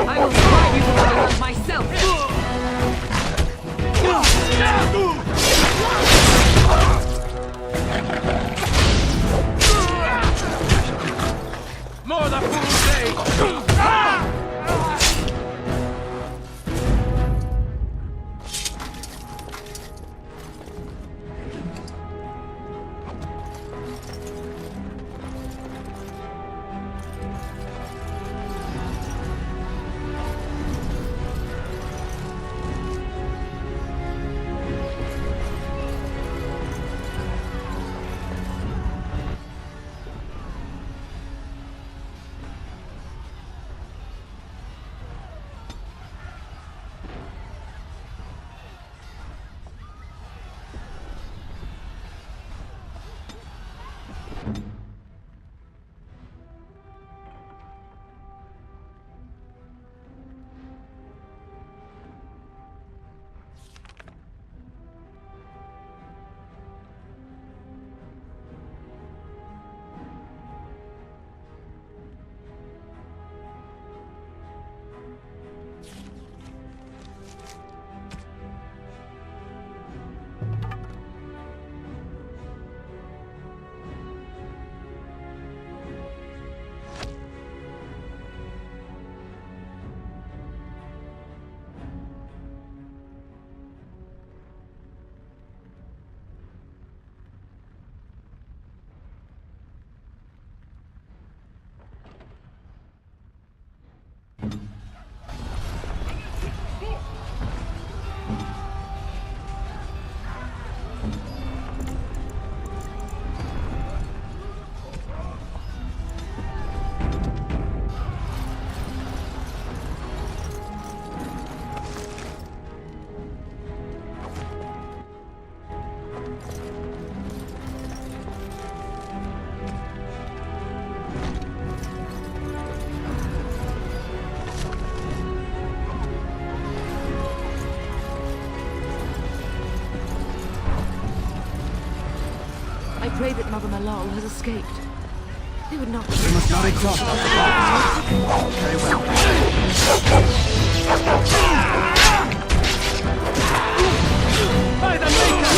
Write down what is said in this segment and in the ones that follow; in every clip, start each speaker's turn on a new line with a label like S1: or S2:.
S1: I will fight you for my love myself!
S2: More the fool's day!
S1: I pray that Mother Malal has escaped. They would not...
S3: We must not exhaust our Very well.
S2: By the Maker!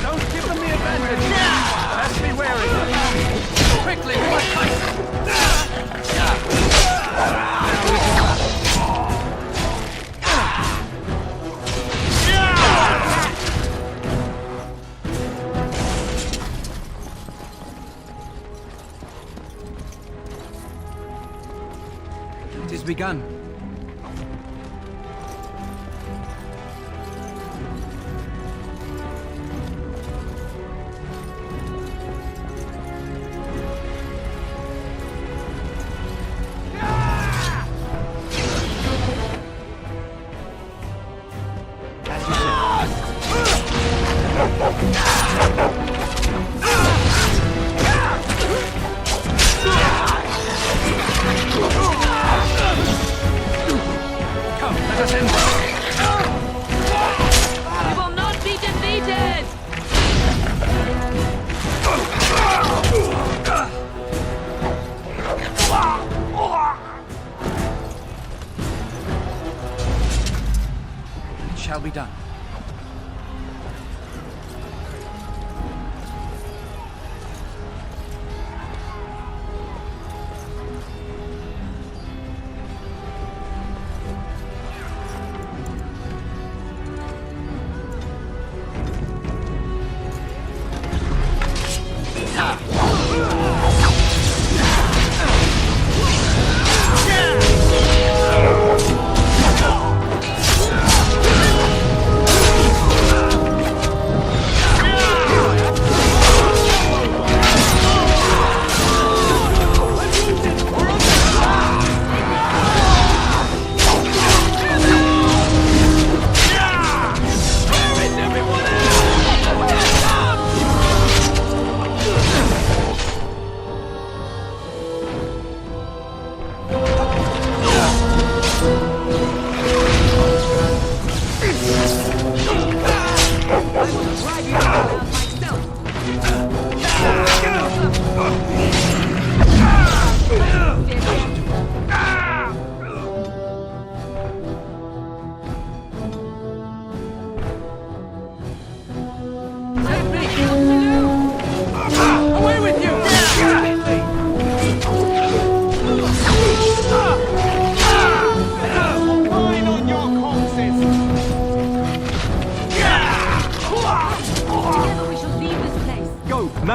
S2: Don't give them the advantage! Let's be wary! Quickly, we must fight!
S3: It is begun.
S1: We will not be defeated!
S3: It shall be done.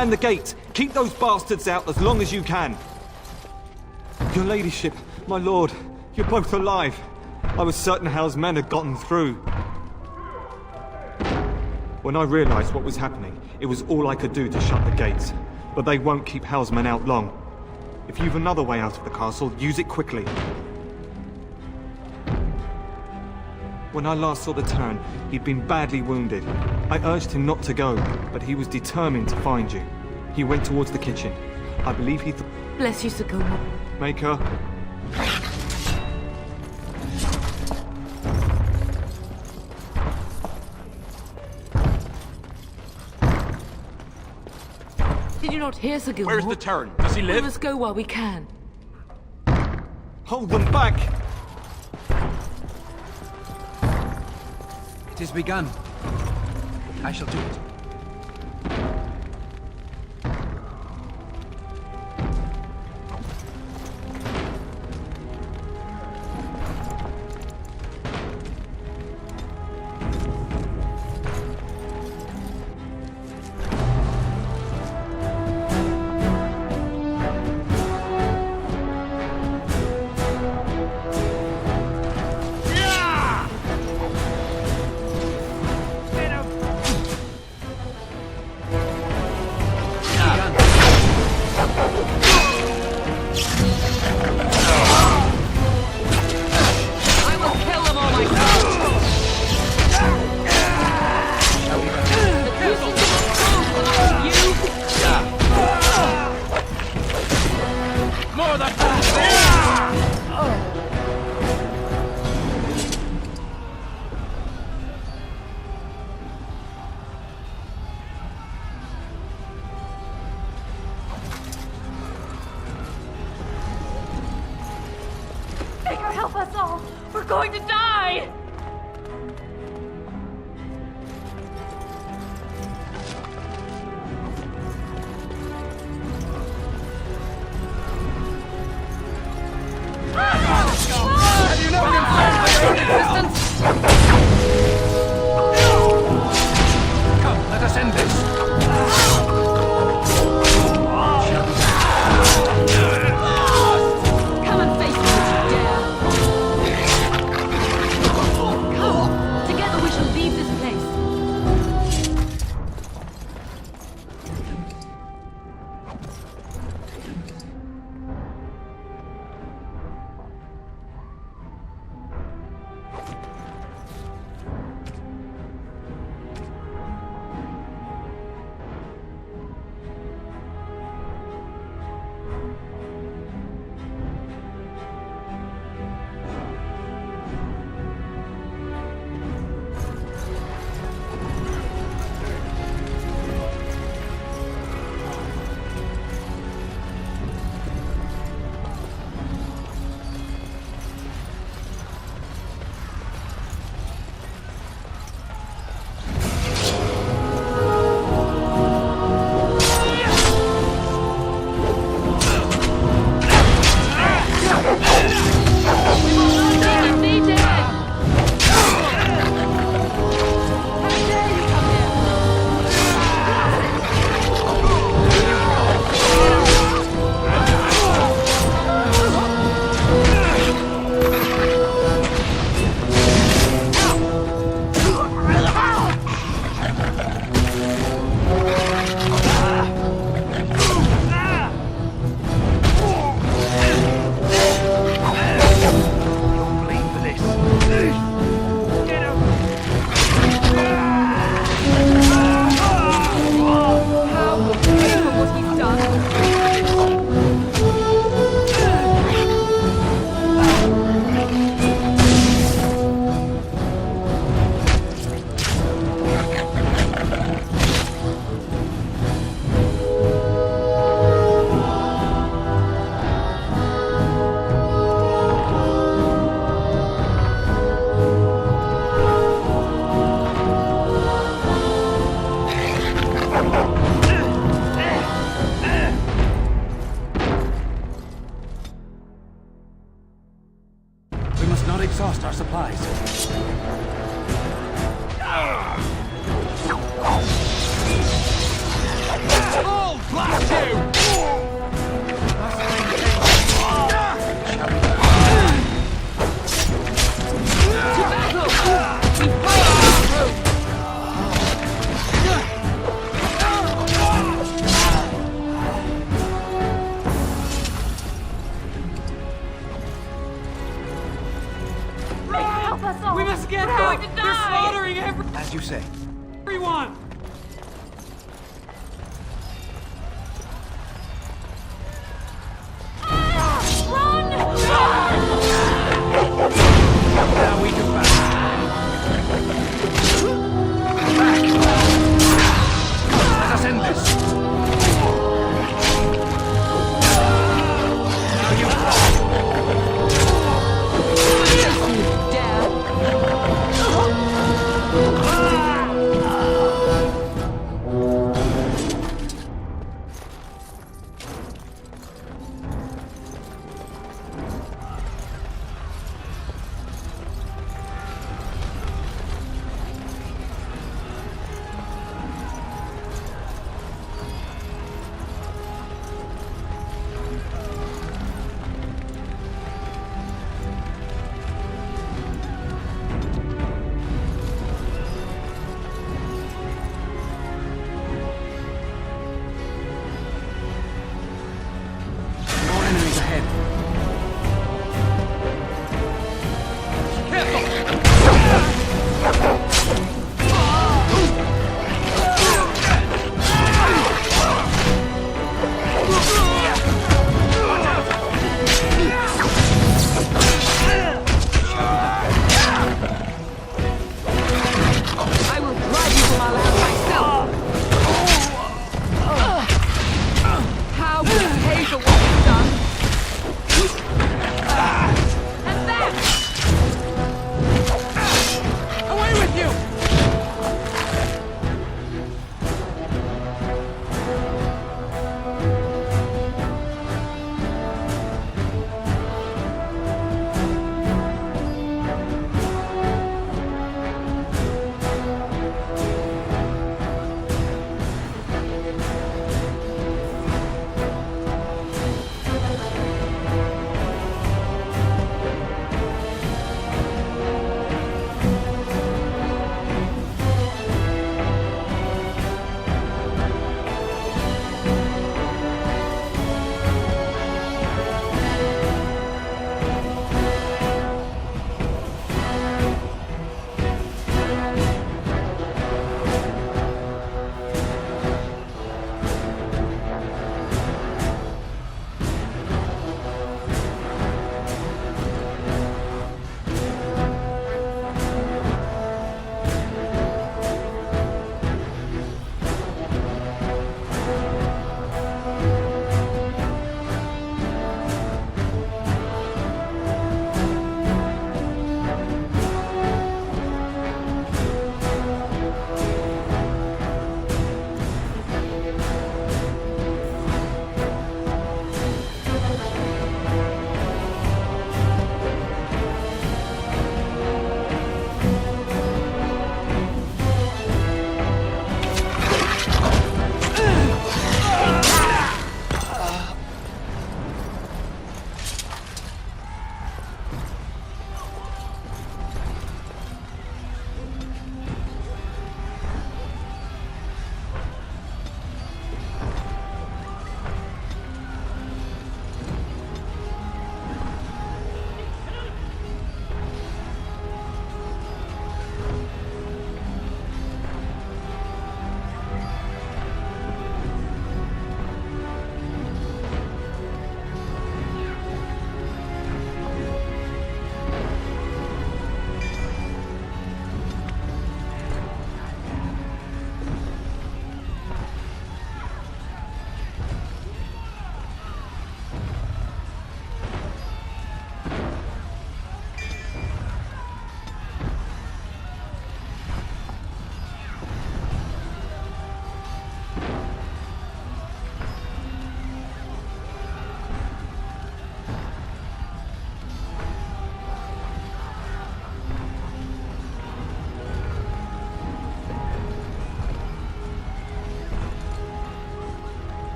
S4: Man the gate! Keep those bastards out as long as you can! Your ladyship, my lord, you're both alive. I was certain Hal's men had gotten through. When I realized what was happening, it was all I could do to shut the gates. But they won't keep Hal's men out long. If you've another way out of the castle, use it quickly. When I last saw the Terran, he'd been badly wounded. I urged him not to go, but he was determined to find you. He went towards the kitchen. I believe he
S1: Bless you, Sir Gilmore.
S4: Maker.
S1: Did you not hear, Sir Gilmore?
S2: Where's the Terran? Does he
S1: We
S2: live?
S1: must go while we can.
S4: Hold them back!
S3: It has begun. I shall do it.
S1: I will kill them all myself! The Crucible belongs to you!
S2: More than
S1: Maker, help us all! We're going to die!
S2: Have you never been
S1: Resistance!
S3: Come, let us end this.
S1: Come and face me if you dare! Come! Together we shall leave this place!
S3: As you say.
S2: Everyone!
S3: Now we do battle. Back! Let us end this. Now you
S1: Dare.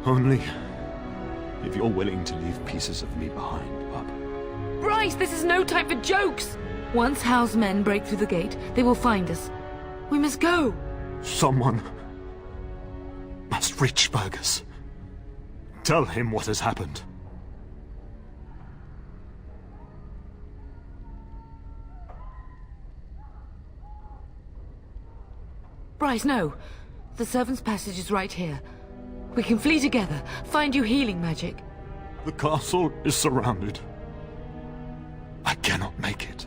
S5: Only if you're willing to leave pieces of me behind, Pup.
S1: Bryce, this is no time for jokes! Once Howe's men break through the gate, they will find us. We must go!
S5: Someone must reach Fergus. Tell him what has happened.
S1: Bryce, no. The servant's passage is right here. We can flee together, find you healing magic.
S5: The castle is surrounded. I cannot make it.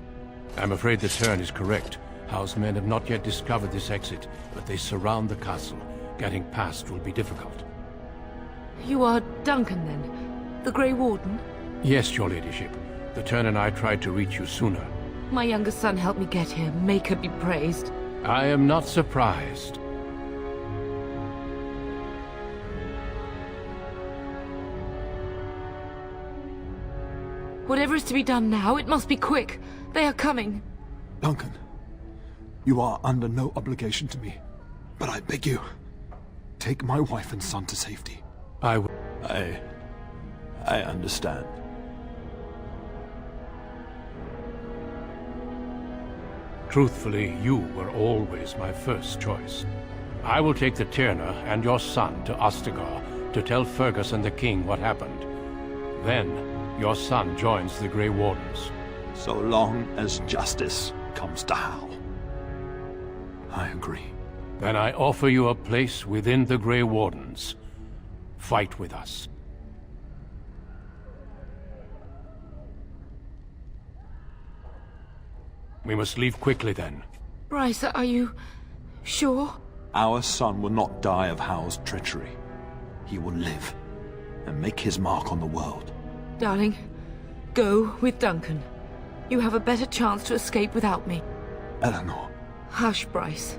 S3: I'm afraid the turn is correct. Howe's men have not yet discovered this exit, but they surround the castle. Getting past will be difficult.
S1: You are Duncan, then? The Grey Warden?
S3: Yes, your ladyship. The turn and I tried to reach you sooner.
S1: My younger son helped me get here. Make her be praised.
S3: I am not surprised.
S1: Whatever is to be done now, it must be quick. They are coming.
S5: Duncan, you are under no obligation to me, but I beg you, take my wife and son to safety.
S3: I will.
S5: I understand.
S3: Truthfully, you were always my first choice. I will take the Tyrna and your son to Ostagar to tell Fergus and the king what happened. Then, your son joins the Grey Wardens.
S5: So long as justice comes to Howe. I agree.
S3: Then I offer you a place within the Grey Wardens. Fight with us. We must leave quickly then.
S1: Bryce, are you sure?
S5: Our son will not die of Howe's treachery. He will live and make his mark on the world.
S1: Darling, go with Duncan. You have a better chance to escape without me.
S5: Eleanor.
S1: Hush, Bryce.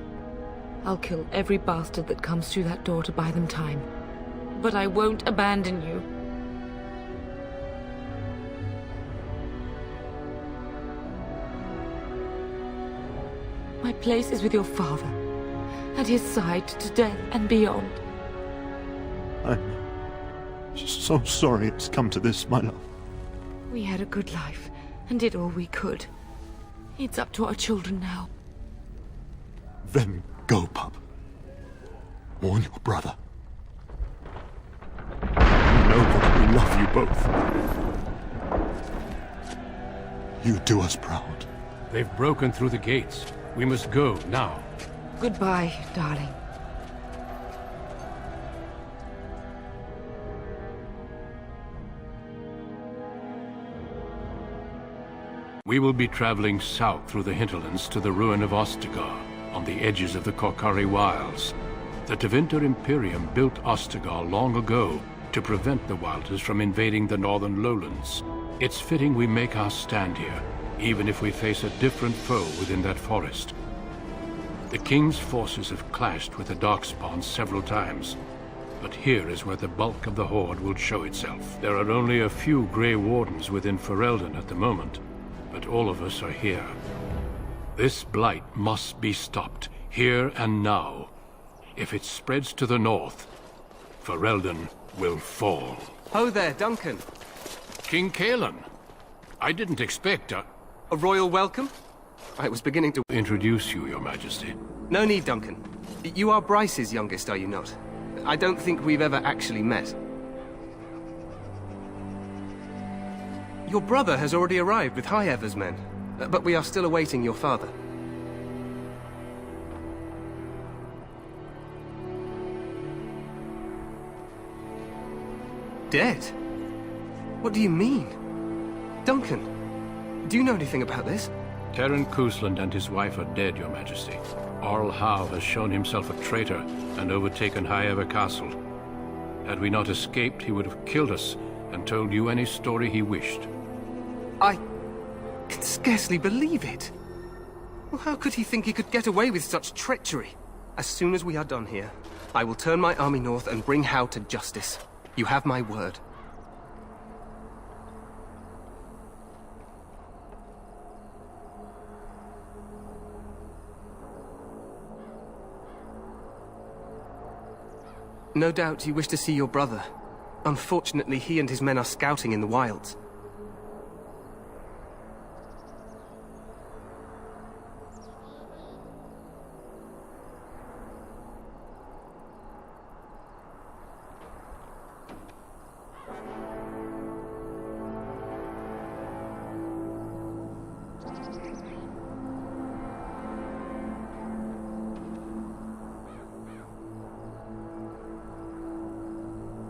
S1: I'll kill every bastard that comes through that door to buy them time. But I won't abandon you. My place is with your father. At his side to death and beyond.
S5: I'm so sorry it's come to this, my love.
S1: We had a good life and did all we could. It's up to our children now.
S5: Then go, Pup. Warn your brother. You know that we love you both. You do us proud.
S3: They've broken through the gates. We must go now.
S1: Goodbye, darling.
S3: We will be traveling south through the hinterlands to the ruin of Ostagar, on the edges of the Korcari Wilds. The Tevinter Imperium built Ostagar long ago to prevent the Wilders from invading the northern lowlands. It's fitting we make our stand here, even if we face a different foe within that forest. The King's forces have clashed with the Darkspawn several times, but here is where the bulk of the Horde will show itself. There are only a few Grey Wardens within Ferelden at the moment, but all of us are here. This blight must be stopped, here and now. If it spreads to the north, Ferelden will fall.
S2: Ho there, Duncan.
S3: King Cailan, I didn't expect
S2: A royal welcome? I was beginning to
S3: introduce you, Your Majesty.
S2: No need, Duncan. You are Bryce's youngest, are you not? I don't think we've ever actually met. Your brother has already arrived with Highever's men, but we are still awaiting your father. Dead? What do you mean? Duncan, do you know anything about this?
S3: Terran Cousland and his wife are dead, Your Majesty. Arl Howe has shown himself a traitor and overtaken Highever Castle. Had we not escaped, he would have killed us and told you any story he wished.
S2: I can scarcely believe it. Well, how could he think he could get away with such treachery? As soon as we are done here, I will turn my army north and bring Howe to justice. You have my word. No doubt you wish to see your brother. Unfortunately, he and his men are scouting in the wilds.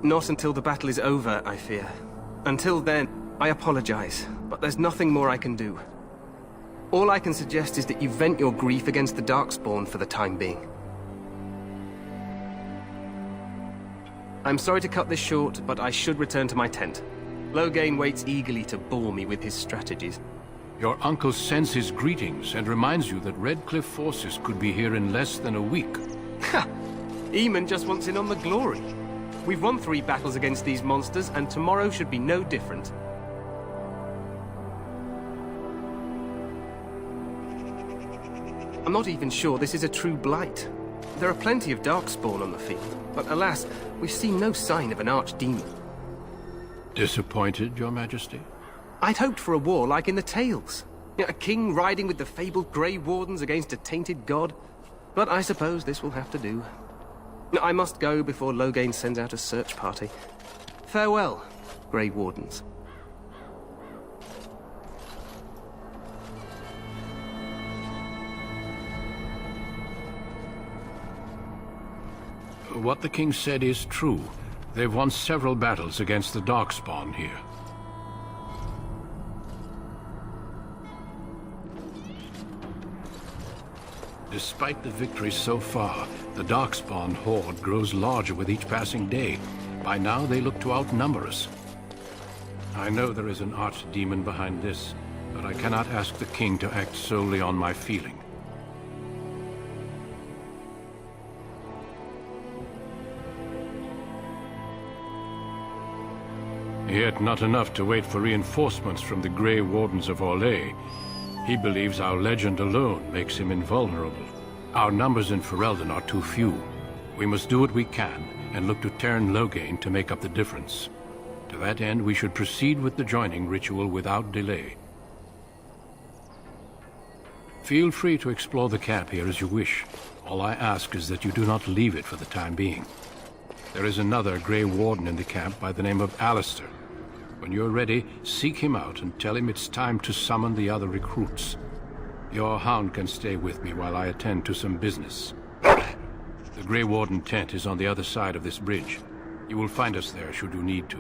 S2: Not until the battle is over, I fear. Until then, I apologize, but there's nothing more I can do. All I can suggest is that you vent your grief against the Darkspawn for the time being. I'm sorry to cut this short, but I should return to my tent. Loghain waits eagerly to bore me with his strategies.
S3: Your uncle sends his greetings and reminds you that Redcliffe forces could be here in less than a week.
S2: Ha! Eamon just wants in on the glory. We've won 3 battles against these monsters, and tomorrow should be no different. I'm not even sure this is a true blight. There are plenty of Darkspawn on the field, but alas, we've seen no sign of an archdemon.
S3: Disappointed, Your Majesty?
S2: I'd hoped for a war like in the tales. A king riding with the fabled Grey Wardens against a tainted god. But I suppose this will have to do. I must go before Loghain sends out a search party. Farewell, Grey Wardens.
S3: What the king said is true. They've won several battles against the Darkspawn here. Despite the victories so far, the Darkspawn horde grows larger with each passing day. By now, they look to outnumber us. I know there is an archdemon behind this, but I cannot ask the king to act solely on my feeling. Yet not enough to wait for reinforcements from the Grey Wardens of Orlais. He believes our legend alone makes him invulnerable. Our numbers in Ferelden are too few. We must do what we can, and look to Teyrn Loghain to make up the difference. To that end, we should proceed with the joining ritual without delay. Feel free to explore the camp here as you wish. All I ask is that you do not leave it for the time being. There is another Grey Warden in the camp by the name of Alistair. When you're ready, seek him out and tell him it's time to summon the other recruits. Your hound can stay with me while I attend to some business. The Grey Warden tent is on the other side of this bridge. You will find us there should you need to.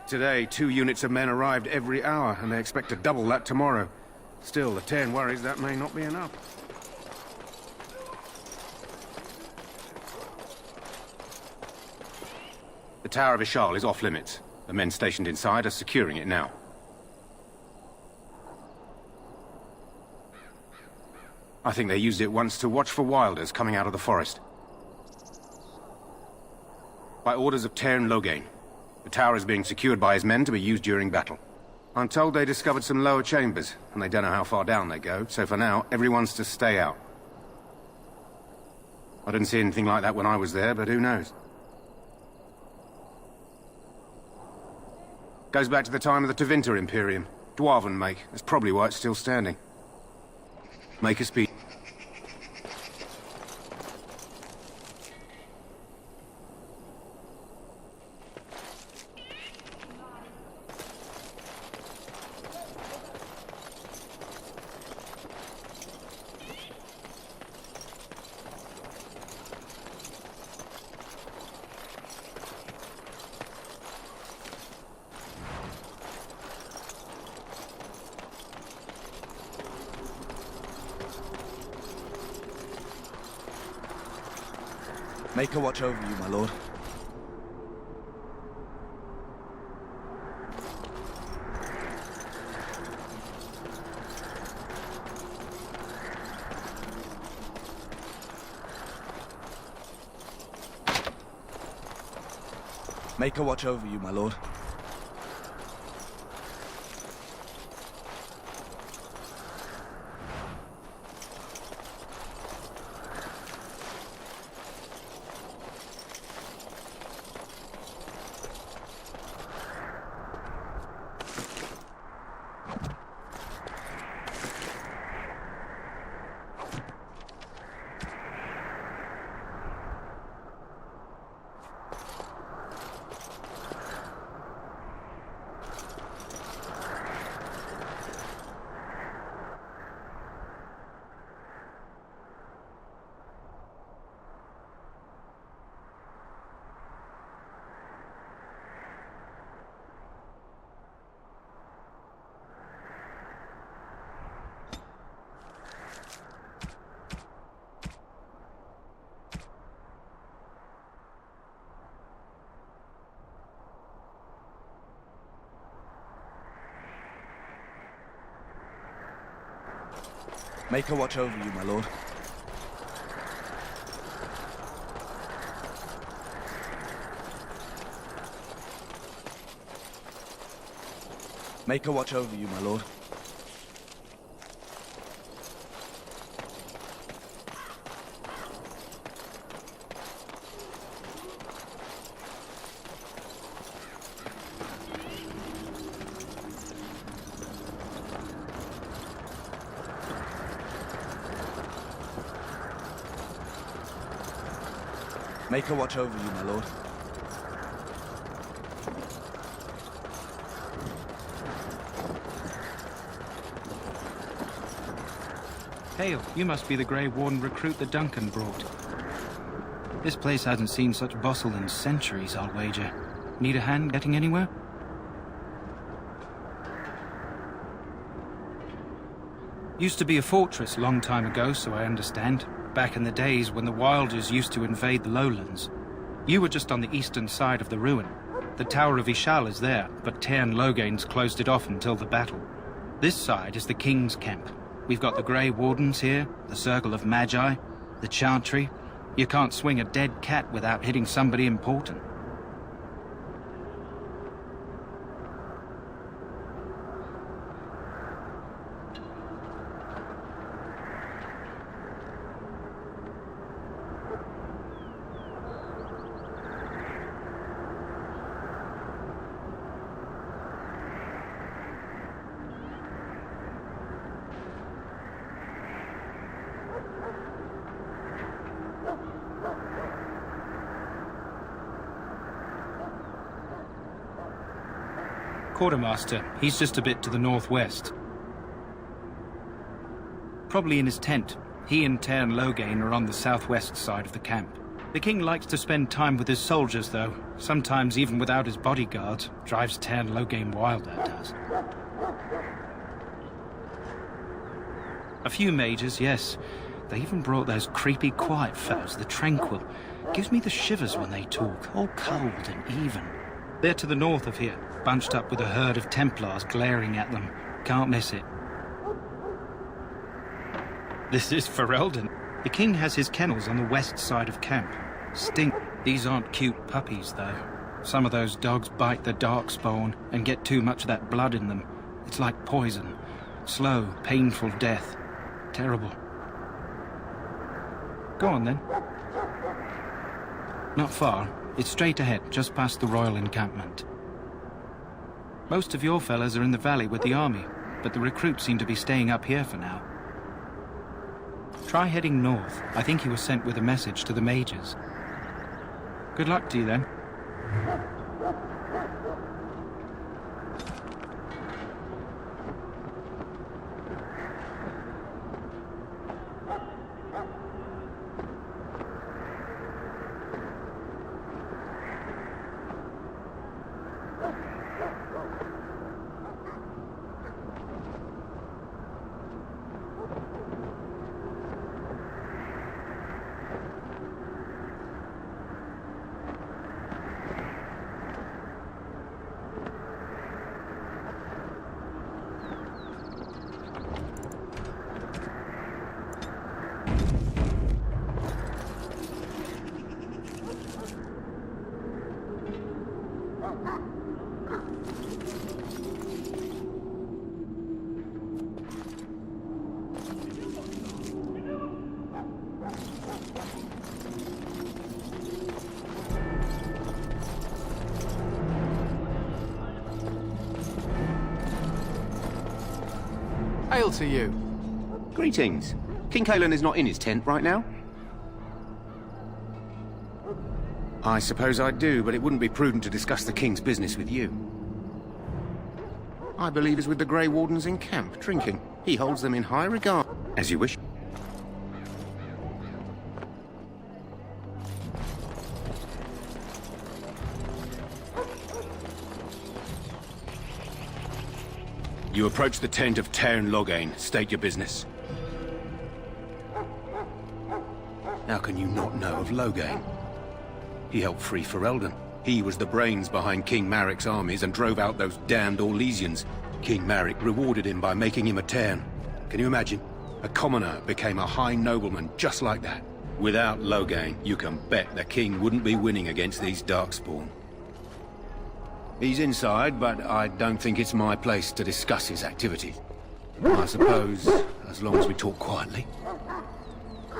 S6: Today, 2 units of men arrived every hour, and they expect to double that tomorrow. Still, the Terran worries that may not be enough. The Tower of Ishal is off limits. The men stationed inside are securing it now. I think they used it once to watch for wilders coming out of the forest. By orders of Terran Loghain. The tower is being secured by his men to be used during battle. I'm told they discovered some lower chambers, and they don't know how far down they go, so for now, everyone's to stay out. I didn't see anything like that when I was there, but who knows? Goes back to the time of the Tevinter Imperium. Dwarven make. That's probably why it's still standing. Make a speed.
S7: Maker watch over you, my lord. Maker watch over you, my lord. Maker watch over you, my lord. Maker watch over you, my lord. Maker watch over you, my lord.
S8: Hail, you must be the Grey Warden recruit that Duncan brought. This place hasn't seen such bustle in centuries, I'll wager. Need a hand getting anywhere? Used to be a fortress long time ago, so I understand. Back in the days when the Wilders used to invade the lowlands. You were just on the eastern side of the ruin. The Tower of Ishal is there, but Terran Loghain's closed it off until the battle. This side is the King's camp. We've got the Grey Wardens here, the Circle of Magi, the Chantry. You can't swing a dead cat without hitting somebody important. Quartermaster, he's just a bit to the northwest. Probably in his tent. He and Terran Loghain are on the southwest side of the camp. The king likes to spend time with his soldiers, though. Sometimes even without his bodyguards. Drives Tairn Loghain wild, that does. A few mages, yes. They even brought those creepy quiet fellows, the Tranquil. Gives me the shivers when they talk, all cold and even. They're to the north of here, bunched up with a herd of Templars glaring at them. Can't miss it. This is Ferelden. The king has his kennels on the west side of camp. Stink. These aren't cute puppies, though. Some of those dogs bite the Darkspawn and get too much of that blood in them. It's like poison. Slow, painful death. Terrible. Go on, then. Not far. It's straight ahead, just past the royal encampment. Most of your fellas are in the valley with the army, but the recruits seem to be staying up here for now. Try heading north. I think he was sent with a message to the mages. Good luck to you, then.
S9: Hail to you.
S6: Greetings. King Cailan is not in his tent right now? I suppose I do, but it wouldn't be prudent to discuss the king's business with you. I believe he's with the Grey Wardens in camp, drinking. He holds them in high regard. As you wish. You approach the tent of Tairn Loghain. State your business. How can you not know of Loghain? He helped free Ferelden. He was the brains behind King Maric's armies and drove out those damned Orlesians. King Maric rewarded him by making him a Tairn. Can you imagine? A commoner became a high nobleman just like that. Without Loghain, you can bet the king wouldn't be winning against these Darkspawn. He's inside, but I don't think it's my place to discuss his activities. I suppose, as long as we talk quietly.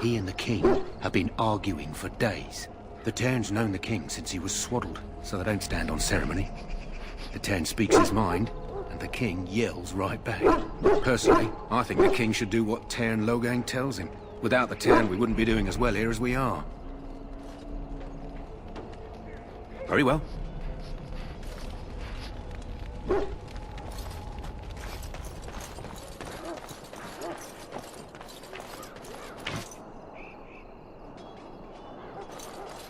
S6: He and the king have been arguing for days. The Tairn's known the king since he was swaddled, so they don't stand on ceremony. The Tairn speaks his mind, and the king yells right back. Personally, I think the king should do what Tairn Loghain tells him. Without the Tairn, we wouldn't be doing as well here as we are. Very well.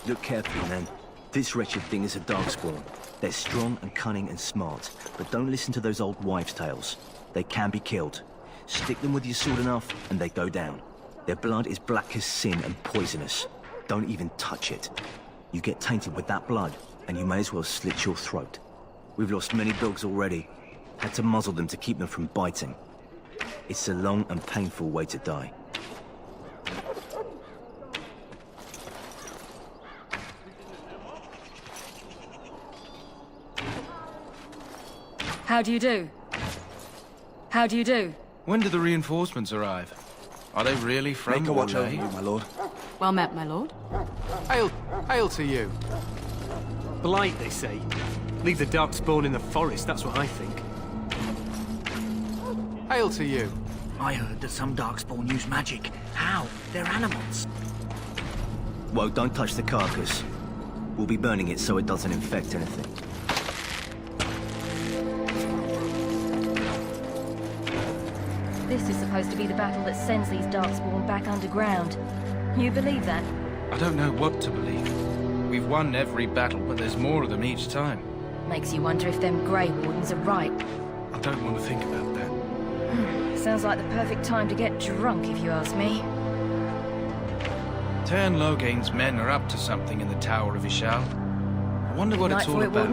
S7: Look carefully, man. This wretched thing is a Darkspawn. They're strong and cunning and smart, but don't listen to those old wives' tales. They can be killed. Stick them with your sword enough, and they go down. Their blood is black as sin and poisonous. Don't even touch it. You get tainted with that blood, and you may as well slit your throat. We've lost many dogs already. Had to muzzle them to keep them from biting. It's a long and painful way to die.
S1: How do you do? How do you do?
S8: When do the reinforcements arrive? Are they really from
S7: Make a watch over
S8: Orlais?
S7: you, my lord.
S1: Well met, my lord.
S9: Hail to you.
S2: Blight, they say. Leave the Darkspawn in the forest, that's what I think.
S9: Hail to you.
S10: I heard that some Darkspawn use magic. How? They're animals.
S7: Well, don't touch the carcass. We'll be burning it so it doesn't infect anything.
S11: This is supposed to be the battle that sends these Darkspawn back underground. You believe that?
S8: I don't know what to believe. We've won every battle, but there's more of them each time.
S11: Makes you wonder if them Grey Wardens are right.
S8: I don't want to think about that.
S11: Sounds like the perfect time to get drunk, if you ask me.
S8: Tern Loghain's men are up to something in the Tower of Ishal. I wonder what it's all about.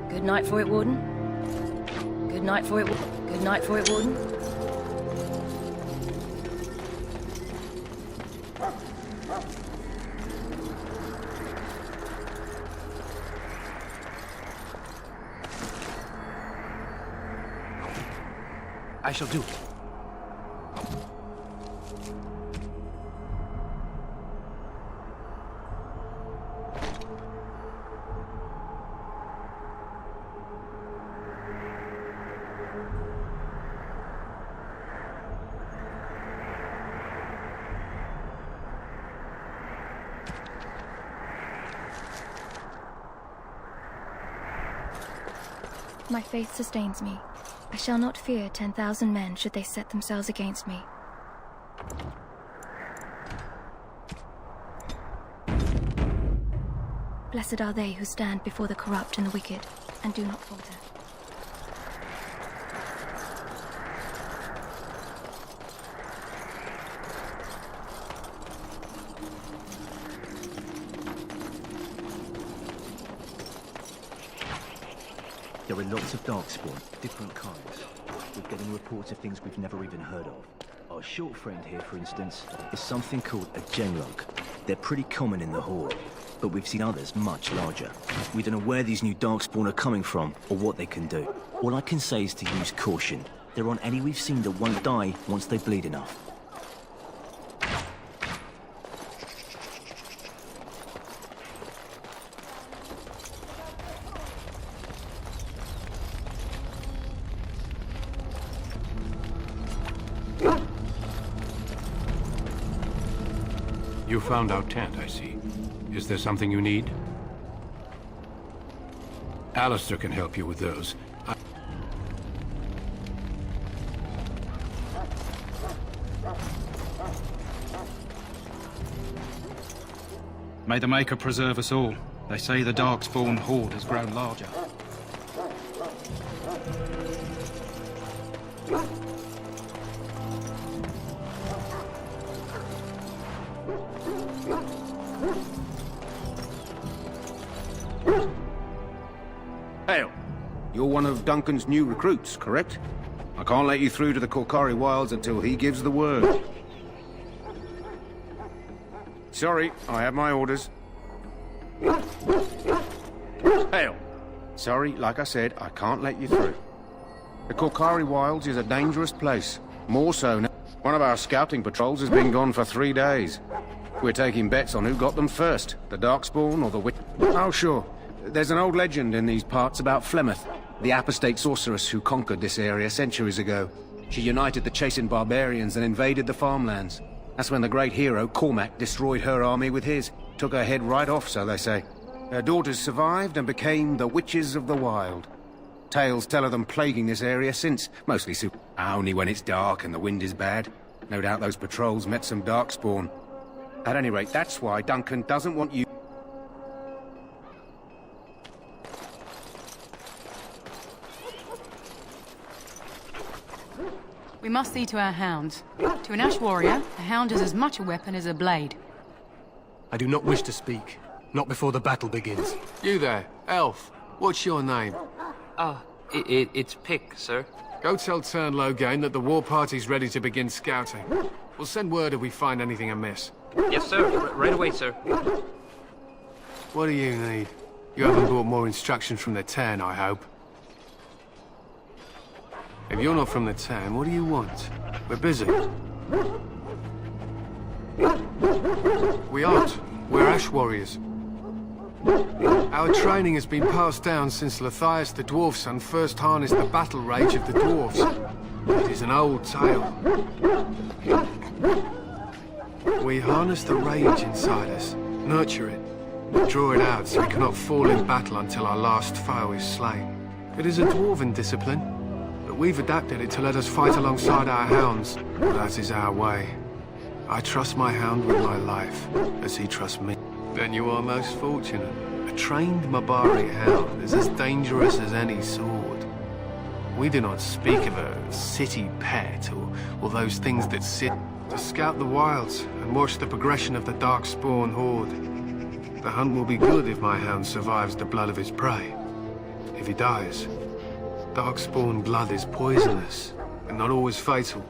S11: Good night for it, Warden. Good night for it. Good night for it, Warden.
S2: I shall do it.
S12: My faith sustains me. I shall not fear 10,000 men should they set themselves against me. Blessed are they who stand before the corrupt and the wicked, and do not falter.
S7: There are lots of darkspawn, different kinds. We're getting reports of things we've never even heard of. Our short friend here, for instance, is something called a Genlock. They're pretty common in the Horde, but we've seen others much larger. We don't know where these new darkspawn are coming from, or what they can do. All I can say is to use caution. There aren't any we've seen that won't die once they bleed enough.
S3: You found our tent, I see. Is there something you need? Alistair can help you with those.
S8: May the Maker preserve us all. They say the Darkspawn horde has grown larger.
S6: Hail! You're one of Duncan's new recruits, correct? I can't let you through to the Korcari Wilds until he gives the word. Sorry, I have my orders. Hail! Sorry, like I said, I can't let you through. The Korcari Wilds is a dangerous place. More so now. One of our scouting patrols has been gone for 3 days. We're taking bets on who got them first, the Darkspawn or the Witch. Oh, sure. There's an old legend in these parts about Flemeth, the apostate sorceress who conquered this area centuries ago. She united the chasing barbarians and invaded the farmlands. That's when the great hero, Cormac, destroyed her army with his. Took her head right off, so they say. Her daughters survived and became the Witches of the Wild. Tales tell of them plaguing this area since, mostly only when it's dark and the wind is bad. No doubt those patrols met some Darkspawn. At any rate, that's why Duncan doesn't want you...
S13: We must see to our hounds. To an Ash warrior, a hound is as much a weapon as a blade.
S2: I do not wish to speak. Not before the battle begins.
S9: You there, elf. What's your name?
S14: It's Pick, sir.
S9: Go tell Tern Loghain that the war party's ready to begin scouting. We'll send word if we find anything amiss.
S14: Yes, sir. Right away, sir.
S9: What do you need? You haven't brought more instruction from the Tern, I hope. If you're not from the town, what do you want? We're busy. We aren't. We're Ash warriors. Our training has been passed down since Lathias the Dwarf Son first harnessed the battle rage of the dwarves. It is an old tale. We harness the rage inside us, nurture it, draw it out so we cannot fall in battle until our last foe is slain. It is a dwarven discipline. but we've adapted it to let us fight alongside our hounds. That is our way. I trust my hound with my life, as he trusts me. Then you are most fortunate. A trained Mabari hound is as dangerous as any sword. We do not speak of a city pet or those things that sit to scout the wilds and watch the progression of the Darkspawn horde. The hunt will be good if my hound survives the blood of his prey. If he dies, Darkspawn blood is poisonous and not always fatal.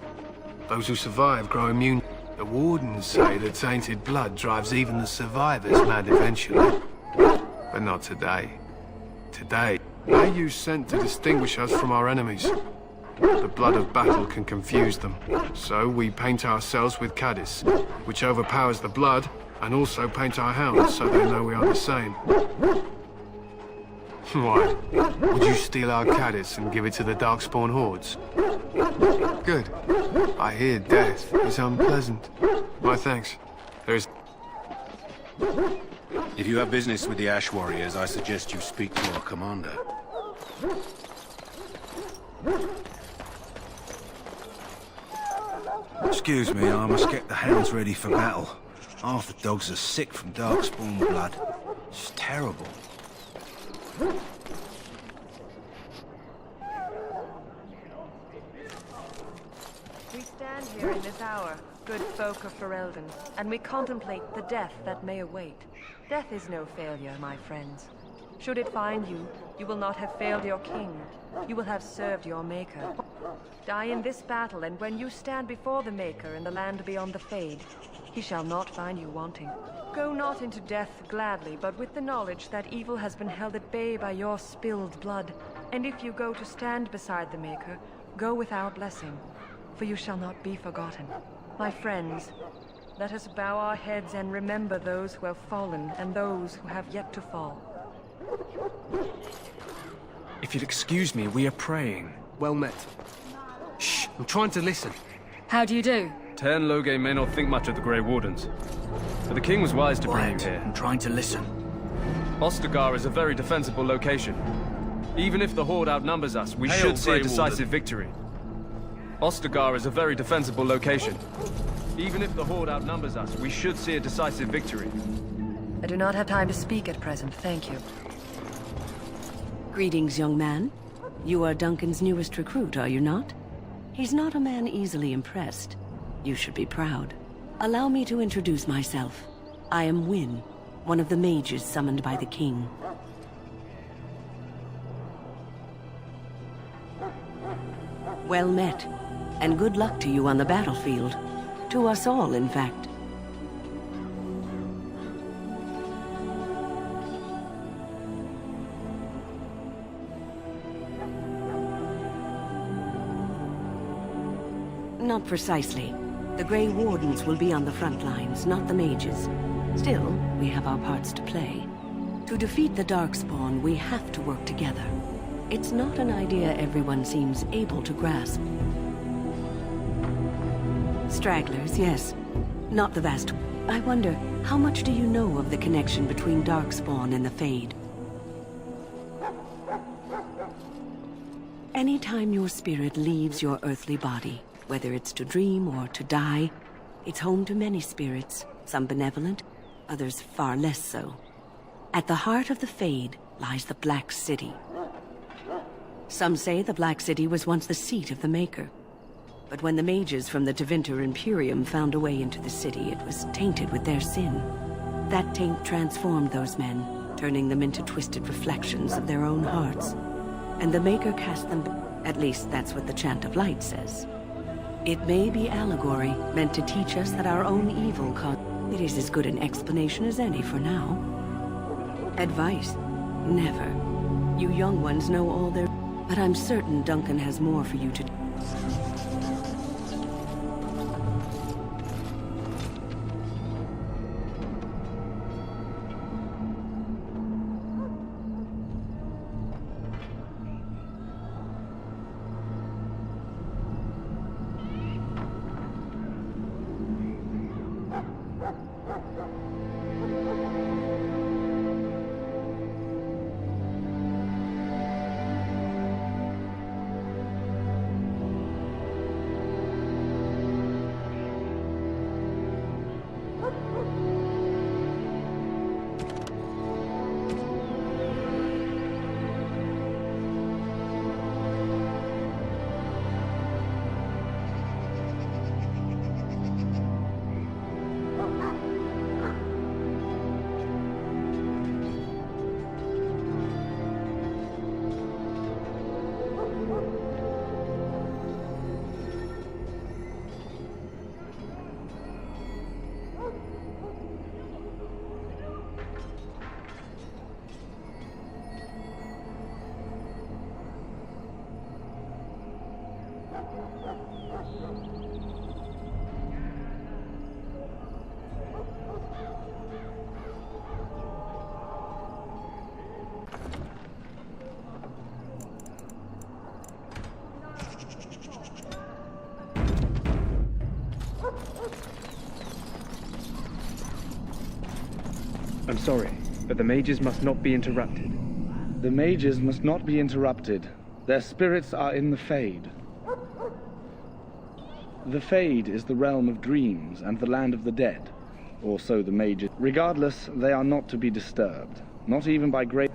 S9: Those who survive grow immune. The wardens say that tainted blood drives even the survivors mad eventually. But not today. Today, they use scent to distinguish us from our enemies. The blood of battle can confuse them. So we paint ourselves with Caddis, which overpowers the blood, and also paint our hounds so they know we are the same. Why? Would you steal our Caddis and give it to the Darkspawn hordes? Good. I hear death is unpleasant. My thanks. There is...
S6: If you have business with the Ash Warriors, I suggest you speak to our commander.
S7: Excuse me, I must get the hounds ready for battle. Half the dogs are sick from Darkspawn blood. It's terrible.
S15: We stand here in this hour, good folk of Ferelden, and we contemplate the death that may await. Death is no failure, my friends. Should it find you, you will not have failed your king. You will have served your maker. Die in this battle, and when you stand before the Maker in the land beyond the Fade, he shall not find you wanting. Go not into death gladly, but with the knowledge that evil has been held at bay by your spilled blood. And if you go to stand beside the Maker, go with our blessing, for you shall not be forgotten. My friends, let us bow our heads and remember those who have fallen and those who have yet to fall.
S16: If you'll excuse me, we are praying.
S2: Well met. Shh, I'm trying to listen.
S11: How do you do?
S16: Teyrn Loghain may not think much of the Grey Wardens, but the King was wise to bring you here.
S10: I'm trying to listen.
S16: Ostagar is a very defensible location. Even if the Horde outnumbers us, we should see a decisive victory. Ostagar is a very defensible location. Even if the Horde outnumbers us, we should see a decisive victory.
S15: I do not have time to speak at present, thank you.
S17: Greetings, young man. You are Duncan's newest recruit, are you not? He's not a man easily impressed. You should be proud. Allow me to introduce myself. I am Wynne, one of the mages summoned by the king. Well met, and good luck to you on the battlefield. To us all, in fact. Not precisely. The Grey Wardens will be on the front lines, not the mages. Still, we have our parts to play. To defeat the Darkspawn, we have to work together. It's not an idea everyone seems able to grasp. Stragglers, yes. Not the vast. I wonder, how much do you know of the connection between Darkspawn and the Fade? Anytime your spirit leaves your earthly body, whether it's to dream or to die, it's home to many spirits, some benevolent, others far less so. At the heart of the Fade lies the Black City. Some say the Black City was once the seat of the Maker. But when the mages from the Tevinter Imperium found a way into the city, it was tainted with their sin. That taint transformed those men, turning them into twisted reflections of their own hearts. And the Maker cast them, at least that's what the Chant of Light says. It may be allegory, meant to teach us that our own evil It is as good an explanation as any for now. Advice? Never. You young ones know all there... But I'm certain Duncan has more for you to do.
S18: I'm sorry, but the mages must not be interrupted.
S19: The mages must not be interrupted. Their spirits are in the Fade. The Fade is the realm of dreams and the land of the dead, or so the mages. Regardless, they are not to be disturbed, not even by great...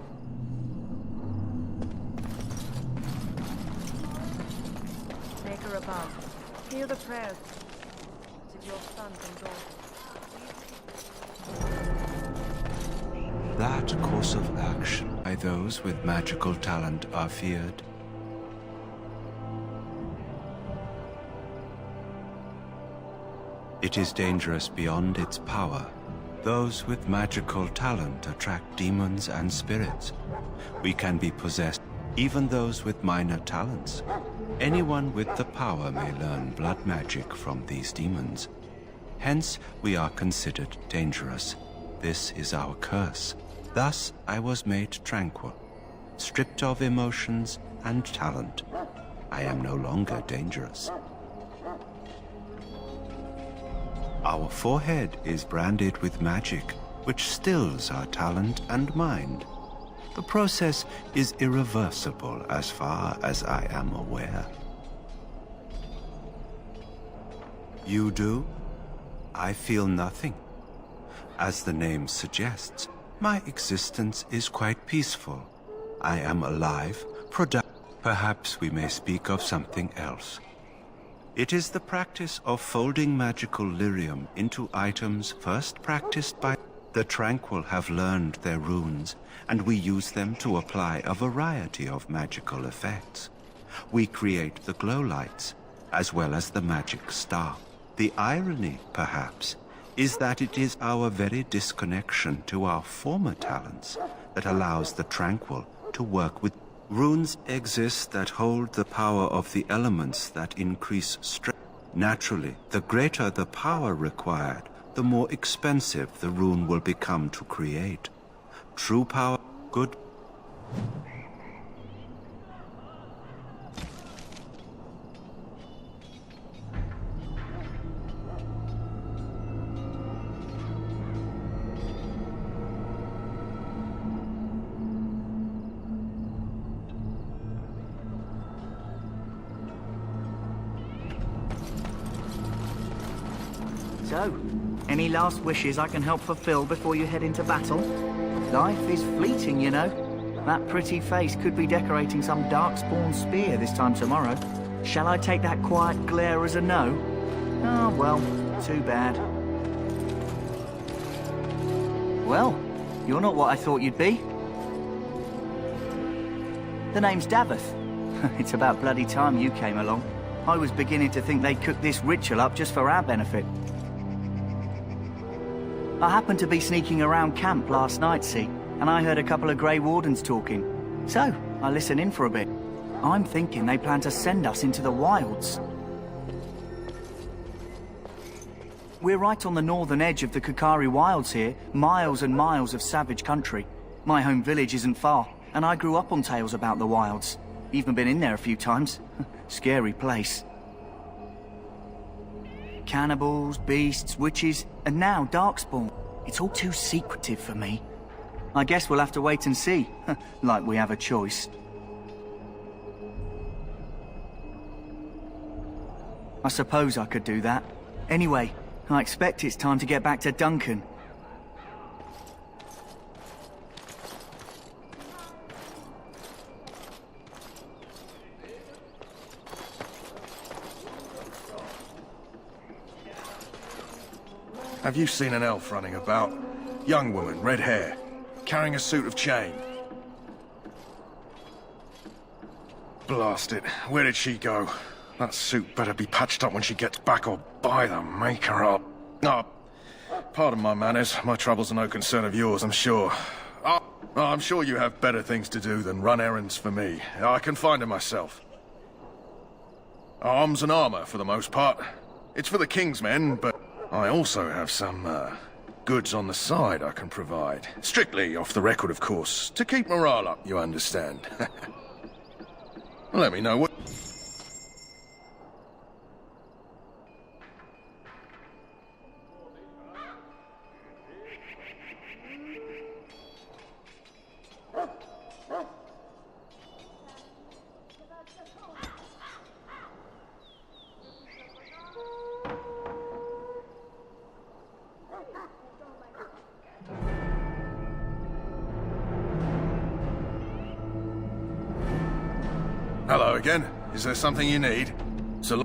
S15: Maker above, hear the prayers of your sons and daughters.
S20: That course of action by those with magical talent are feared. It is dangerous beyond its power. Those with magical talent attract demons and spirits. We can be possessed, even those with minor talents. Anyone with the power may learn blood magic from these demons. Hence, we are considered dangerous. This is our curse. Thus, I was made tranquil, stripped of emotions and talent. I am no longer dangerous. Our forehead is branded with magic, which stills our talent and mind. The process is irreversible as far as I am aware. You do? I feel nothing. As the name suggests, my existence is quite peaceful. I am alive, productive. Perhaps we may speak of something else. It is the practice of folding magical lyrium into items first practiced by the Tranquil have learned their runes, and we use them to apply a variety of magical effects. We create the glow lights, as well as the magic star. The irony, perhaps, is that it is our very disconnection to our former talents that allows the Tranquil to work with. Runes exist that hold the power of the elements that increase strength. Naturally, the greater the power required, the more expensive the rune will become to create. True power, good.
S10: So, any last wishes I can help fulfill before you head into battle? Life is fleeting, you know. That pretty face could be decorating some darkspawn spear this time tomorrow. Shall I take that quiet glare as a no? Oh, well, too bad. Well, you're not what I thought you'd be. The name's Daveth. It's about bloody time you came along. I was beginning to think they'd cooked this ritual up just for our benefit. I happened to be sneaking around camp last night, see, and I heard a couple of Grey Wardens talking. So, I listened in for a bit. I'm thinking they plan to send us into the wilds. We're right on the northern edge of the Kokari Wilds here, miles and miles of savage country. My home village isn't far, and I grew up on tales about the wilds. Even been in there a few times. Scary place. Cannibals, beasts, witches, and now Darkspawn. It's all too secretive for me. I guess we'll have to wait and see, like we have a choice. I suppose I could do that. Anyway, I expect it's time to get back to Duncan.
S21: Have you seen an elf running about? Young woman, red hair, carrying a suit of chain. Blast it. Where did she go? That suit better be patched up when she gets back, or by the maker up. Oh, pardon my manners. My troubles are no concern of yours, I'm sure. Oh, I'm sure you have better things to do than run errands for me. I can find her myself. Arms and armor, for the most part. It's for the King's men, but I also have some, goods on the side I can provide. Strictly off the record, of course. To keep morale up, you understand. Let me know what... Hello again. Is there something you need? So...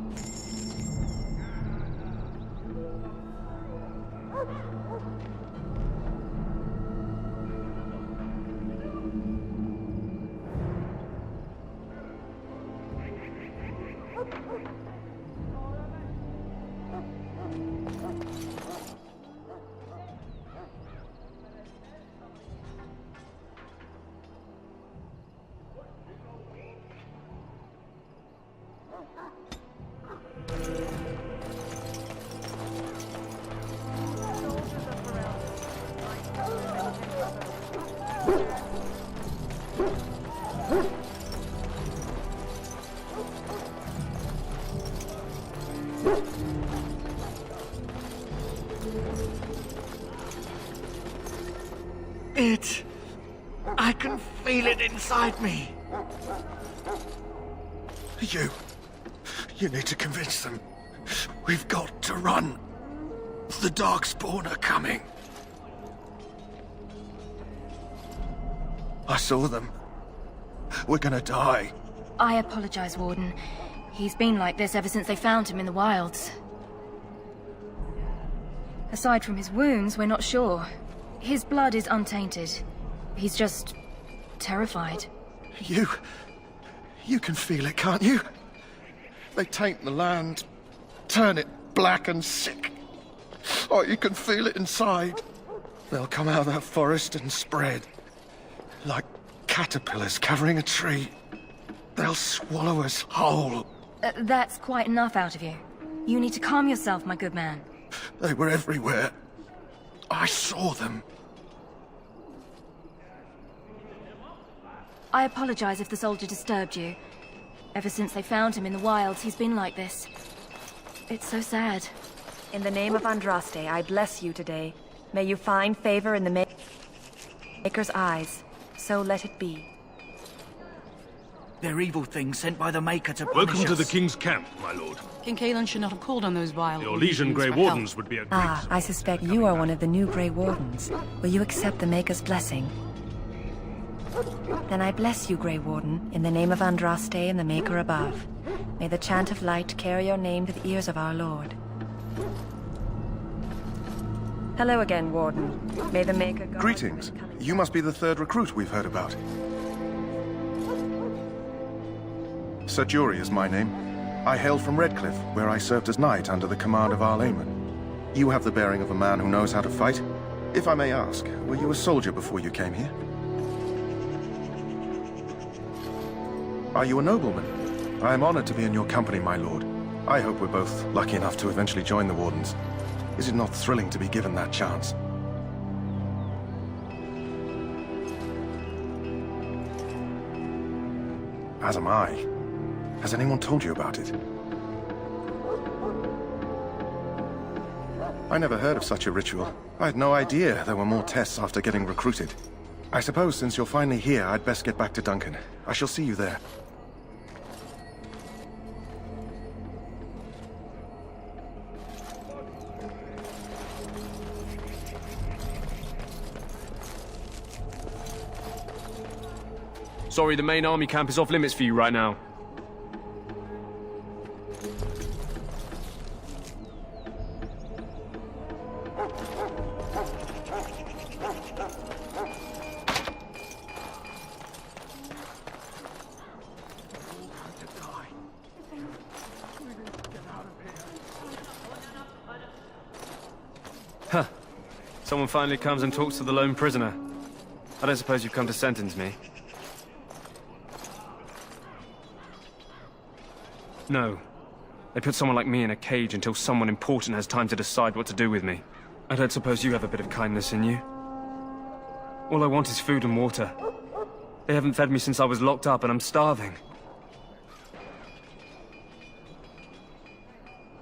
S10: I can feel it inside me.
S21: You need to convince them. We've got to run. The Darkspawn are coming. I saw them. We're gonna die.
S12: I apologize, Warden. He's been like this ever since they found him in the wilds. Aside from his wounds, we're not sure. His blood is untainted. He's just... terrified.
S21: You can feel it, can't you? They taint the land, turn it black and sick. Oh, you can feel it inside. They'll come out of that forest and spread. Like caterpillars covering a tree. They'll swallow us whole.
S12: That's quite enough out of you. You need to calm yourself, my good man.
S21: They were everywhere. I saw them.
S12: I apologize if the soldier disturbed you. Ever since they found him in the wilds, he's been like this. It's so sad.
S15: In the name of Andraste, I bless you today. May you find favor in the Maker's eyes. So let it be.
S10: They're evil things sent by the Maker to punish
S4: Welcome to
S10: us.
S4: the King's camp, my lord.
S13: King Cailan should not have called on those vile...
S4: Your Legion Grey Wardens would be a great...
S15: I suspect you are one of the new Grey Wardens. Will you accept the Maker's blessing? Then I bless you, Grey Warden, in the name of Andraste and the Maker above. May the chant of light carry your name to the ears of our Lord. Hello again, Warden. May the Maker guard...
S21: Greetings. You must be the third recruit we've heard about. Sir Jury is my name. I hail from Redcliffe, where I served as knight under the command of Arl Eamon. You have the bearing of a man who knows how to fight. If I may ask, were you a soldier before you came here? Are you a nobleman? I am honored to be in your company, my lord. I hope we're both lucky enough to eventually join the Wardens. Is it not thrilling to be given that chance? As am I. Has anyone told you about it? I never heard of such a ritual. I had no idea there were more tests after getting recruited. I suppose since you're finally here, I'd best get back to Duncan. I shall see you there.
S16: Sorry, the main army camp is off limits for you right now. Huh. Someone finally comes and talks to the lone prisoner. I don't suppose you've come to sentence me. No. They put someone like me in a cage until someone important has time to decide what to do with me. I don't suppose you have a bit of kindness in you. All I want is food and water. They haven't fed me since I was locked up and I'm starving.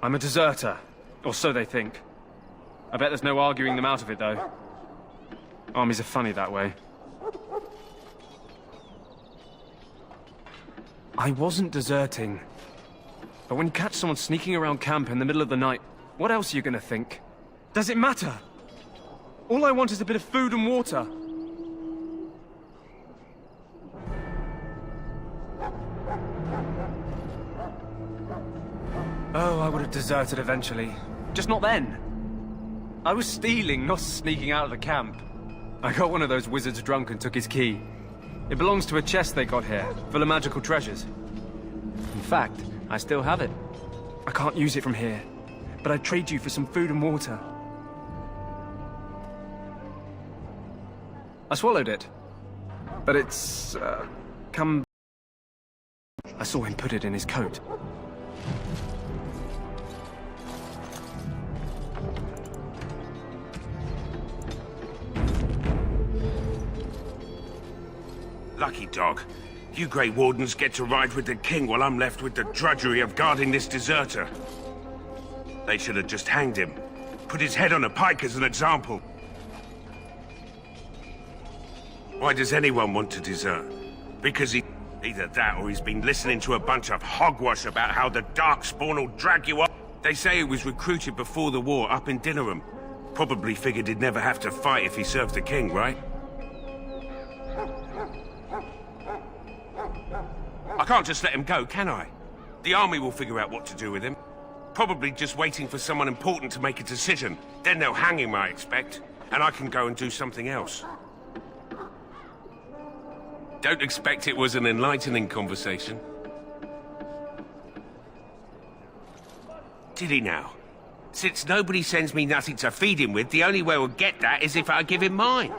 S16: I'm a deserter, or so they think. I bet there's no arguing them out of it, though. Armies are funny that way. I wasn't deserting. But when you catch someone sneaking around camp in the middle of the night, what else are you gonna think? Does it matter? All I want is a bit of food and water. Oh, I would have deserted eventually. Just not then. I was stealing, not sneaking out of the camp. I got one of those wizards drunk and took his key. It belongs to a chest they got here, full of magical treasures. In fact, I still have it. I can't use it from here, but I'd trade you for some food and water. I swallowed it, but it's, come... I saw him put it in his coat.
S5: Lucky dog. You Grey Wardens get to ride with the king while I'm left with the drudgery of guarding this deserter. They should have just hanged him. Put his head on a pike as an example. Why does anyone want to desert? Because he... Either that or he's been listening to a bunch of hogwash about how the Darkspawn will drag you up. They say he was recruited before the war up in Dinnerham. Probably figured he'd never have to fight if he served the king, right? I can't just let him go, can I? The army will figure out what to do with him. Probably just waiting for someone important to make a decision. Then they'll hang him, I expect. And I can go and do something else. Don't expect it was an enlightening conversation. Did he now? Since nobody sends me nothing to feed him with, the only way we'll get that is if I give him mine.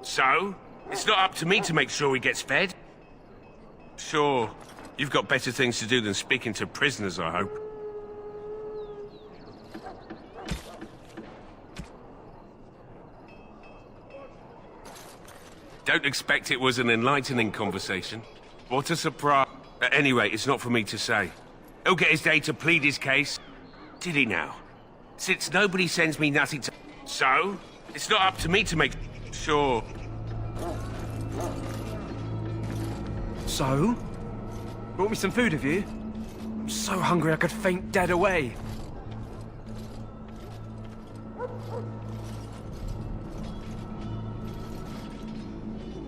S5: So? It's not up to me to make sure he gets fed. Sure, you've got better things to do than speaking to prisoners, I hope. Don't expect it was an enlightening conversation. What a surprise. At any rate, it's not for me to say. He'll get his day to plead his case. Did he now? Since nobody sends me nothing to... So? It's not up to me to make... Sure.
S16: So? Brought me some food, have you? I'm so hungry I could faint dead away.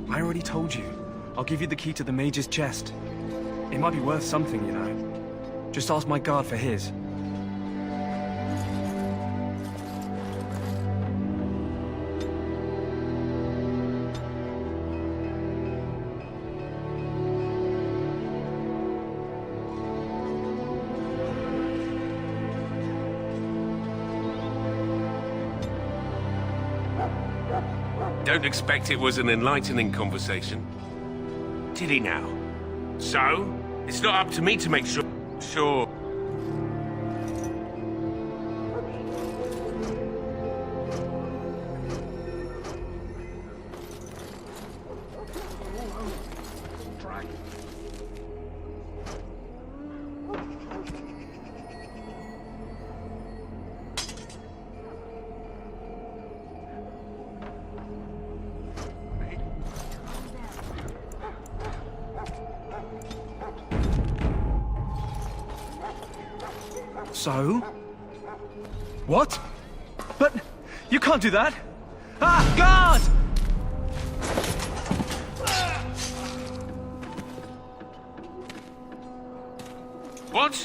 S16: I already told you. I'll give you the key to the mage's chest. It might be worth something, you know. Just ask my guard for his.
S5: Don't expect it was an enlightening conversation. Did he now? So? It's not up to me to make sure... Sure.
S16: So? What? But you can't do that! Ah, guard!
S5: What?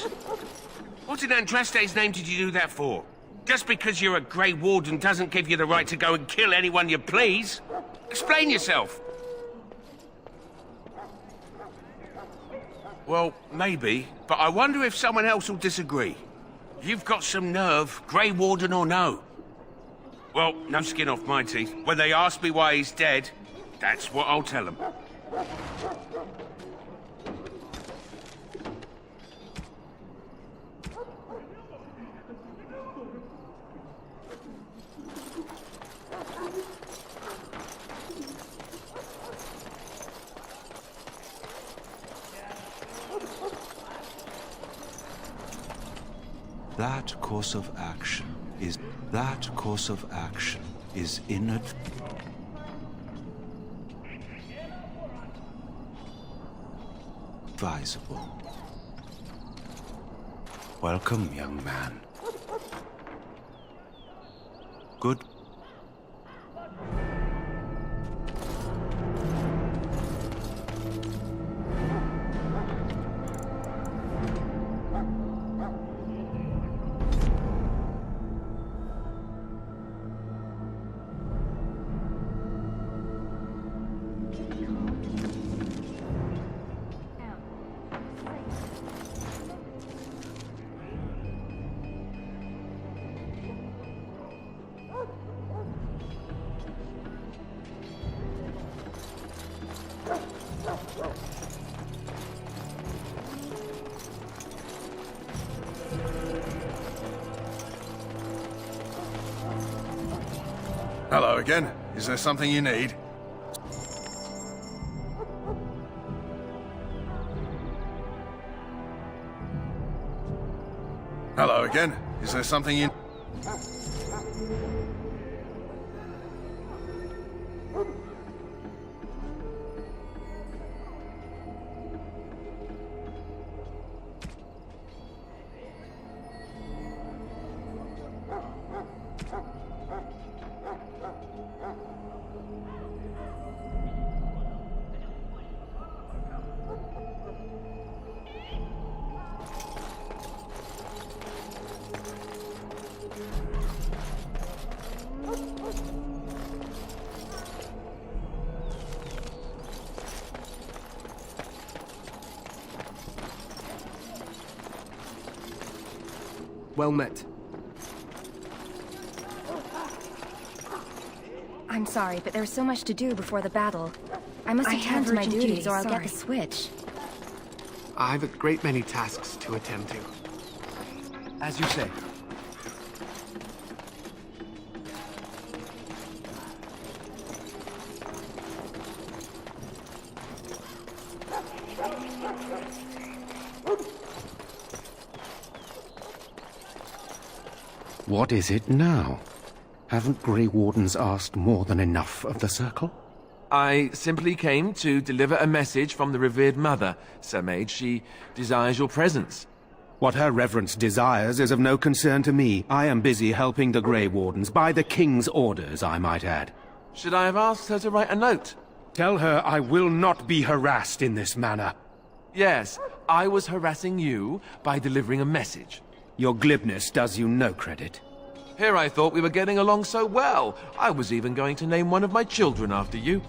S5: What in Andraste's name did you do that for? Just because you're a Grey Warden doesn't give you the right to go and kill anyone you please. Explain yourself. Well, maybe, but I wonder if someone else will disagree. You've got some nerve, Grey Warden or no. Well, no skin off my teeth. When they ask me why he's dead, that's what I'll tell them.
S20: That course of action is inadvisable. Welcome, young man. Good.
S21: Hello again. Is there something you need? Hello again. Is there something you...
S2: Well met.
S12: I'm sorry, but there's so much to do before the battle. I must attend to my duties or I'll get the switch.
S9: I've a great many tasks to attend to.
S10: As you say.
S6: What is it now? Haven't Grey Wardens asked more than enough of the Circle?
S1: I simply came to deliver a message from the revered mother, Sir Mage. She desires your presence.
S6: What her reverence desires is of no concern to me. I am busy helping the Grey Wardens, by the King's orders, I might add.
S1: Should I have asked her to write a note?
S6: Tell her I will not be harassed in this manner.
S1: Yes, I was harassing you by delivering a message.
S6: Your glibness does you no credit.
S1: Here I thought we were getting along so well. I was even going to name one of my children after you.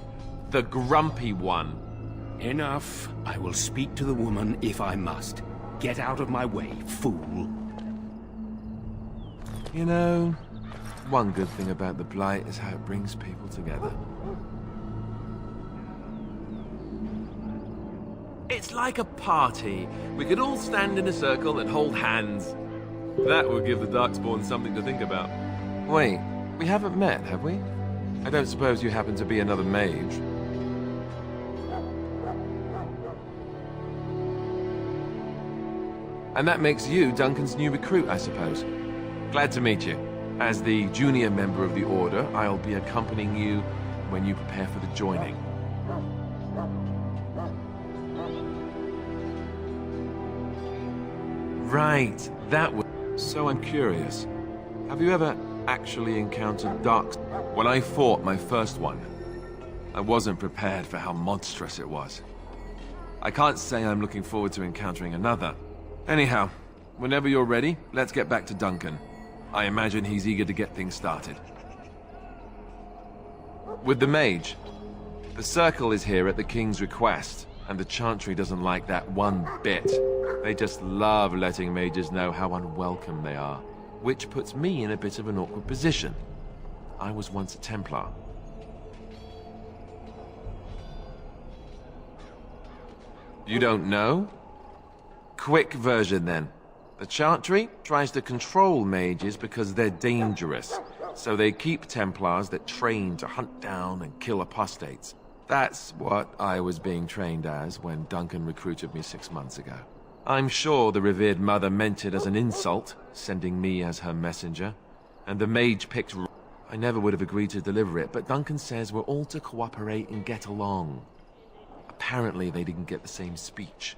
S1: The Grumpy One.
S6: Enough. I will speak to the woman if I must. Get out of my way, fool.
S1: You know, one good thing about the Blight is how it brings people together. It's like a party. We could all stand in a circle and hold hands. That would give the Darkspawn something to think about. Wait, we haven't met, have we? I don't suppose you happen to be another mage. And that makes you Duncan's new recruit, I suppose. Glad to meet you. As the junior member of the Order, I'll be accompanying you when you prepare for the joining. Right, that was... So I'm curious. Have you ever actually encountered Dark... When I fought my first one, I wasn't prepared for how monstrous it was. I can't say I'm looking forward to encountering another. Anyhow, whenever you're ready, let's get back to Duncan. I imagine he's eager to get things started. With the mage, the Circle is here at the King's request, and the Chantry doesn't like that one bit. They just love letting mages know how unwelcome they are, which puts me in a bit of an awkward position. I was once a Templar. You don't know? Quick version then. The Chantry tries to control mages because they're dangerous, so they keep Templars that train to hunt down and kill apostates. That's what I was being trained as when Duncan recruited me 6 months ago. I'm sure the revered mother meant it as an insult, sending me as her messenger. And the mage picked... I never would have agreed to deliver it, but Duncan says we're all to cooperate and get along. Apparently they didn't get the same speech.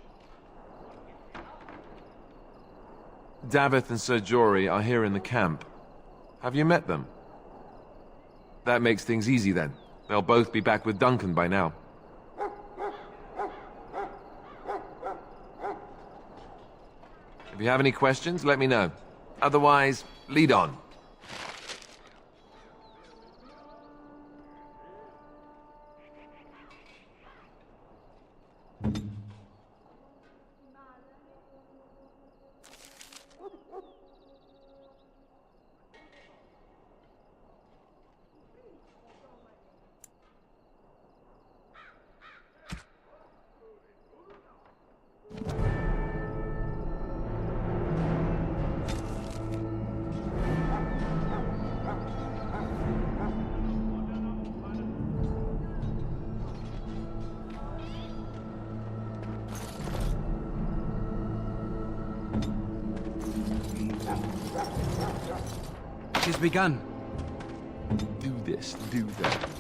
S1: Davith and Sir Jory are here in the camp. Have you met them? That makes things easy then. They'll both be back with Duncan by now. If you have any questions, let me know. Otherwise, lead on.
S8: It has begun.
S1: Do this, do that.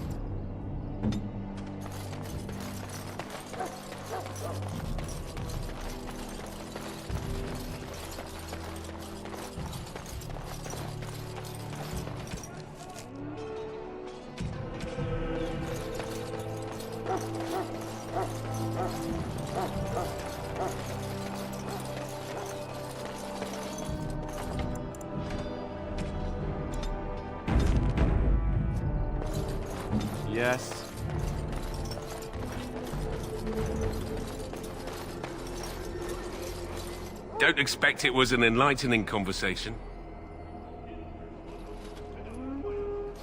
S1: Yes.
S5: Don't expect it was an enlightening conversation.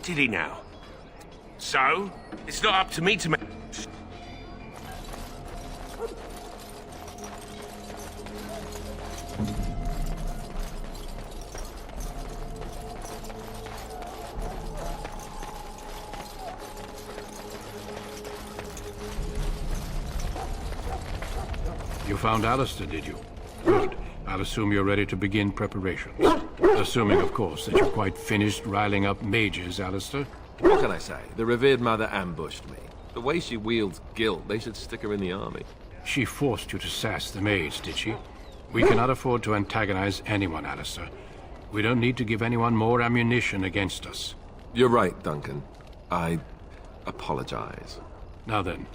S5: Did he now? So, it's not up to me to make...
S6: You found Alistair, did you? Good. I'll assume you're ready to begin preparations. Assuming, of course, that you're quite finished riling up mages, Alistair.
S1: What can I say? The revered mother ambushed me. The way she wields guilt, they should stick her in the army.
S6: She forced you to sass the maids, did she? We cannot afford to antagonize anyone, Alistair. We don't need to give anyone more ammunition against us.
S1: You're right, Duncan. I apologize.
S6: Now then,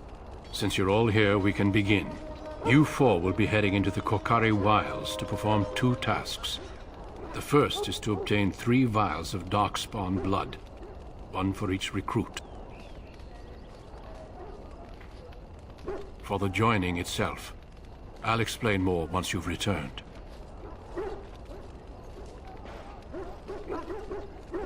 S6: since you're all here, we can begin. You four will be heading into the Korcari Wilds to perform 2 tasks. The first is to obtain 3 vials of Darkspawn blood, 1 for each recruit. For the joining itself, I'll explain more once you've returned.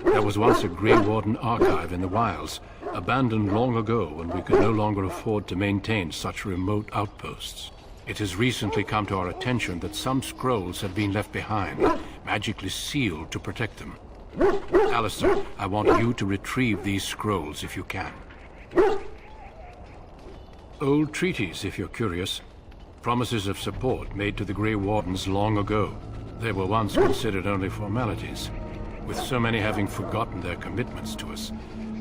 S6: There was once a Grey Warden archive in the wilds, abandoned long ago when we could no longer afford to maintain such remote outposts. It has recently come to our attention that some scrolls have been left behind, magically sealed to protect them. Alistair, I want you to retrieve these scrolls if you can. Old treaties, if you're curious. Promises of support made to the Grey Wardens long ago. They were once considered only formalities. With so many having forgotten their commitments to us,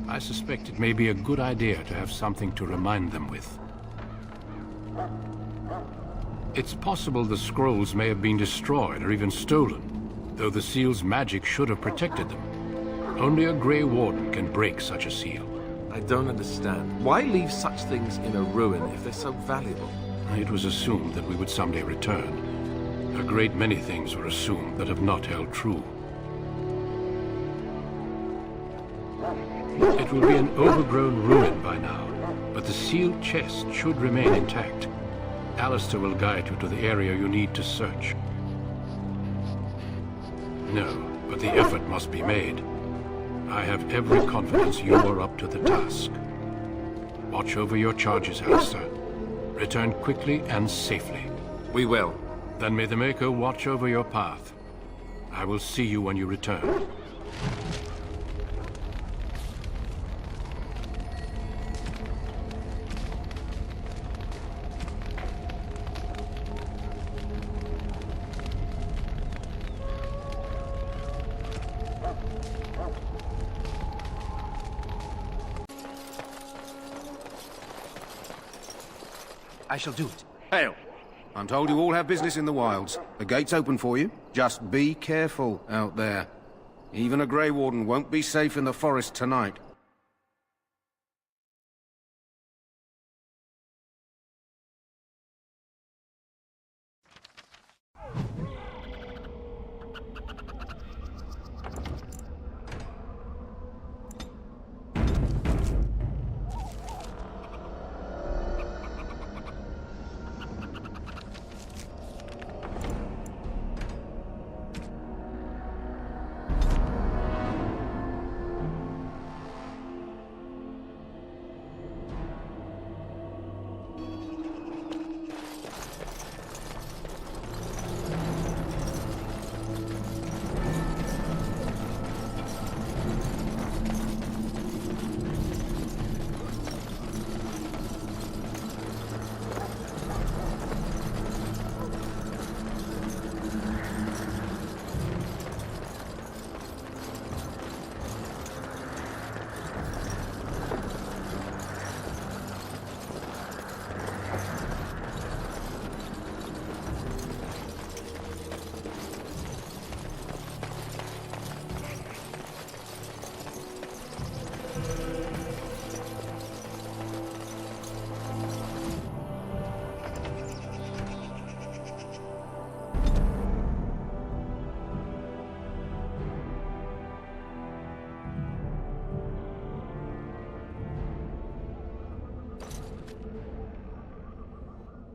S6: I suspect it may be a good idea to have something to remind them with. It's possible the scrolls may have been destroyed or even stolen, though the seal's magic should have protected them. Only a Grey Warden can break such a seal.
S1: I don't understand. Why leave such things in a ruin if they're so valuable?
S6: It was assumed that we would someday return. A great many things were assumed that have not held true. It will be an overgrown ruin by now, but the sealed chest should remain intact. Alistair will guide you to the area you need to search. No, but the effort must be made. I have every confidence you are up to the task. Watch over your charges, Alistair. Return quickly and safely.
S1: We will.
S6: Then may the Maker watch over your path. I will see you when you return.
S8: I shall do it.
S6: Hail! I'm told you all have business in the wilds. The gate's open for you. Just be careful out there. Even a Grey Warden won't be safe in the forest tonight.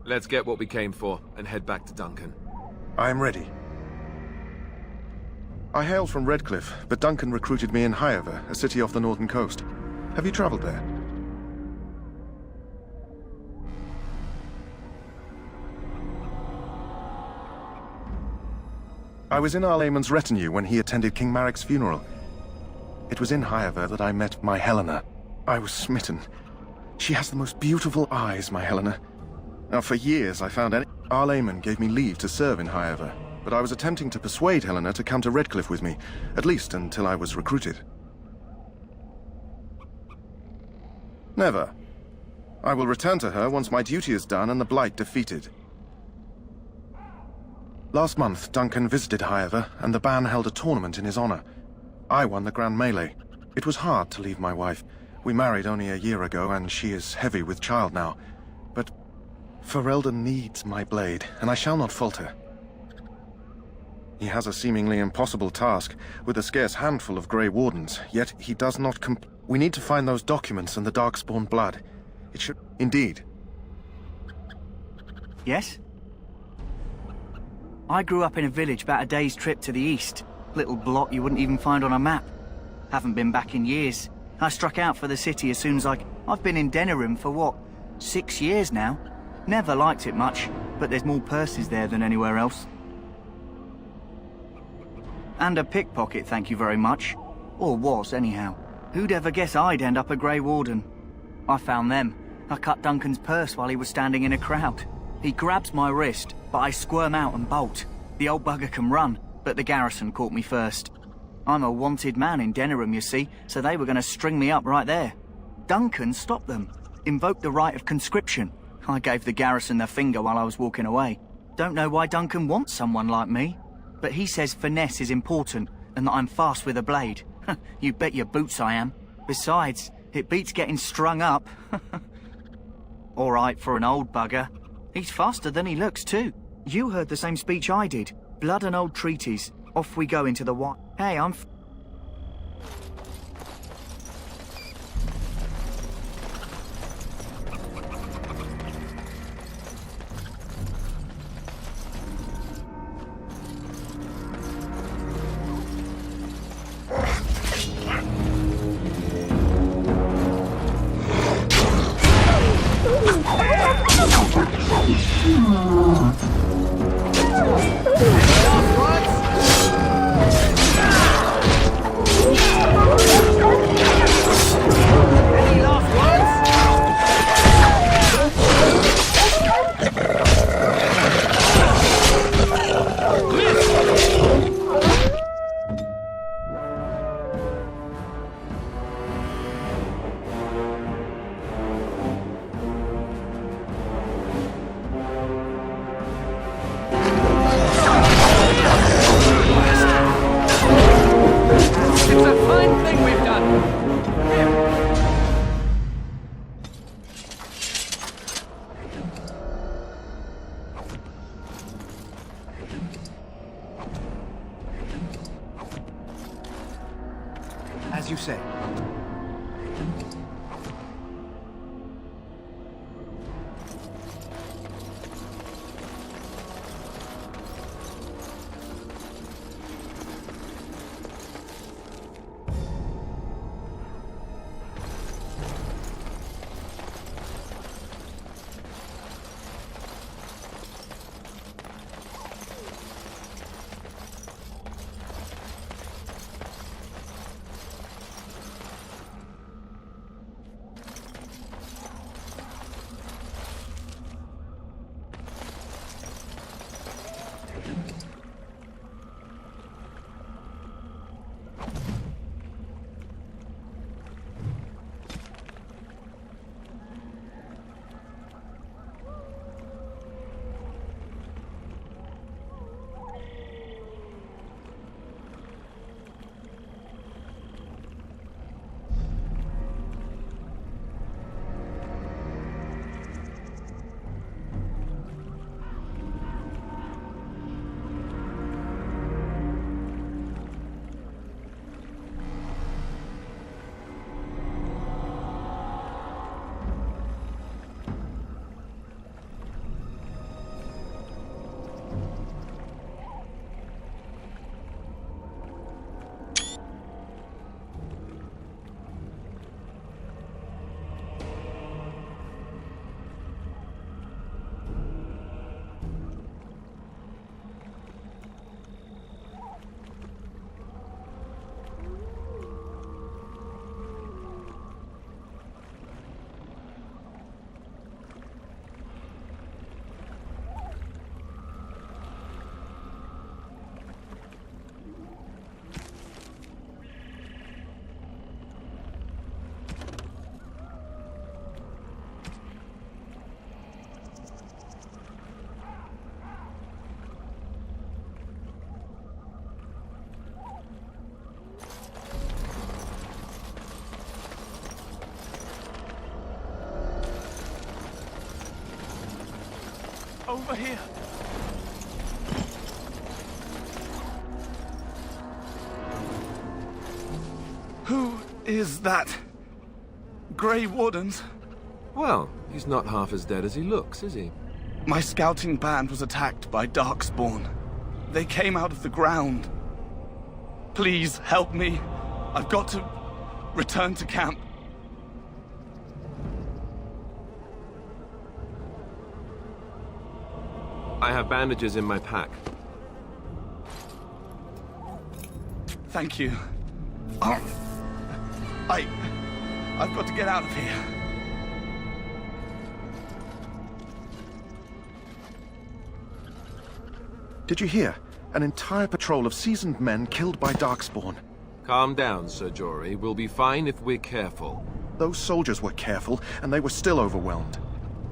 S1: Let's get what we came for and head back to Duncan.
S21: I am ready. I hail from Redcliffe, but Duncan recruited me in Highover, a city off the northern coast. Have you traveled there? I was in Arlayman's retinue when he attended King Maric's funeral. It was in Highover that I met my Helena. I was smitten. She has the most beautiful eyes, my Helena. Now, for years I found Arlayman gave me leave to serve in Highover, but I was attempting to persuade Helena to come to Redcliffe with me, at least until I was recruited. Never. I will return to her once my duty is done and the Blight defeated. Last month, Duncan visited Highover, and the Ban held a tournament in his honor. I won the Grand Melee. It was hard to leave my wife. We married only a year ago, and she is heavy with child now. But Ferelden needs my blade, and I shall not falter. He has a seemingly impossible task, with a scarce handful of Grey Wardens, yet he does not We need to find those documents and the Darkspawn blood. It should... Indeed.
S10: Yes? I grew up in a village about a day's trip to the east. Little blot you wouldn't even find on a map. Haven't been back in years. I struck out for the city as soon as I've been in Denerim for what, 6 years now? Never liked it much, but there's more purses there than anywhere else. And a pickpocket, thank you very much. Or was, anyhow. Who'd ever guess I'd end up a Grey Warden? I found them. I cut Duncan's purse while he was standing in a crowd. He grabs my wrist, but I squirm out and bolt. The old bugger can run, but the garrison caught me first. I'm a wanted man in Denerim, you see, so they were going to string me up right there. Duncan stopped them, invoked the right of conscription. I gave the garrison the finger while I was walking away. Don't know why Duncan wants someone like me, but he says finesse is important and that I'm fast with a blade. You bet your boots I am. Besides, it beats getting strung up. All right for an old bugger. He's faster than he looks, too. You heard the same speech I did. Blood and old treaties. Off we go into the wild. Hey, I'm...
S6: you say.
S3: Over here. Who is that? Grey Wardens?
S1: Well, he's not half as dead as he looks, is he?
S3: My scouting band was attacked by Darkspawn. They came out of the ground. Please help me. I've got to return to camp.
S1: I have bandages in my pack.
S3: Thank you. I've got to get out of here.
S21: Did you hear? An entire patrol of seasoned men killed by Darkspawn.
S1: Calm down, Sir Jory. We'll be fine if we're careful.
S21: Those soldiers were careful, and they were still overwhelmed.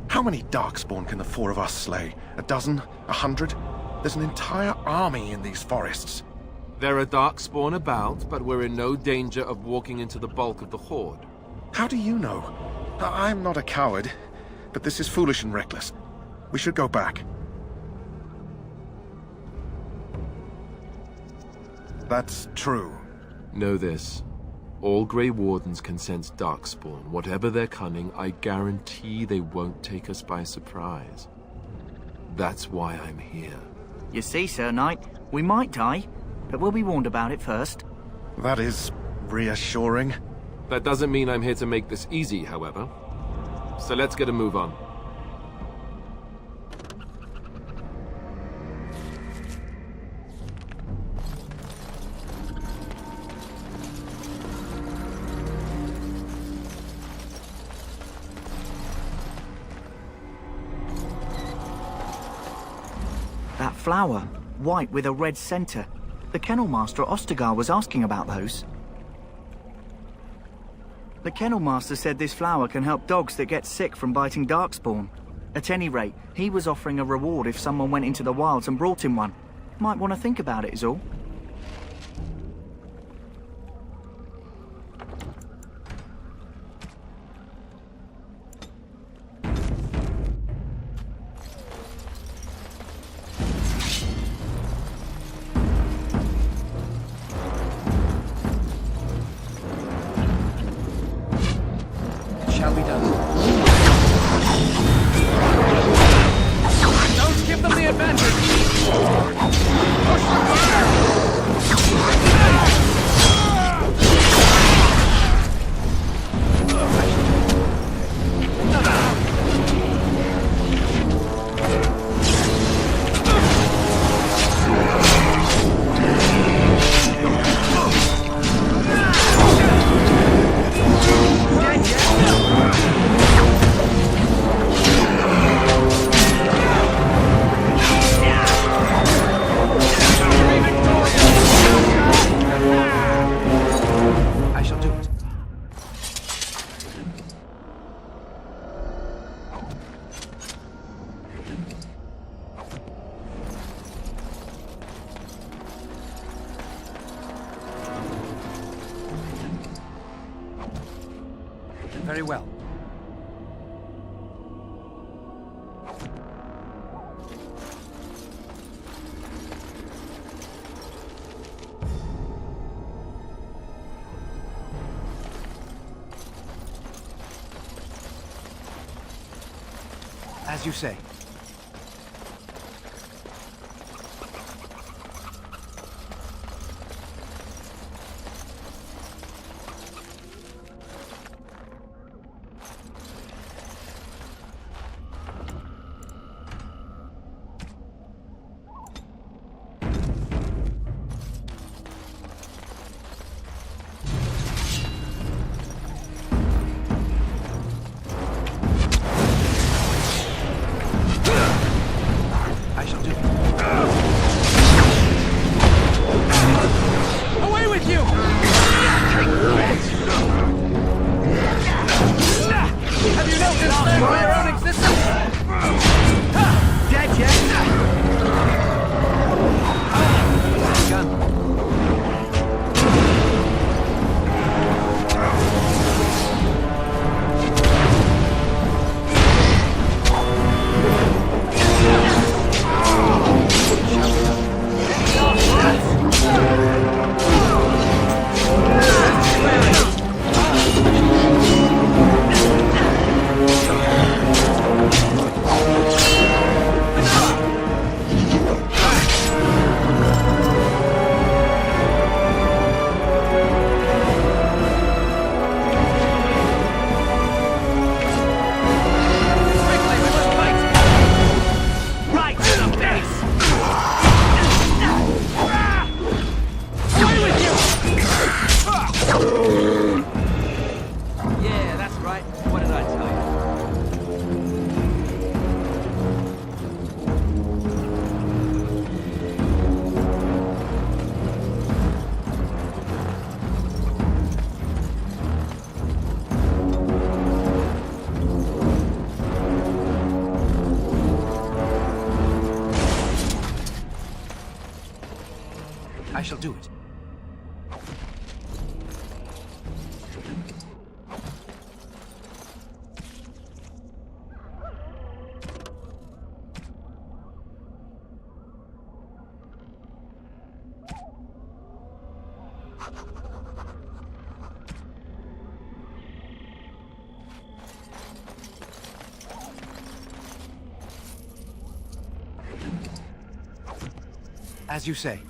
S21: How many Darkspawn can the four of us slay? A dozen? 100? There's an entire army in these forests.
S1: There are Darkspawn about, but we're in no danger of walking into the bulk of the Horde.
S21: How do you know? I'm not a coward, but this is foolish and reckless. We should go back. That's true.
S1: Know this. All Grey Wardens can sense Darkspawn. Whatever their cunning, I guarantee they won't take us by surprise. That's why I'm here.
S10: You see, Sir Knight, we might die, but we'll be warned about it first.
S21: That is reassuring.
S1: That doesn't mean I'm here to make this easy, however. So let's get a move on.
S10: That flower, white with a red center. The Kennel Master Ostagar was asking about those. The Kennel Master said this flower can help dogs that get sick from biting Darkspawn. At any rate, he was offering a reward if someone went into the wilds and brought him one. Might want to think about it is all.
S8: Very well.
S14: As you say. I shall do it. As you say.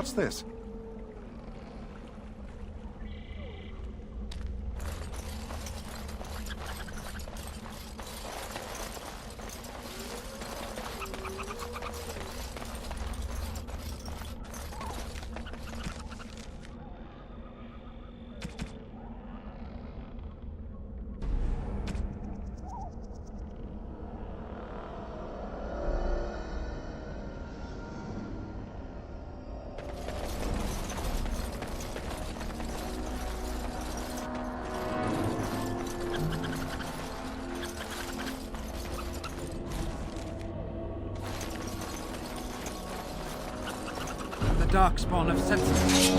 S21: What's this?
S14: The Darkspawn have senses.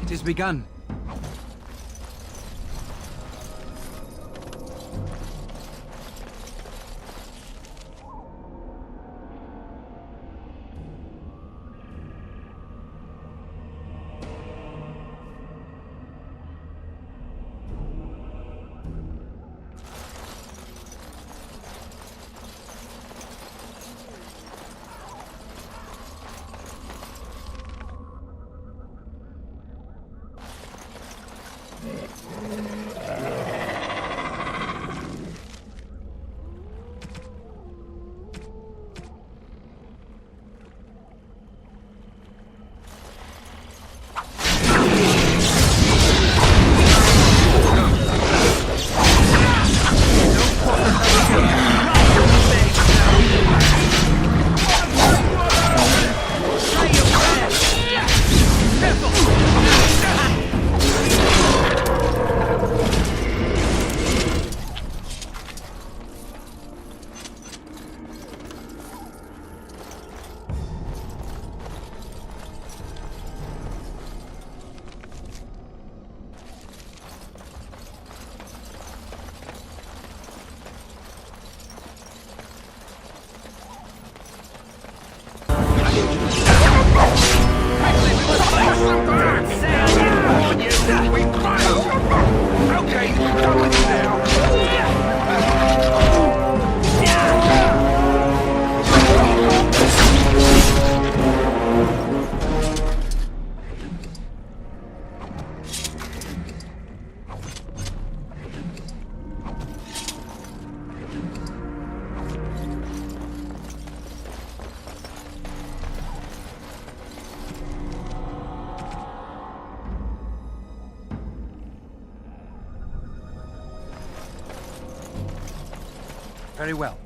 S8: It has begun. Very well.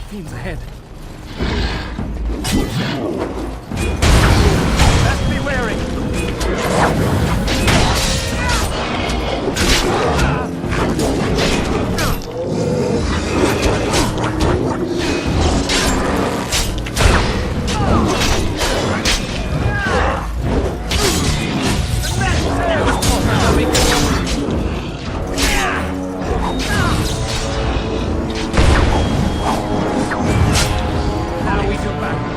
S9: Fiends ahead.
S16: Best be wary!
S14: Now we go back.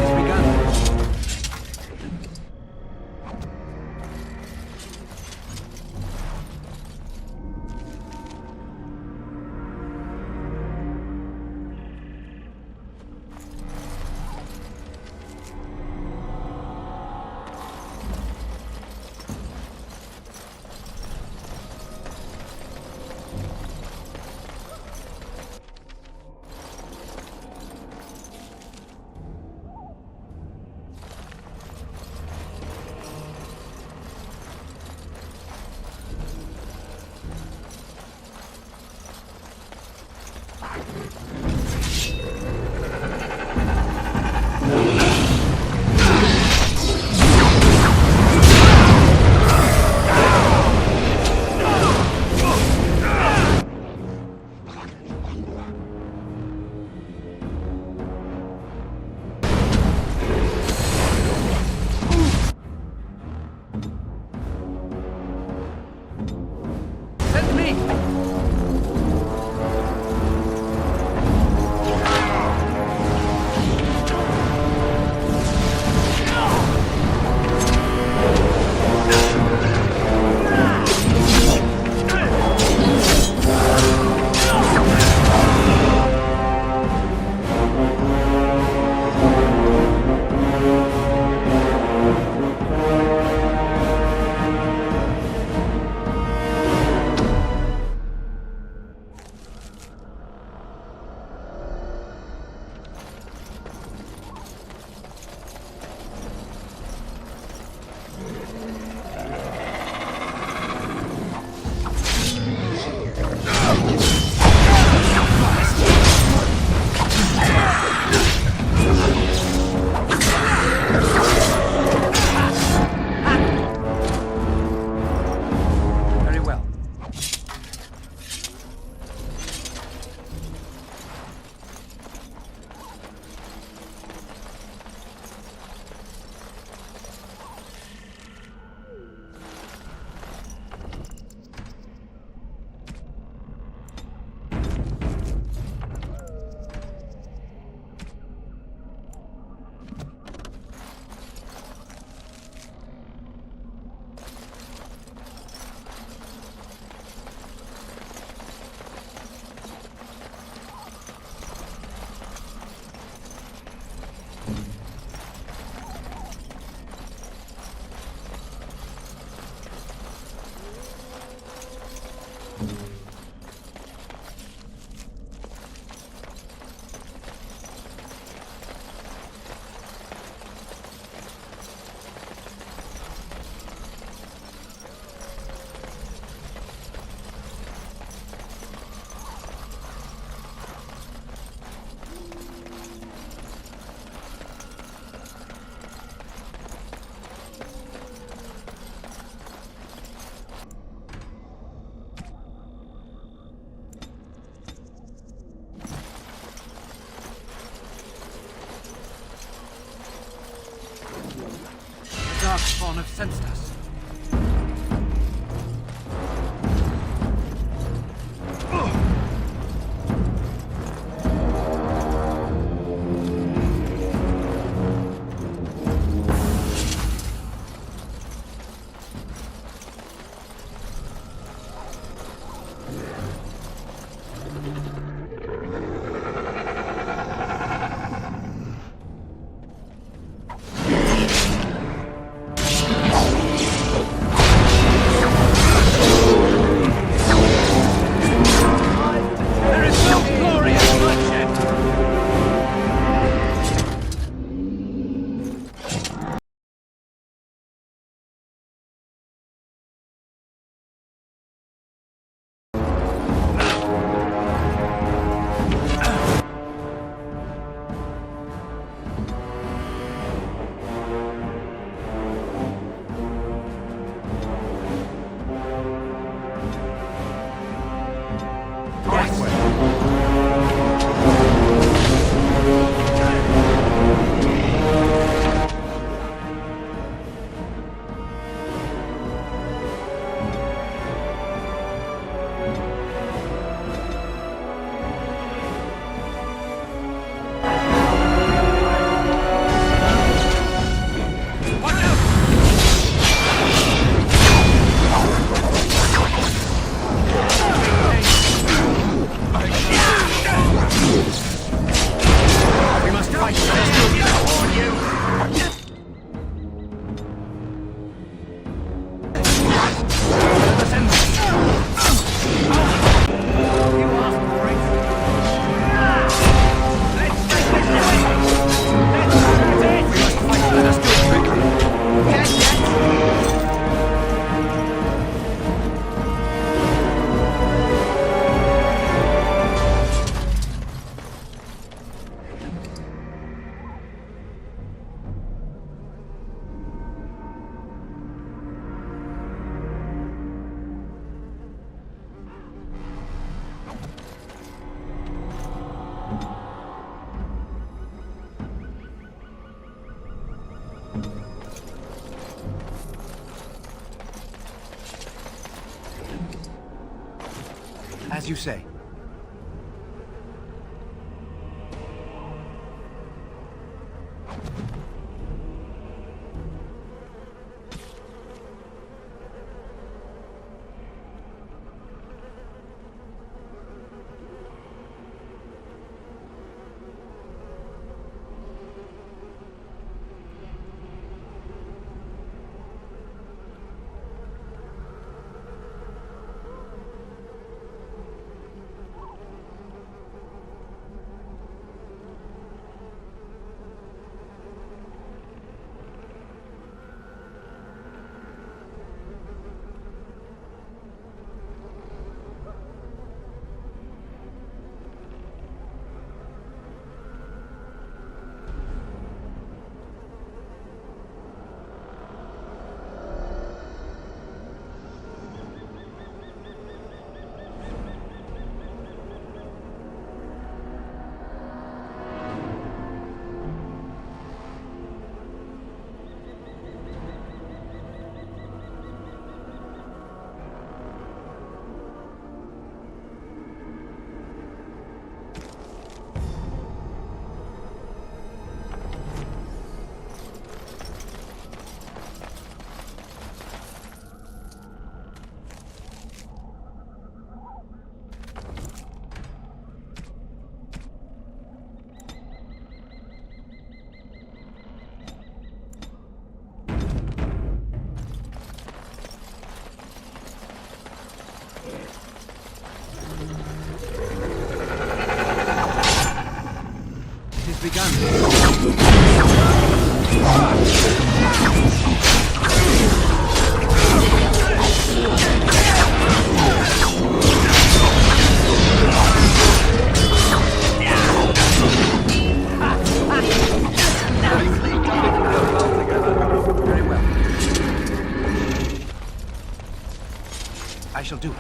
S16: It's begun.
S7: Darkspawn have sensed us.
S11: As you say. I shall do it.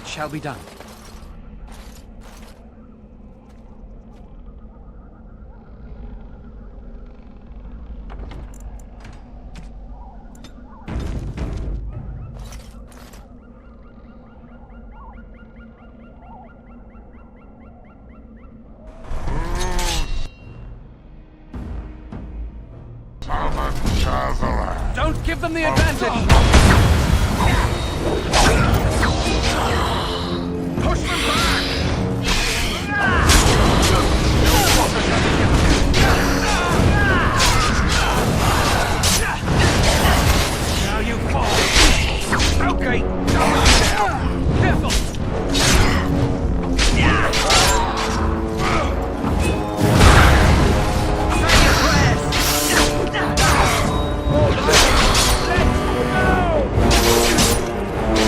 S11: Shall be done.
S14: Don't give them the advantage! Push them back! Now you fall! Okay, down! Careful!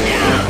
S14: Let's go!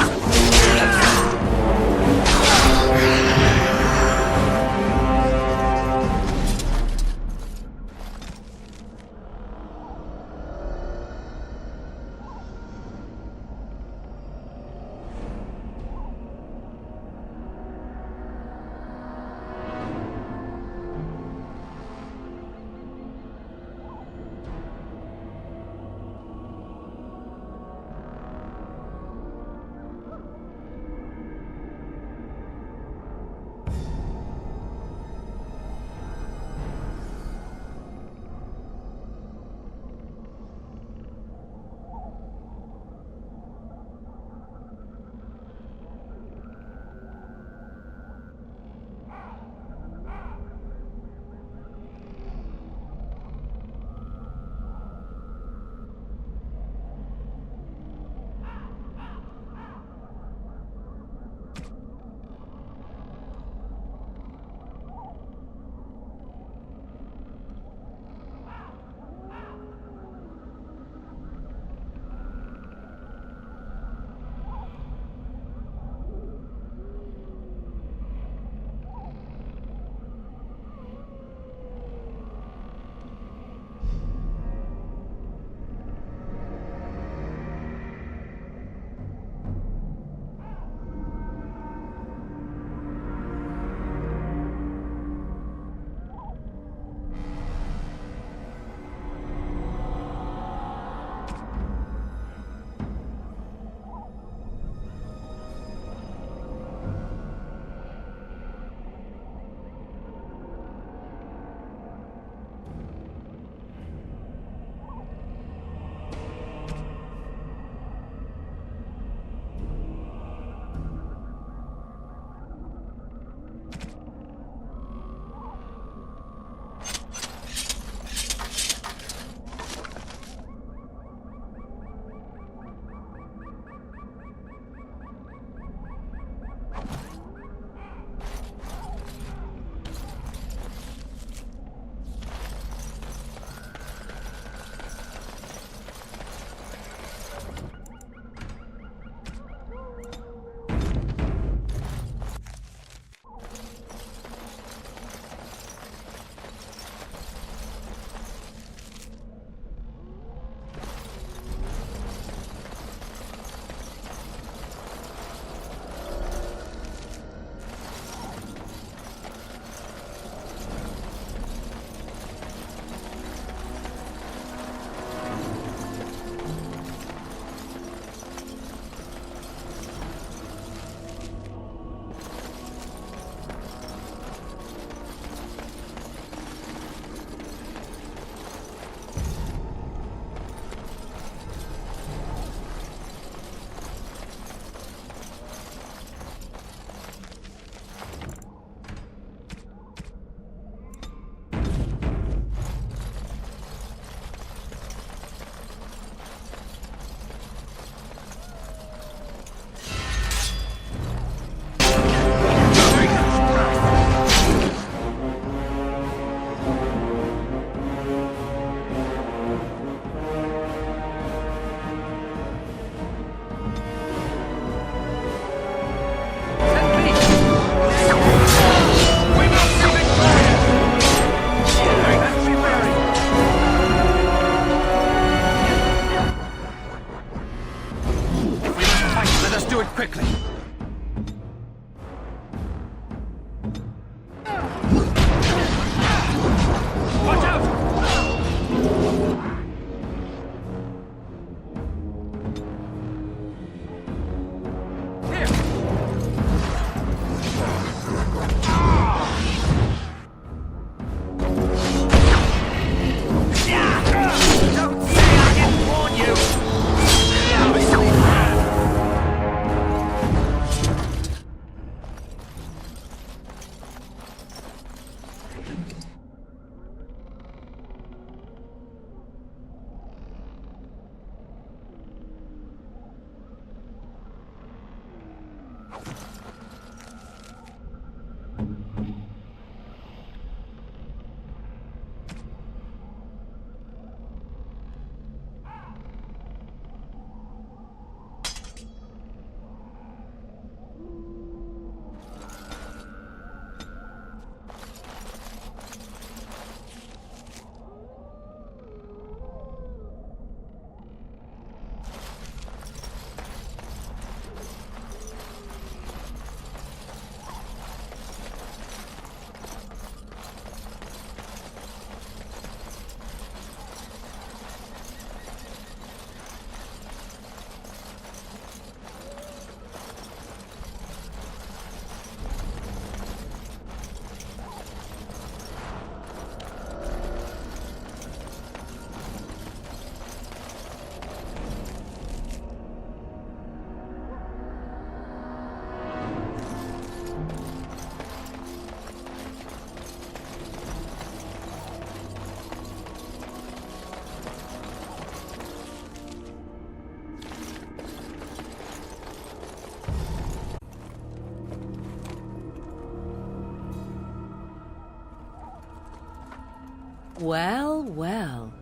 S17: Well, well.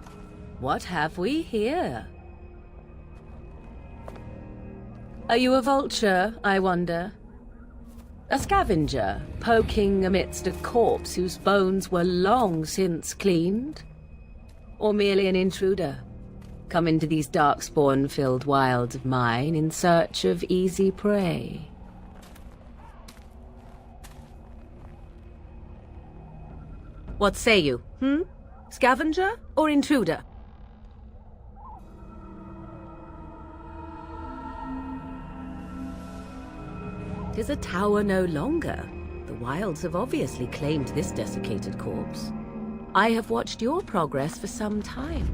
S17: What have we here? Are you a vulture, I wonder? A scavenger, poking amidst a corpse whose bones were long since cleaned? Or merely an intruder, come into these darkspawn-filled wilds of mine in search of easy prey? What say you, Scavenger or intruder? Tis a tower no longer. The wilds have obviously claimed this desiccated corpse. I have watched your progress for some time.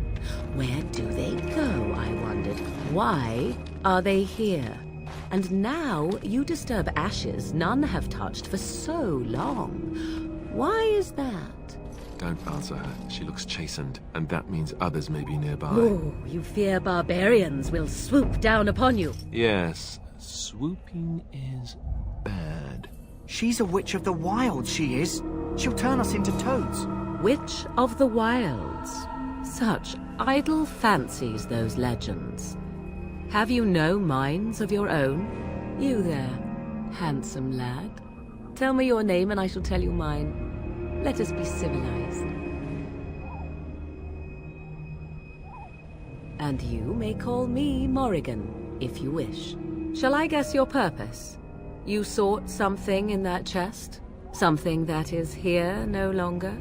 S17: Where do they go, I wondered? Why are they here? And now you disturb ashes none have touched for so long. Why is that?
S1: Don't answer her. She looks chastened, and that means others may be nearby.
S17: Oh, you fear barbarians will swoop down upon you.
S1: Yes, swooping is bad.
S10: She's a witch of the wild, she is. She'll turn us into toads.
S17: Witch of the wilds. Such idle fancies, those legends. Have you no minds of your own? You there, handsome lad. Tell me your name and I shall tell you mine. Let us be civilized. And you may call me Morrigan, if you wish. Shall I guess your purpose? You sought something in that chest? Something that is here no longer?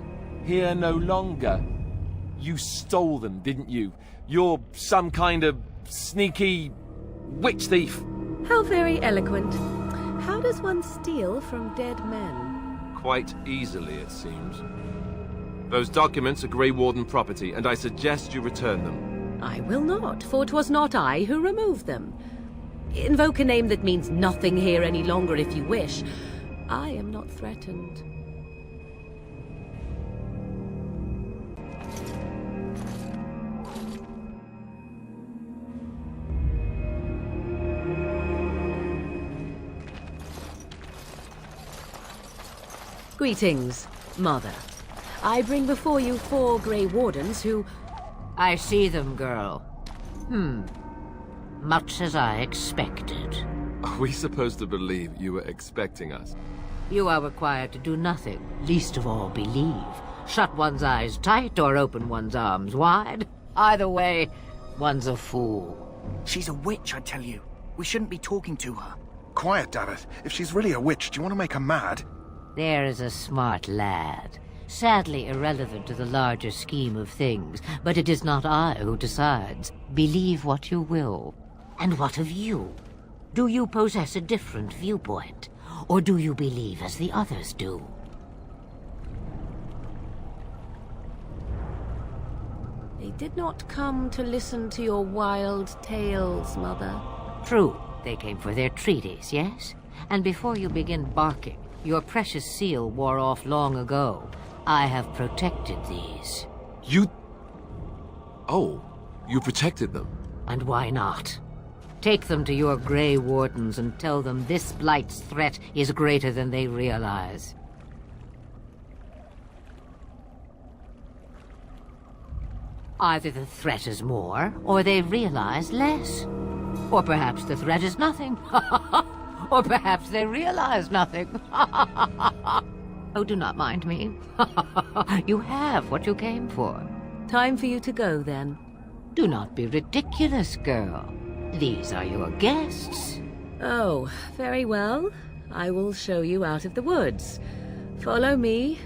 S1: Here no longer? You stole them, didn't you? You're some kind of sneaky witch thief.
S17: How very eloquent. How does one steal from dead men?
S1: Quite easily, it seems. Those documents are Grey Warden property, and I suggest you return them.
S17: I will not, for 'twas not I who removed them. Invoke a name that means nothing here any longer if you wish. I am not threatened. Greetings, Mother. I bring before you 4 Grey Wardens who...
S22: I see them, girl. Much as I expected.
S1: Are we supposed to believe you were expecting us?
S22: You are required to do nothing, least of all believe. Shut one's eyes tight or open one's arms wide. Either way, one's a fool.
S10: She's a witch, I tell you. We shouldn't be talking to her.
S21: Quiet, Dareth. If she's really a witch, do you want to make her mad?
S22: There is a smart lad. Sadly irrelevant to the larger scheme of things, but it is not I who decides. Believe what you will. And what of you? Do you possess a different viewpoint? Or do you believe as the others do?
S17: They did not come to listen to your wild tales, Mother.
S22: True. They came for their treaties, yes? And before you begin barking, your precious seal wore off long ago. I have protected these.
S1: You... Oh, you protected them?
S22: And why not? Take them to your Grey Wardens and tell them this Blight's threat is greater than they realize. Either the threat is more, or they realize less. Or perhaps the threat is nothing. Or perhaps they realize nothing. Oh, do not mind me. You have what you came for.
S17: Time for you to go, then.
S22: Do not be ridiculous, girl. These are your guests.
S17: Oh, very well. I will show you out of the woods. Follow me.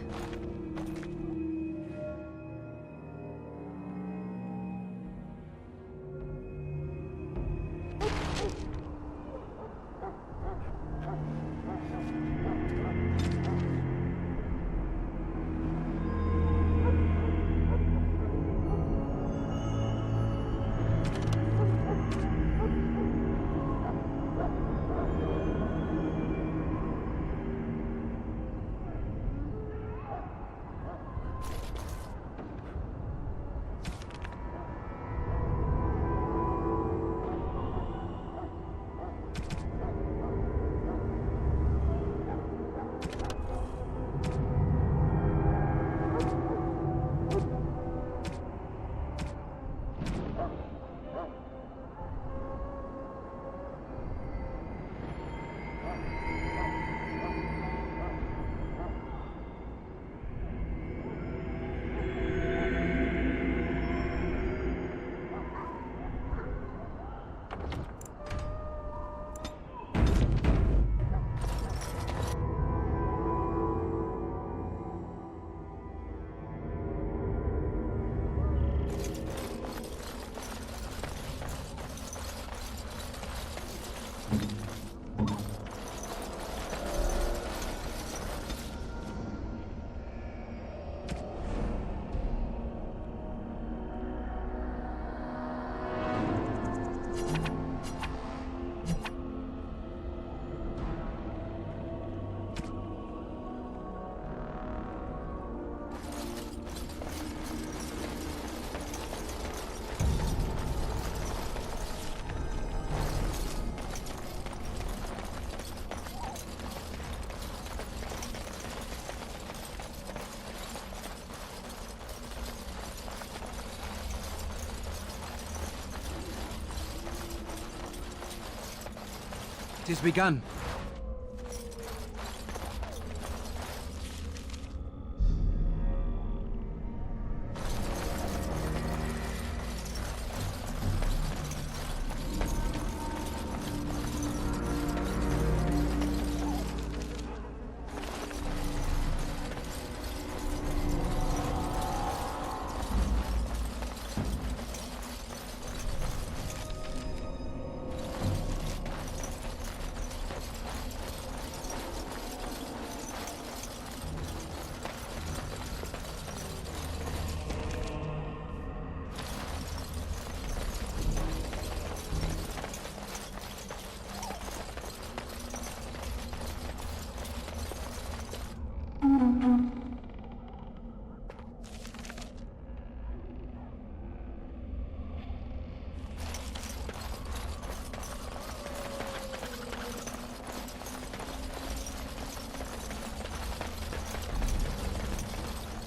S11: 'Tis begun.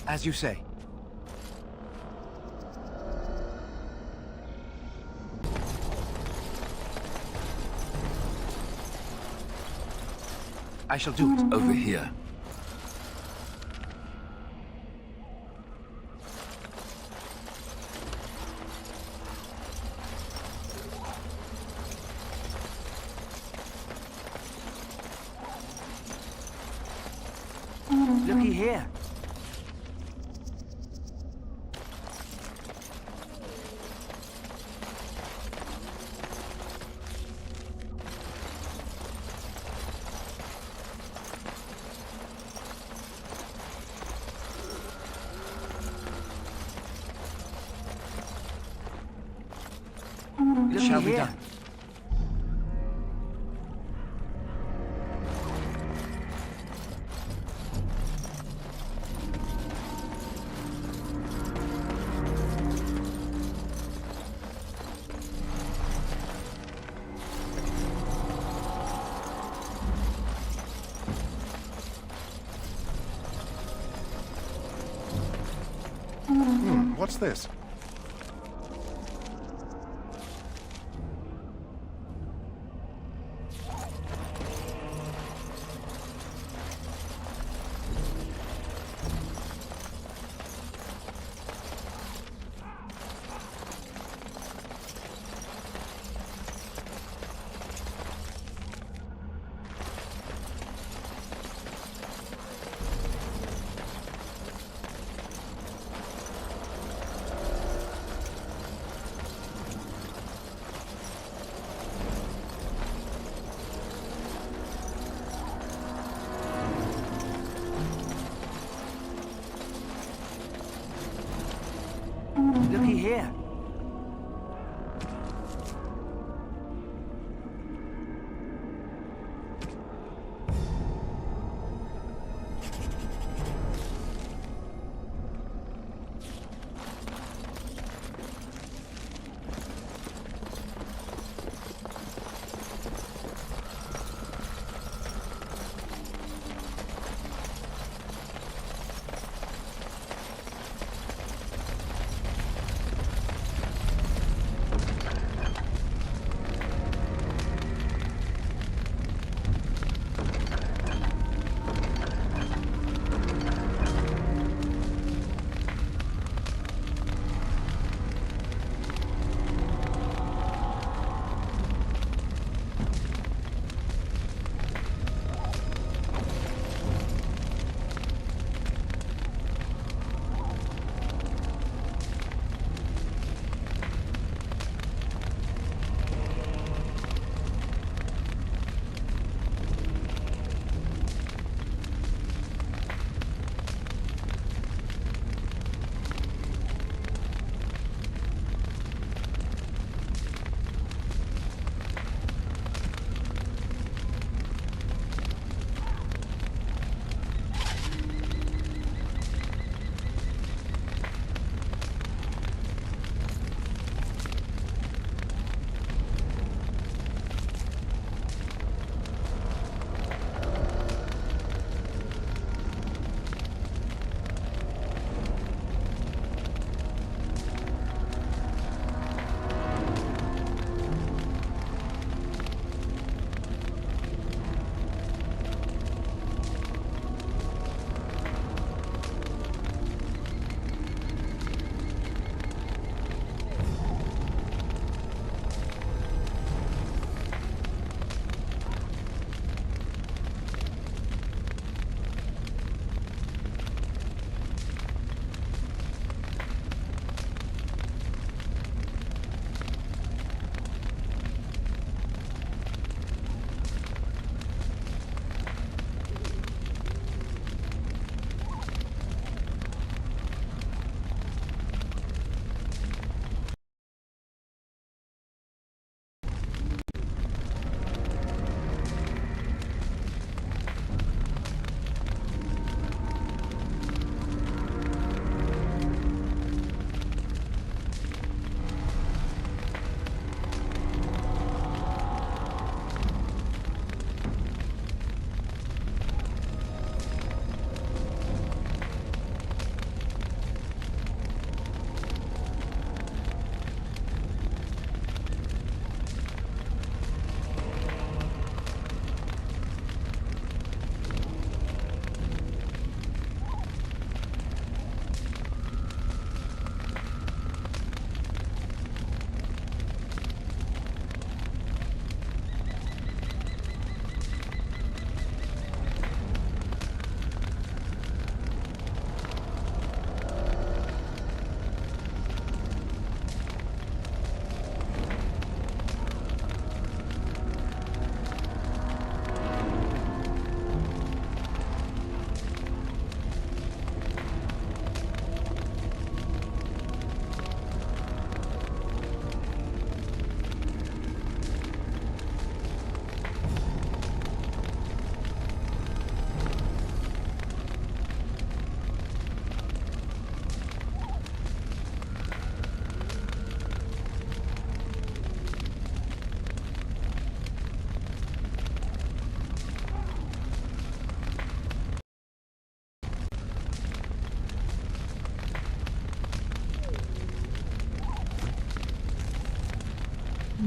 S11: As you say. I shall do it.
S1: Over here.
S10: Looky here.
S11: It shall be done.
S21: What's this?
S10: Looky here.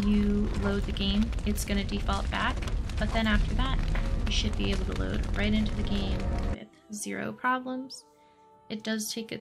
S18: you load the game, it's going to default back. But then after that, you should be able to load right into the game with zero problems. It does take a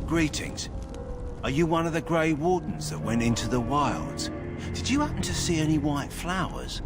S20: Greetings. Are you one of the Grey Wardens that went into the wilds? Did you happen to see any white flowers?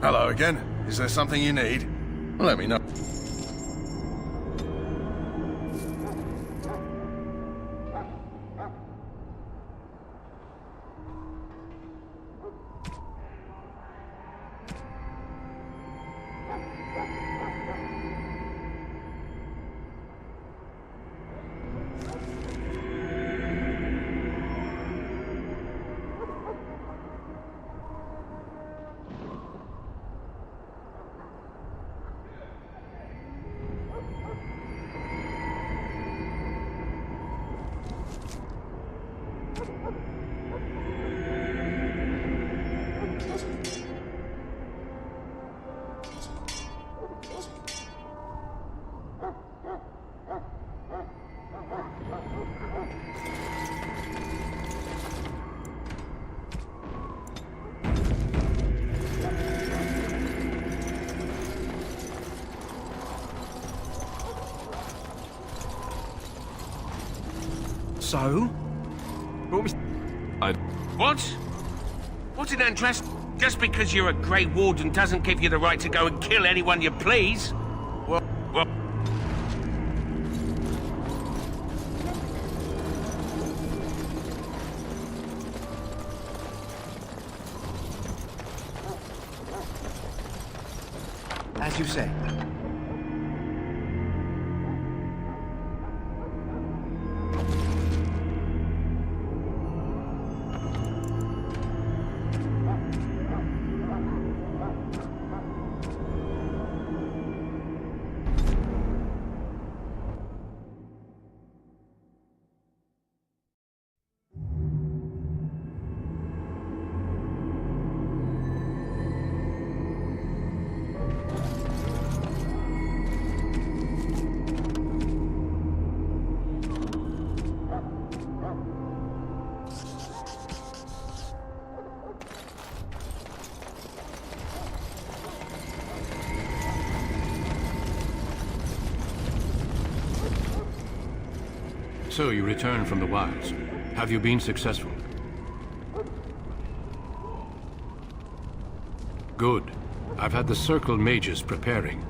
S21: Hello again. Is there something you need? Let me know.
S16: So?
S5: What? What did Andrest... Just because you're a Grey Warden doesn't give you the right to go and kill anyone you please. Well...
S11: As you say.
S6: So you return from the wilds. Have you been successful? Good. I've had the Circle mages preparing.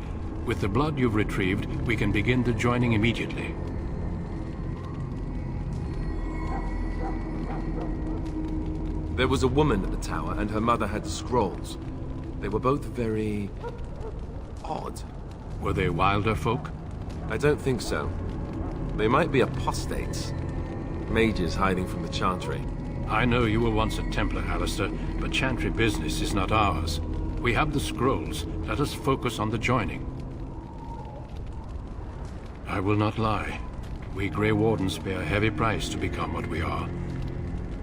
S6: With the blood you've retrieved, we can begin the joining immediately.
S1: There was a woman at the tower, and her mother had scrolls. They were both very... odd.
S6: Were they Wilder folk?
S1: I don't think so. They might be apostates. Mages hiding from the Chantry.
S6: I know you were once a Templar, Alistair, but Chantry business is not ours. We have the scrolls. Let us focus on the joining. I will not lie. We Grey Wardens pay a heavy price to become what we are.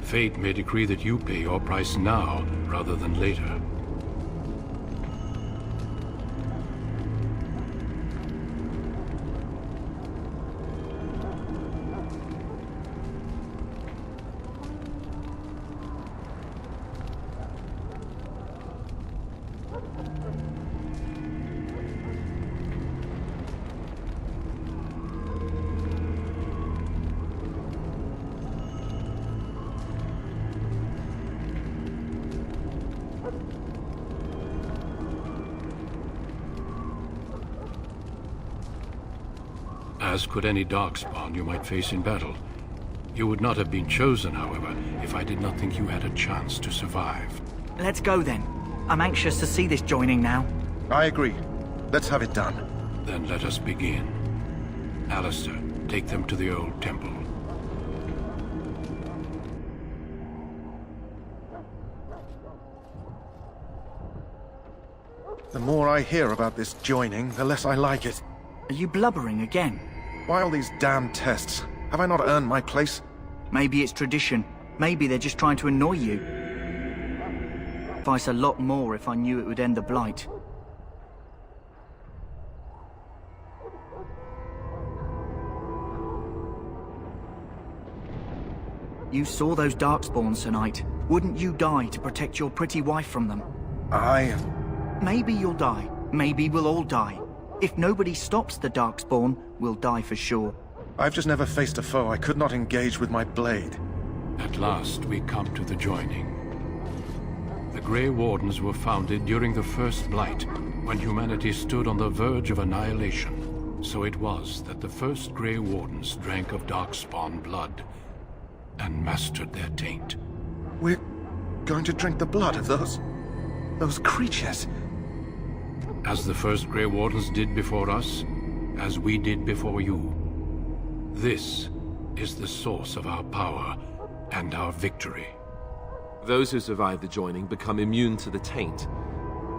S6: Fate may decree that you pay your price now, rather than later. As could any Darkspawn you might face in battle. You would not have been chosen, however, if I did not think you had a chance to survive.
S10: Let's go then. I'm anxious to see this joining now.
S21: I agree. Let's have it done.
S6: Then let us begin. Alistair, take them to the old temple.
S21: The more I hear about this joining, the less I like it.
S10: Are you blubbering again?
S21: Why all these damn tests? Have I not earned my place?
S10: Maybe it's tradition. Maybe they're just trying to annoy you. I'd fight a lot more if I knew it would end the Blight. You saw those Darkspawns tonight. Wouldn't you die to protect your pretty wife from them? Maybe you'll die. Maybe we'll all die. If nobody stops the Darkspawn, we'll die for sure.
S21: I've just never faced a foe I could not engage with my blade.
S6: At last, we come to the joining. The Grey Wardens were founded during the First Blight, when humanity stood on the verge of annihilation. So it was that the first Grey Wardens drank of Darkspawn blood and mastered their taint.
S21: We're going to drink the blood of those creatures?
S6: As the first Grey Wardens did before us, as we did before you. This is the source of our power and our victory.
S1: Those who survive the joining become immune to the taint.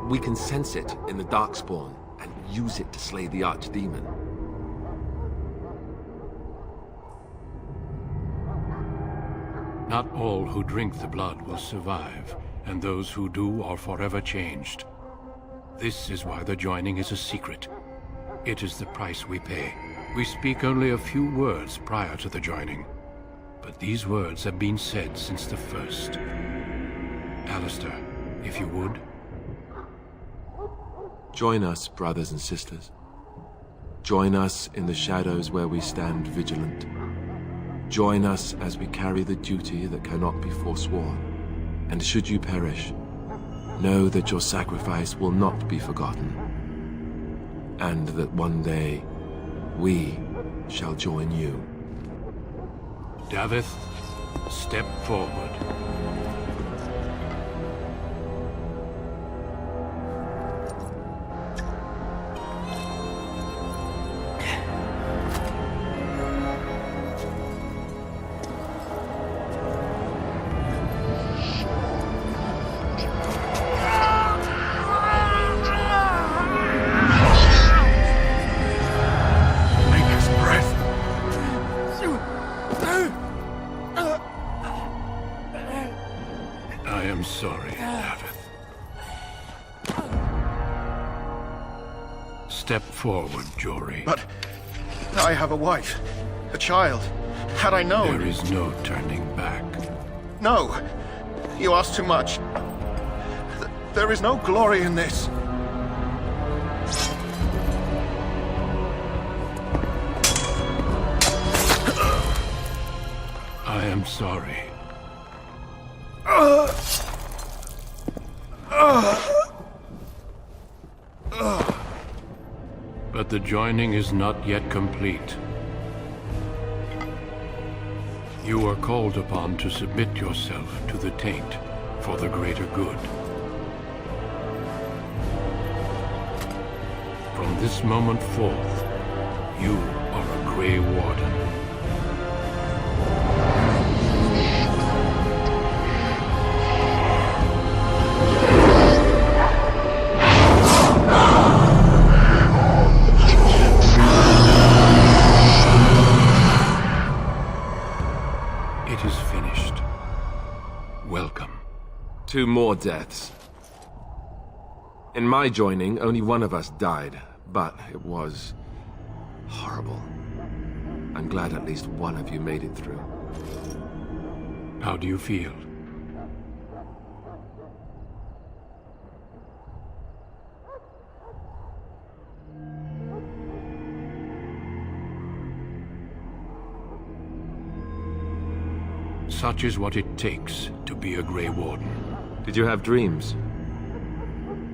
S1: We can sense it in the Darkspawn and use it to slay the Archdemon.
S6: Not all who drink the blood will survive, and those who do are forever changed. This is why the joining is a secret. It is the price we pay. We speak only a few words prior to the joining, but these words have been said since the first. Alistair, if you would.
S1: Join us, brothers and sisters. Join us in the shadows where we stand vigilant. join us as we carry the duty that cannot be forsworn. And should you perish, know that your sacrifice will not be forgotten, and that one day we shall join you.
S6: Davith, step forward. Step forward, Jory.
S21: But I have a wife, a child. Had I known...
S6: There is no turning back.
S21: No! You ask too much. There is no glory in this.
S6: I am sorry. But the joining is not yet complete. You are called upon to submit yourself to the taint for the greater good. From this moment forth, you are a Grey Warden. It is finished. Welcome.
S1: 2 more deaths. In my joining, only one of us died, but it was horrible. I'm glad at least one of you made it through.
S6: How do you feel? Such is what it takes to be a Grey Warden.
S1: Did you have dreams?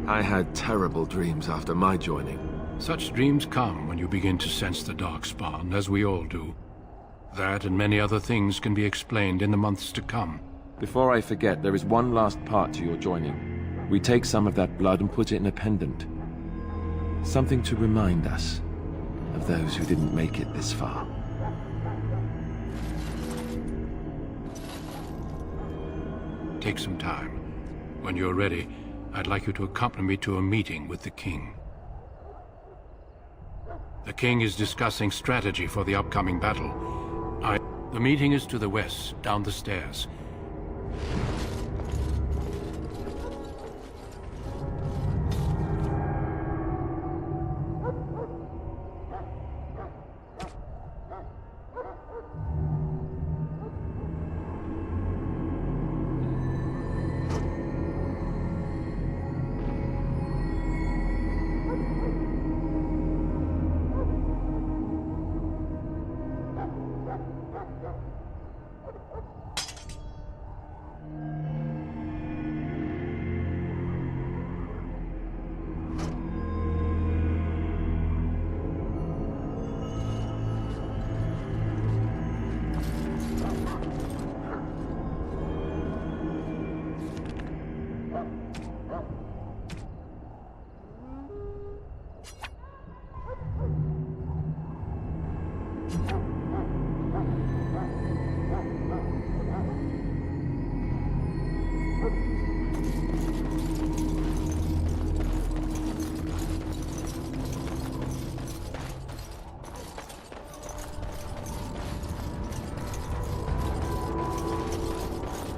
S1: I had terrible dreams after my joining.
S6: Such dreams come when you begin to sense the Darkspawn, as we all do. That and many other things can be explained in the months to come.
S1: Before I forget, there is one last part to your joining. We take some of that blood and put it in a pendant. Something to remind us of those who didn't make it this far.
S6: Take some time. When you're ready, I'd like you to accompany me to a meeting with the King. The King is discussing strategy for the upcoming battle. The meeting is to the west, down the stairs.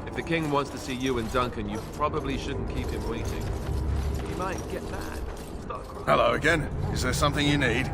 S1: If the King wants to see you and Duncan, you probably shouldn't keep him waiting. He might get mad. Start crying.
S21: Hello again. Is there something you need?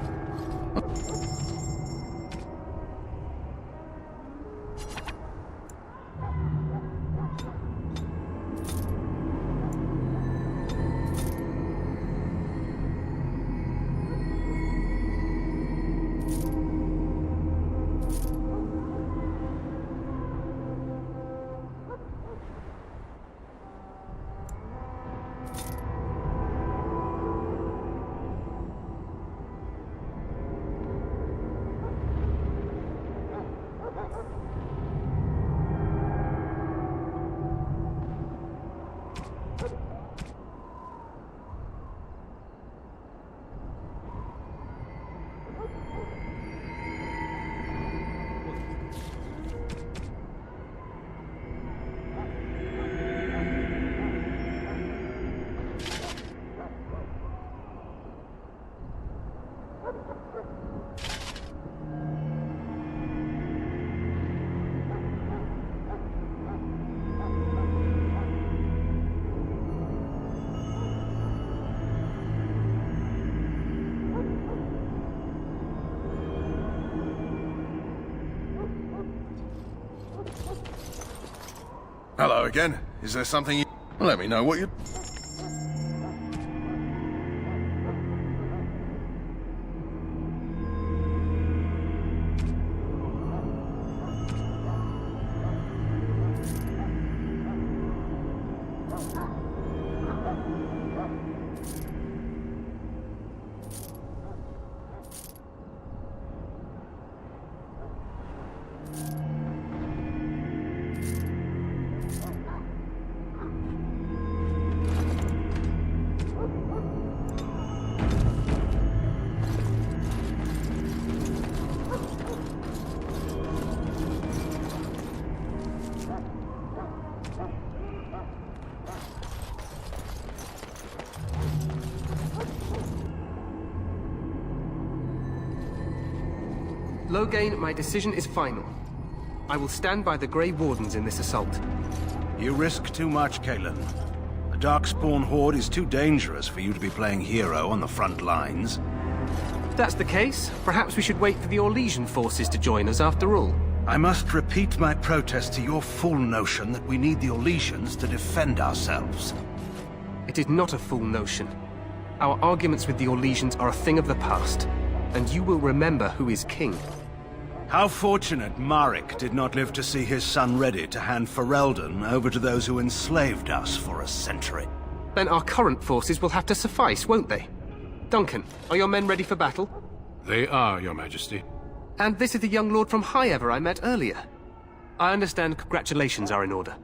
S21: Hello again. Is there something you... Let me know what you...
S2: Loghain, my decision is final. I will stand by the Grey Wardens in this assault.
S13: You risk too much, Cailan. The Darkspawn Horde is too dangerous for you to be playing hero on the front lines.
S2: If that's the case, perhaps we should wait for the Orlesian forces to join us after all.
S13: I must repeat my protest to your fool notion that we need the Orlesians to defend ourselves.
S2: It is not a fool notion. Our arguments with the Orlesians are a thing of the past, and you will remember who is king.
S13: How fortunate Marek did not live to see his son ready to hand Ferelden over to those who enslaved us for a century.
S2: Then our current forces will have to suffice, won't they? Duncan, are your men ready for battle?
S4: They are, Your Majesty.
S2: And this is the young lord from Highever I met earlier. I understand congratulations are in order.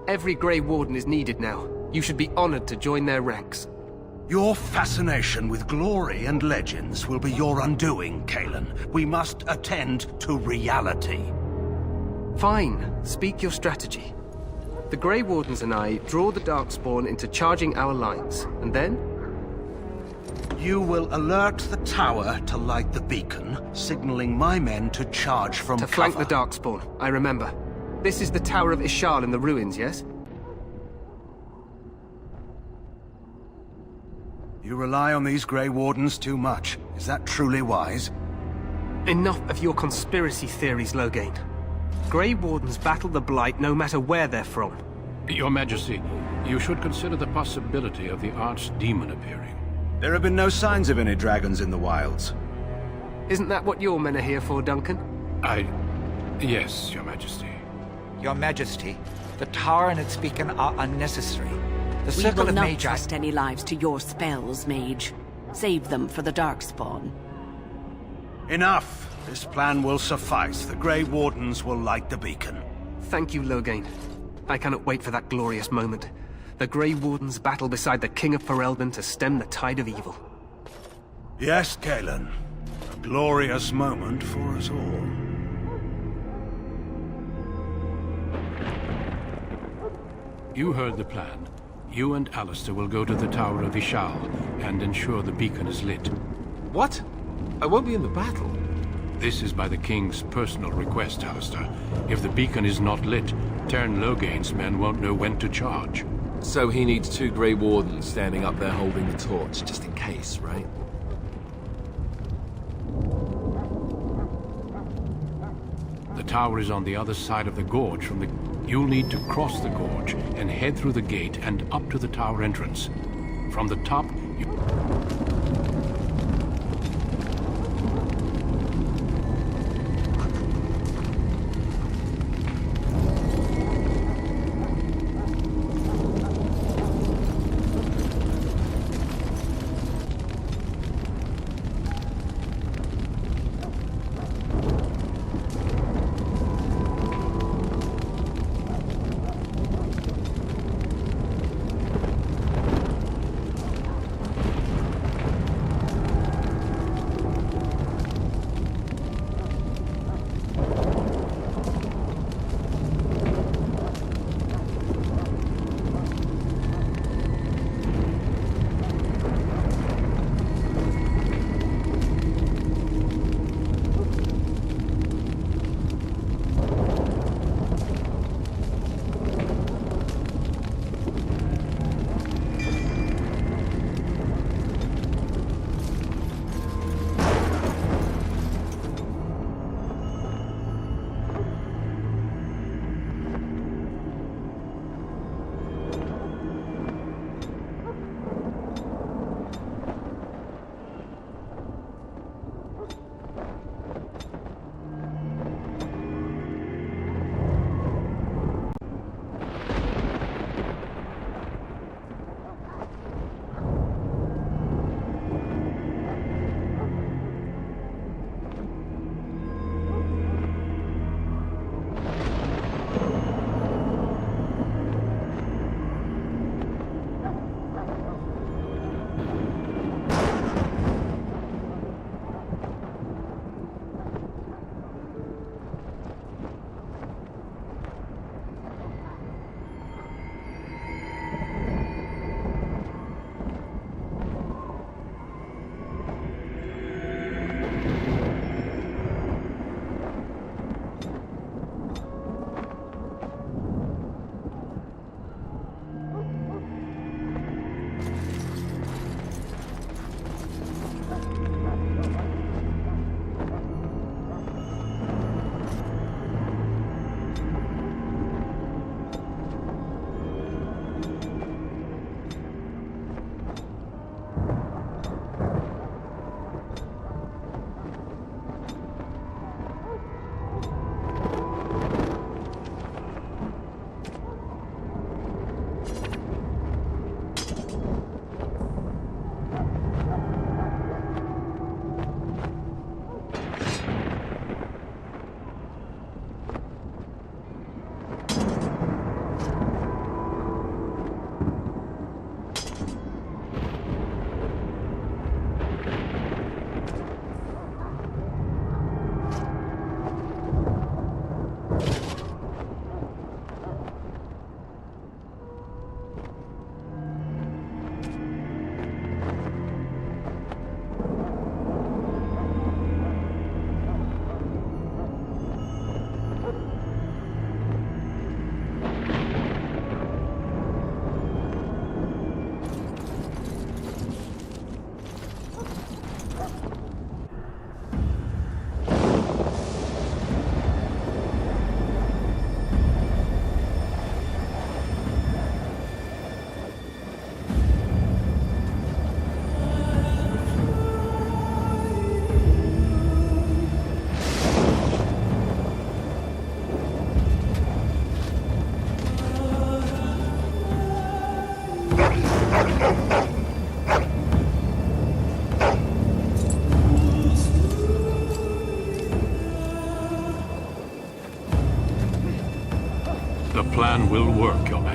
S2: Every Grey Warden is needed now. You should be honored to join their ranks.
S13: Your fascination with glory and legends will be your undoing, Cailan. We must attend to reality.
S2: Fine. Speak your strategy. The Grey Wardens and I draw the Darkspawn into charging our lines, and then?
S13: You will alert the tower to light the beacon, signaling my men to charge from cover.
S2: To flank the Darkspawn, I remember. This is the Tower of Ishal in the ruins, yes?
S13: You rely on these Grey Wardens too much. Is that truly wise?
S2: Enough of your conspiracy theories, Loghain. Grey Wardens battle the Blight no matter where they're from.
S4: Your Majesty, you should consider the possibility of the Archdemon appearing.
S13: There have been no signs of any dragons in the wilds.
S2: Isn't that what your men are here for, Duncan?
S4: Yes, Your Majesty.
S11: Your Majesty, the tower and its beacon are unnecessary. The
S19: We
S11: Circle
S19: will
S11: of
S19: not
S11: Magi...
S19: trust any lives to your spells, Mage. Save them for the Darkspawn.
S13: Enough! This plan will suffice. The Grey Wardens will light the beacon.
S2: Thank you, Loghain. I cannot wait for that glorious moment. The Grey Wardens battle beside the King of Ferelden to stem the tide of evil.
S13: Yes, Cailan. A glorious moment for us all.
S4: You heard the plan. You and Alistair will go to the Tower of Ishal and ensure the beacon is lit.
S1: What? I won't be in the battle.
S4: This is by the King's personal request, Alistair. If the beacon is not lit, Teyrn Loghain's men won't know when to charge.
S1: So he needs 2 Grey Wardens standing up there holding the torch, just in case, right?
S4: The tower is on the other side of the gorge from the... You'll need to cross the gorge and head through the gate and up to the tower entrance. From the top, you...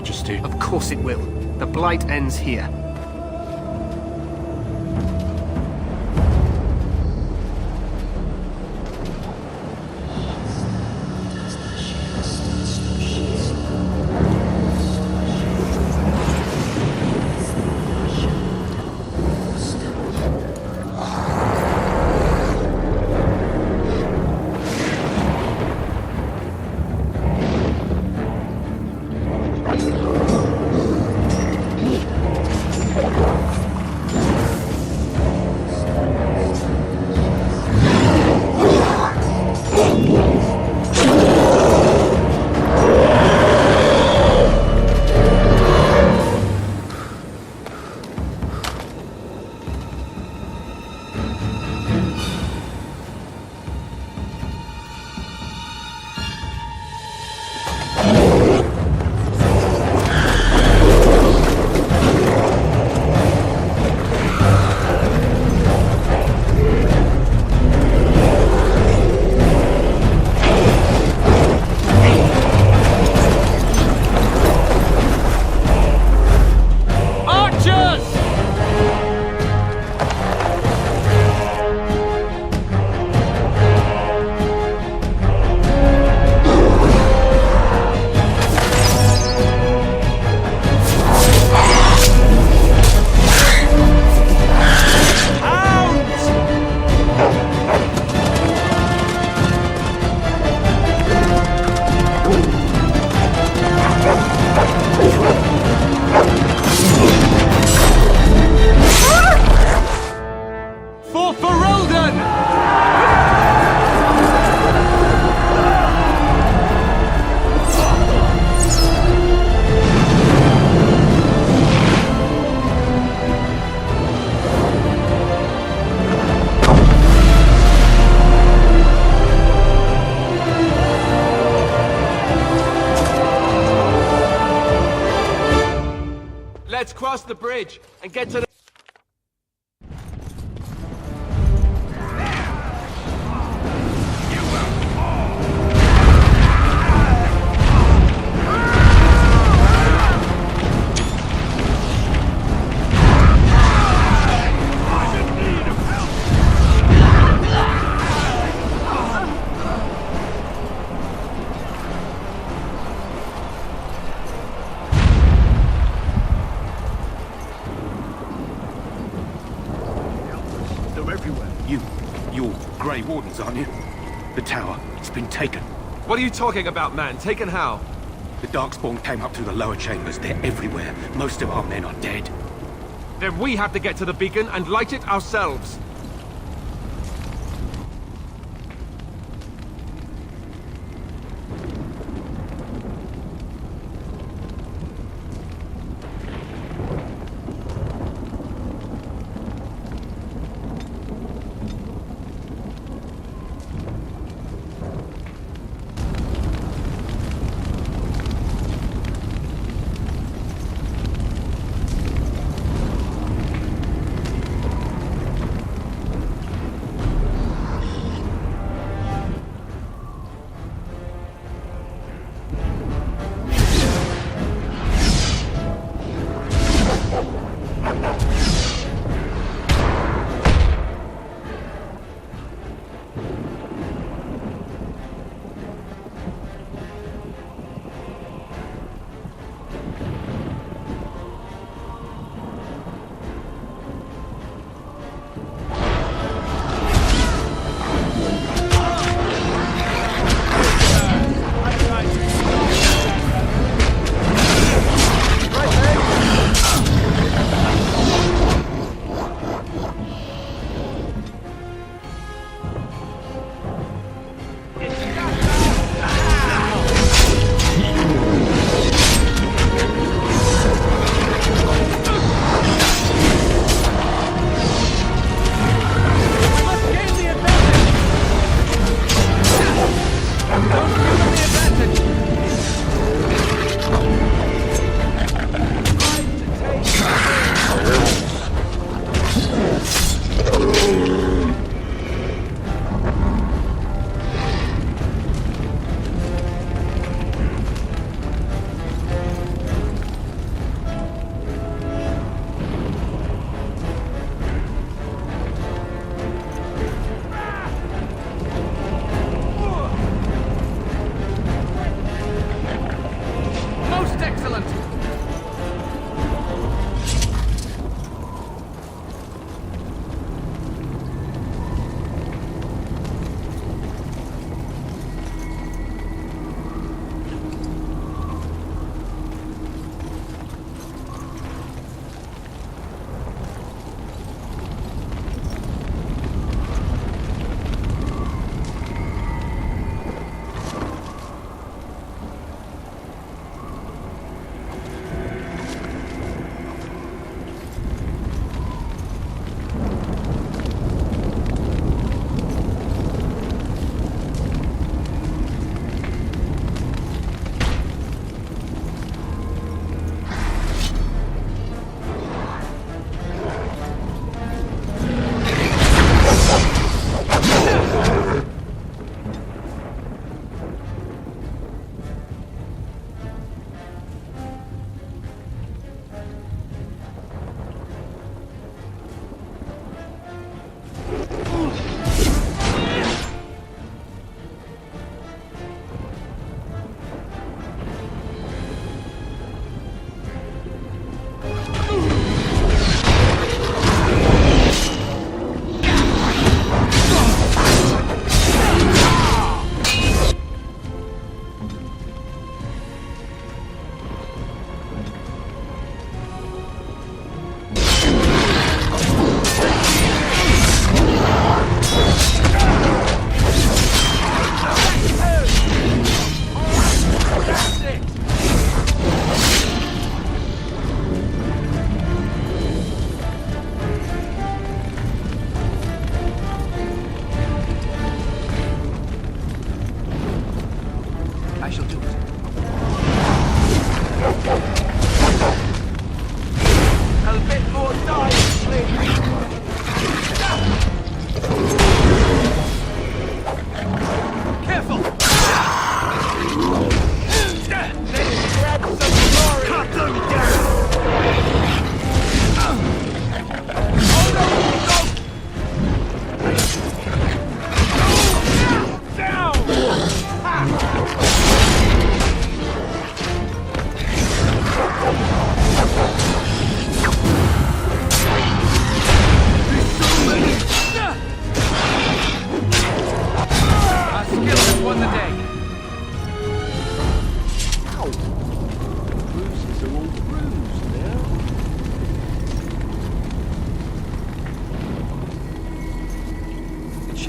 S4: Majesty.
S2: Of course it will. The Blight ends here.
S1: Let's cross the bridge and get to the...
S6: You're Grey Wardens, aren't you? The tower, it's been taken.
S1: What are you talking about, man? Taken how?
S6: The Darkspawn came up through the lower chambers. They're everywhere. Most of our men are dead.
S1: Then we have to get to the beacon and light it ourselves.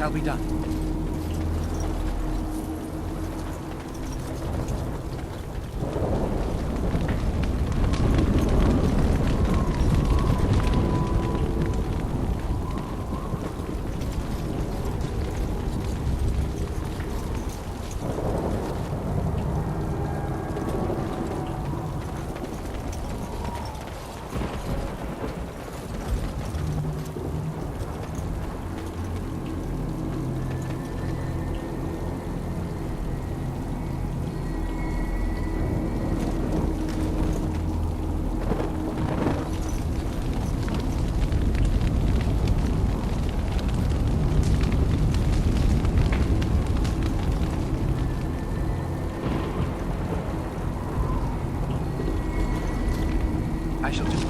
S7: shall be done. I shall just...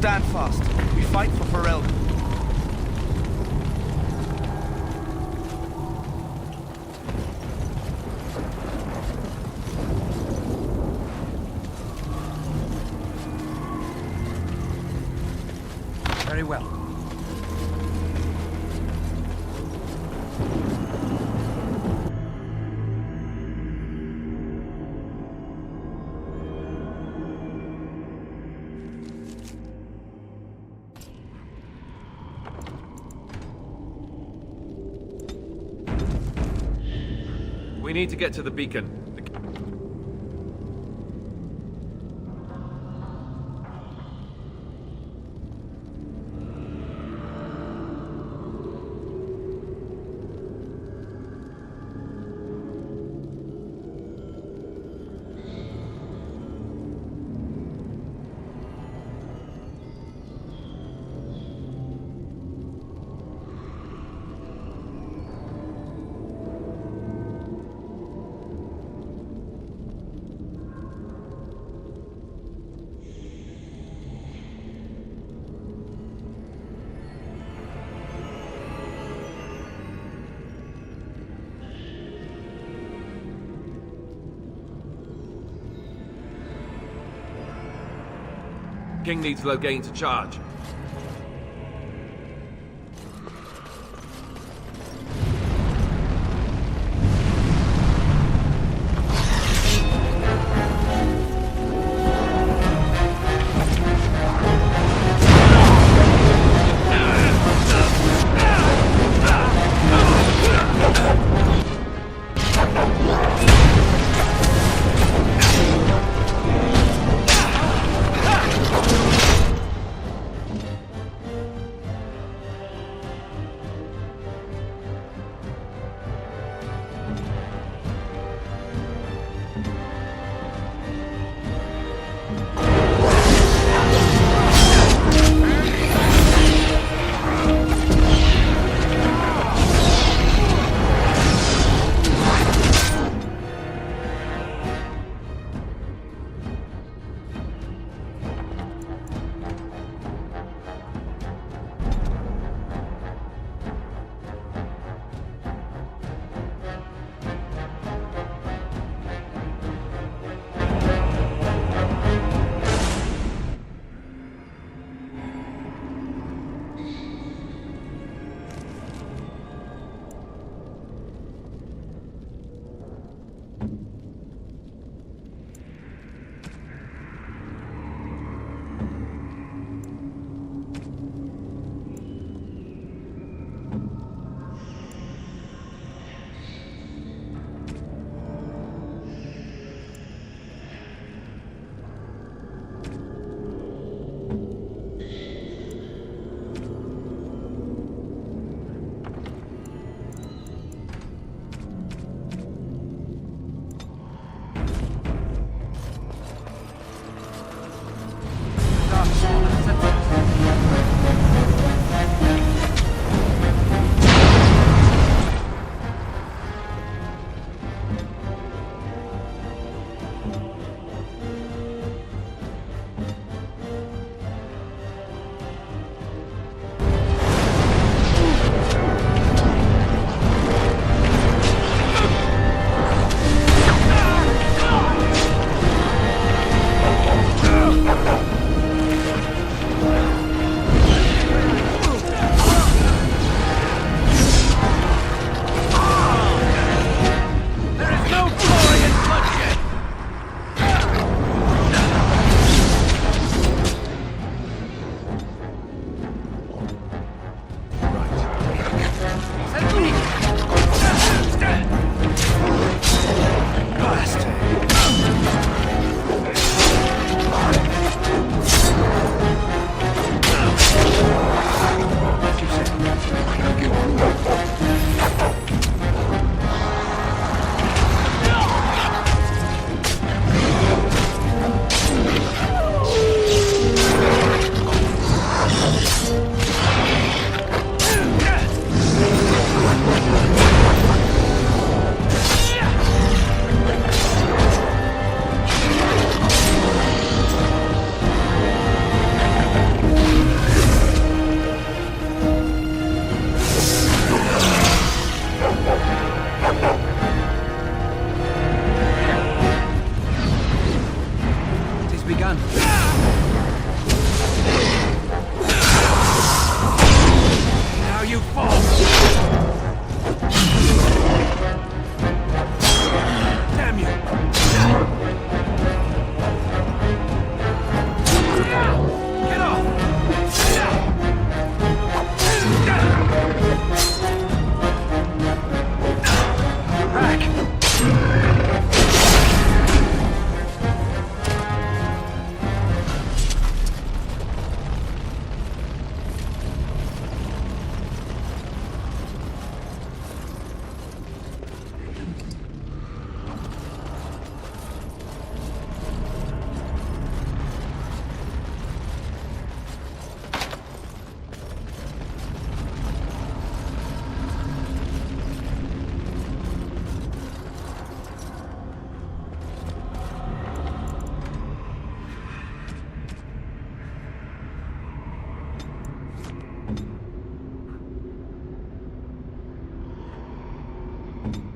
S3: Stand fast. We fight for Ferelden.
S7: Very well.
S1: We need to get to the beacon. King needs Loghain to charge.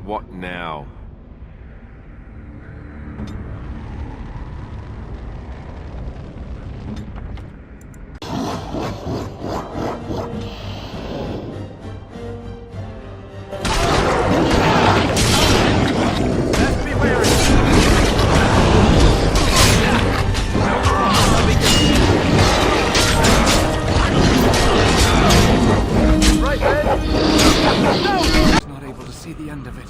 S1: What now?
S7: Not able to see the end of it.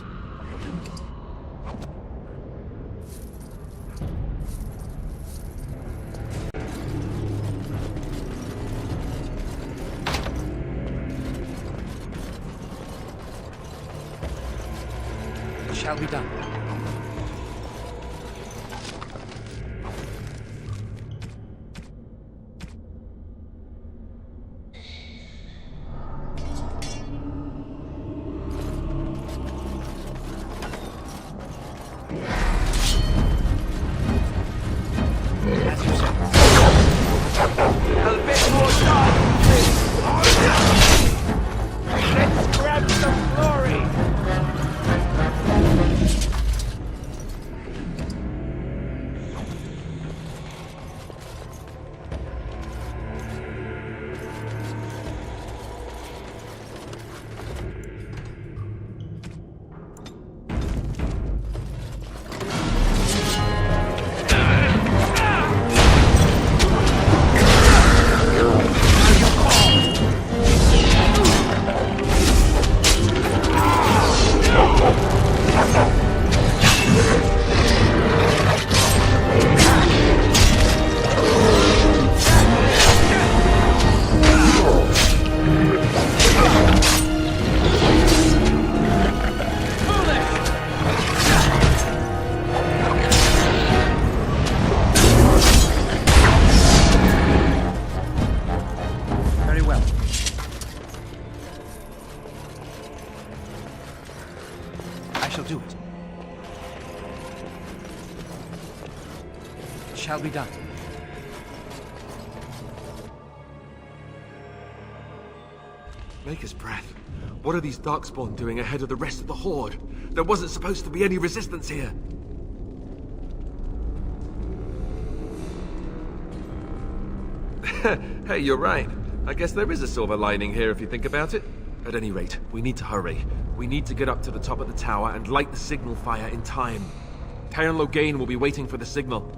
S11: It shall be done. Shall be done.
S1: Maker's breath. What are these Darkspawn doing ahead of the rest of the Horde? There wasn't supposed to be any resistance here. Hey, you're right. I guess there is a silver lining here if you think about it. At any rate, we need to hurry. We need to get up to the top of the tower and light the signal fire in time. Teyrn Loghain will be waiting for the signal.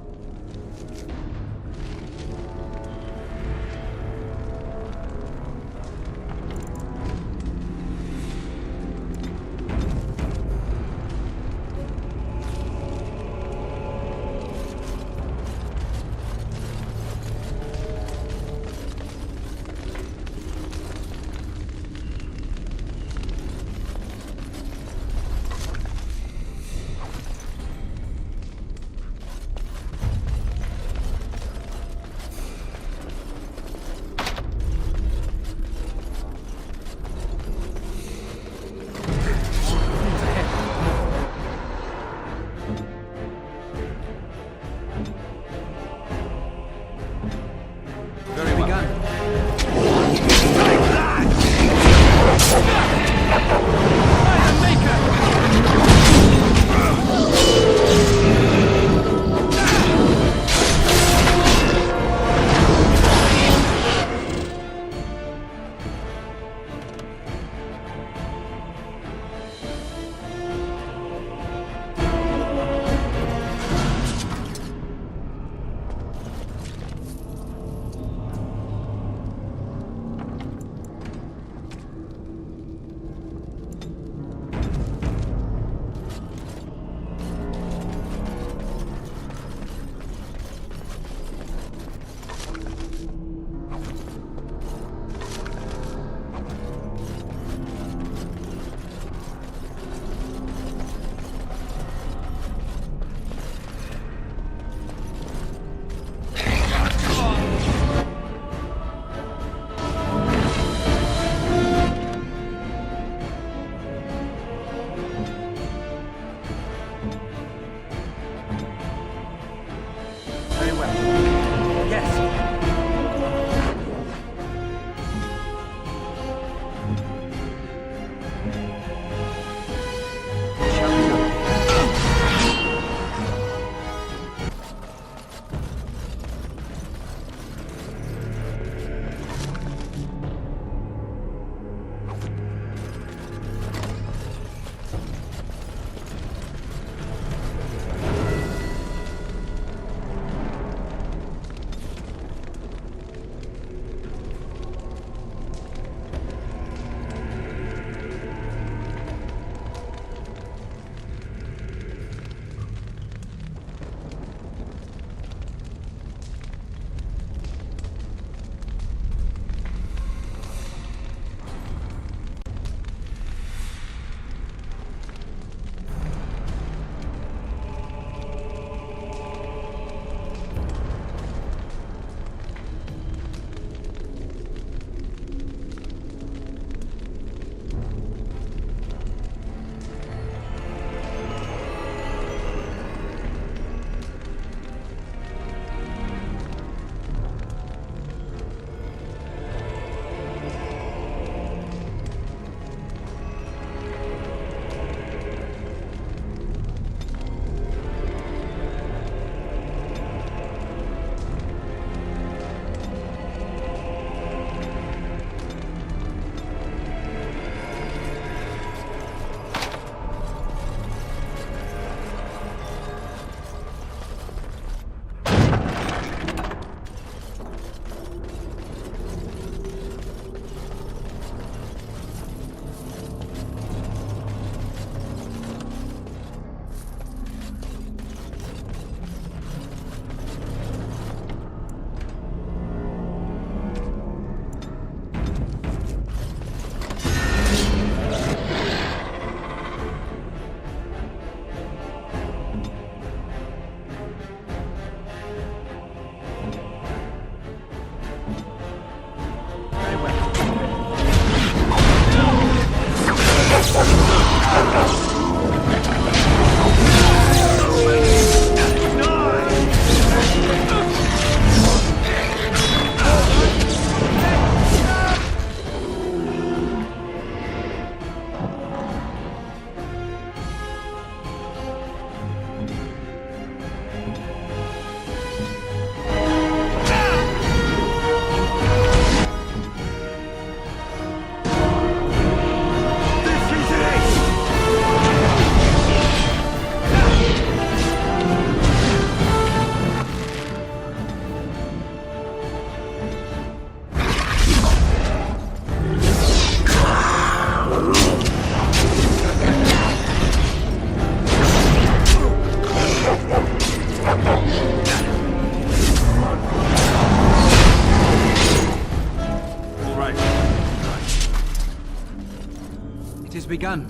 S7: begun.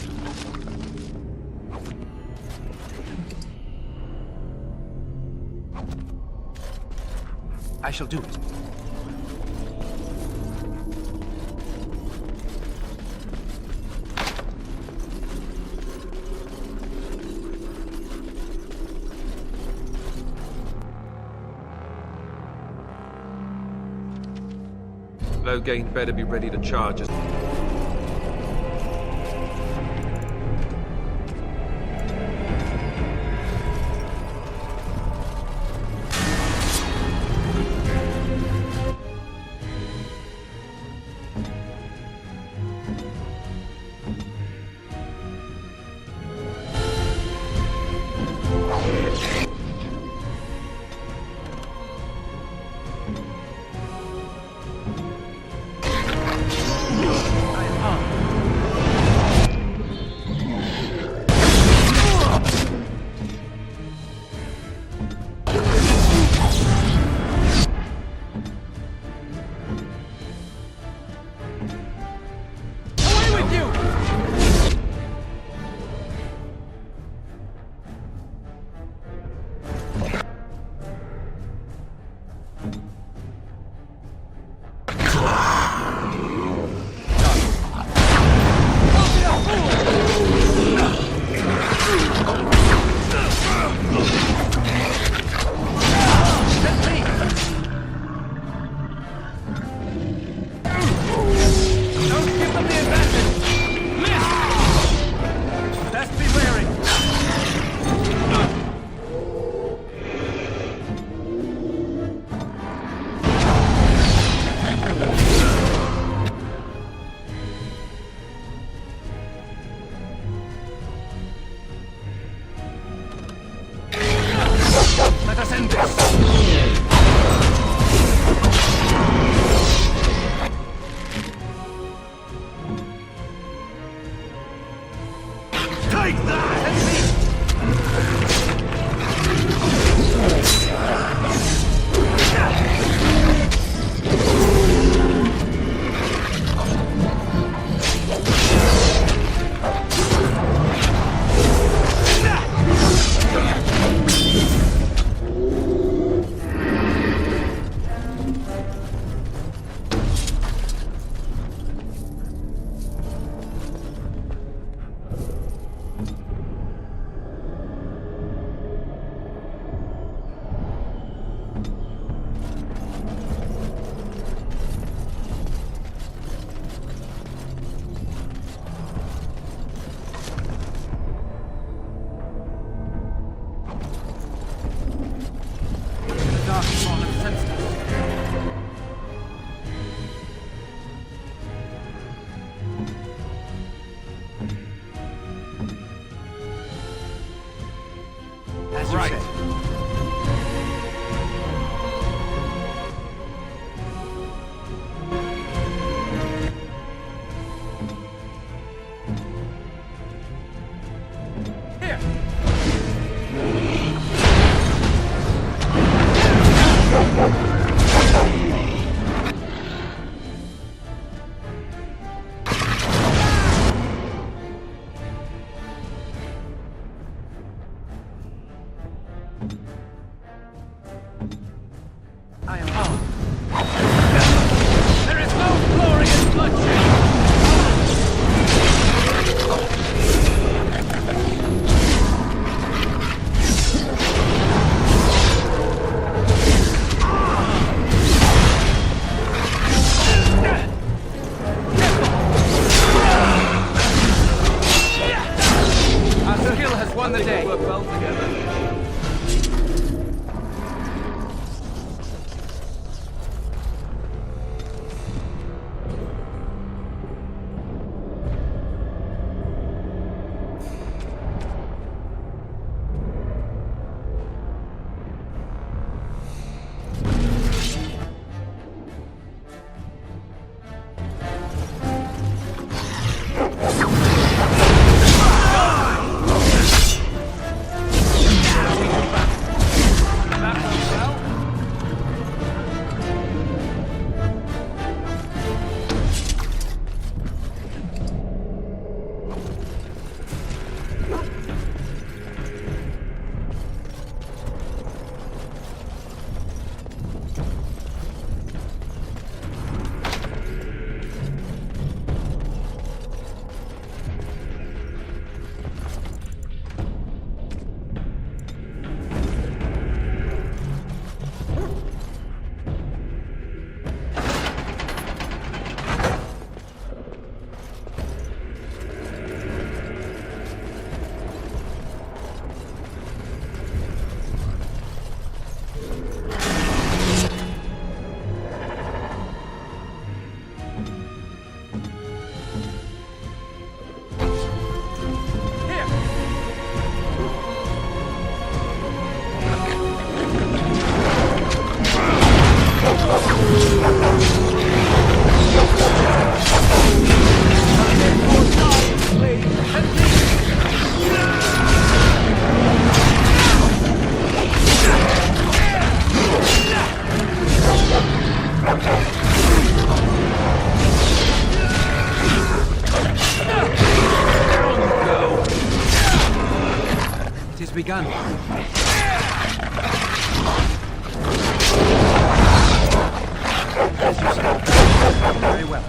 S7: I shall do it.
S1: Loghain better be ready to charge us.
S7: Won the day. Work well together. Very well.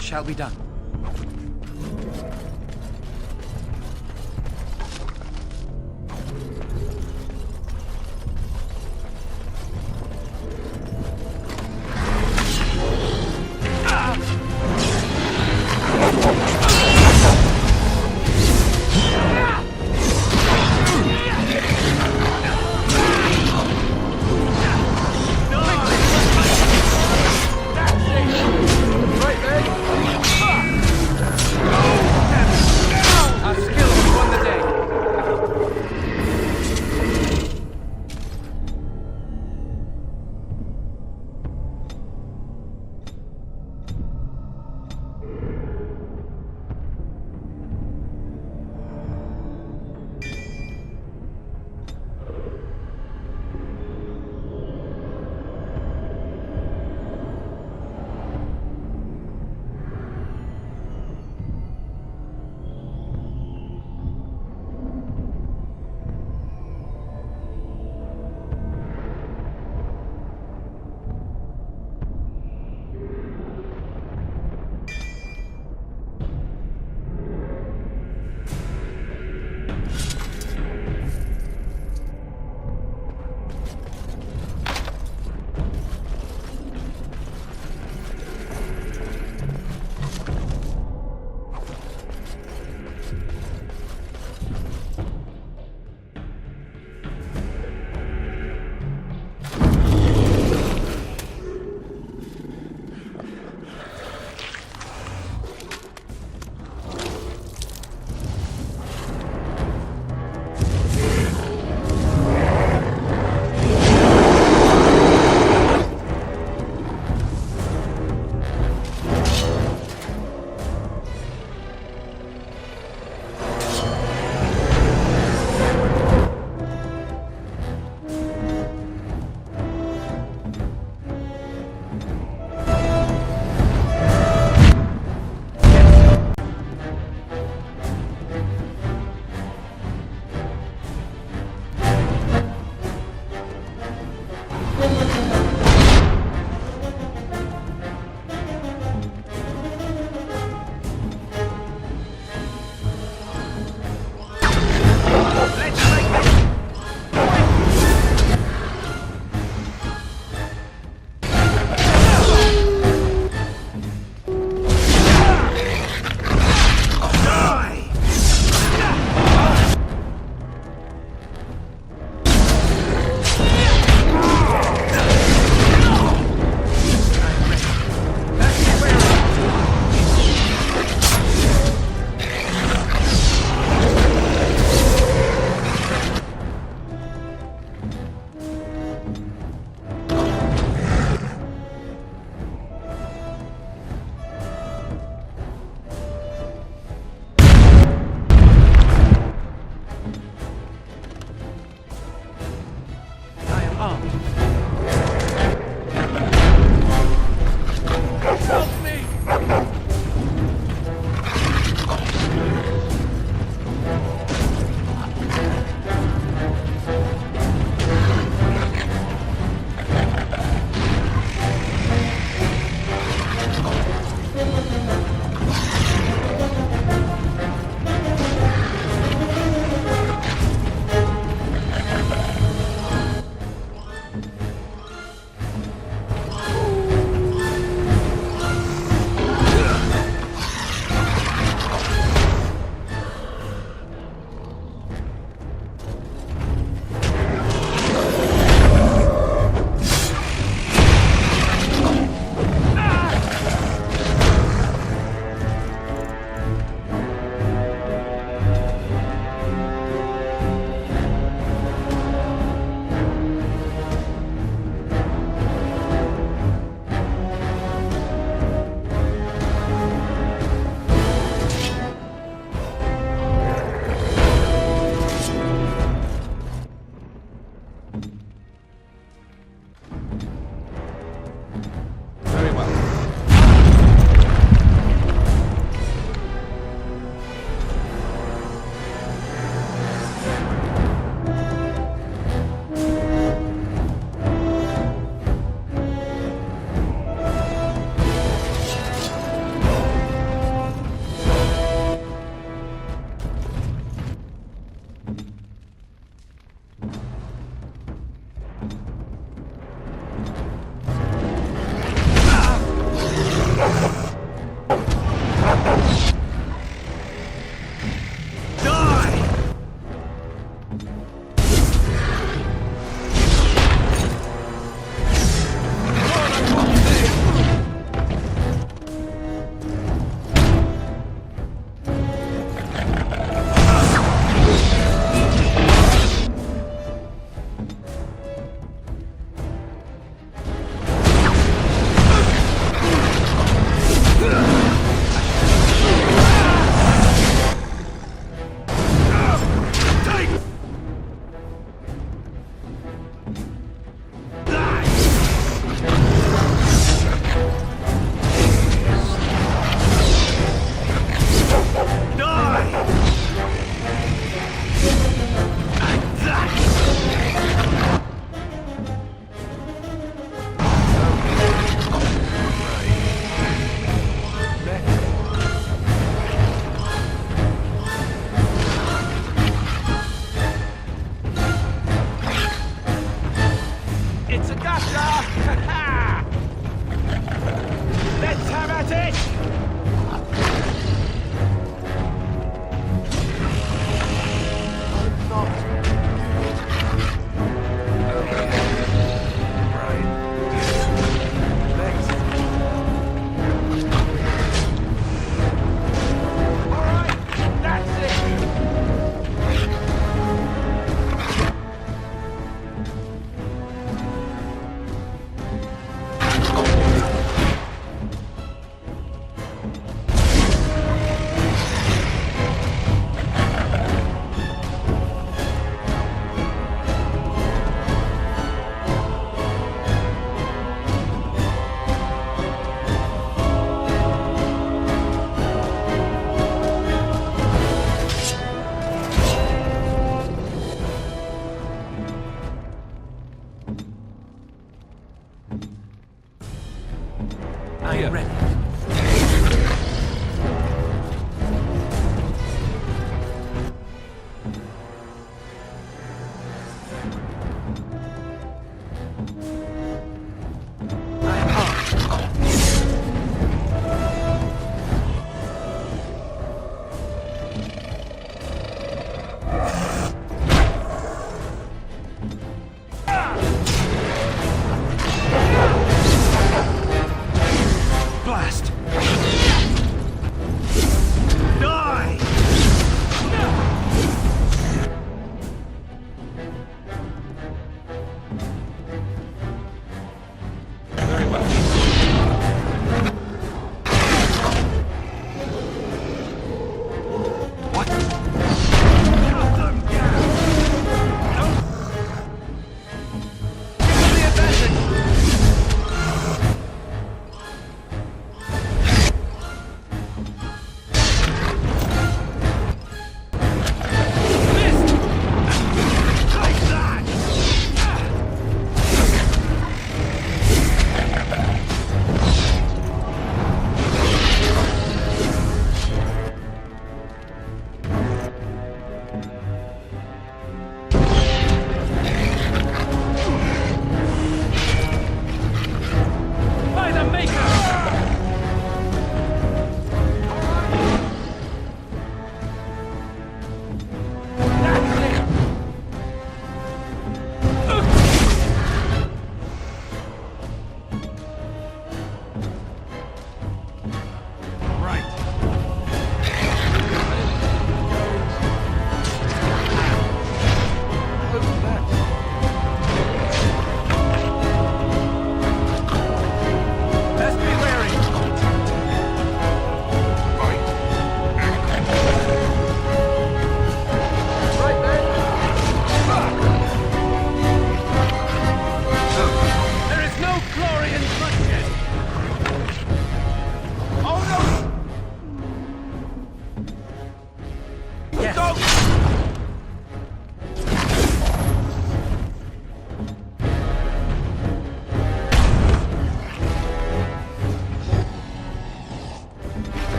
S7: Shall be done.
S14: Right, mate.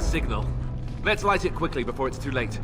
S1: signal. Let's light it quickly before it's too late.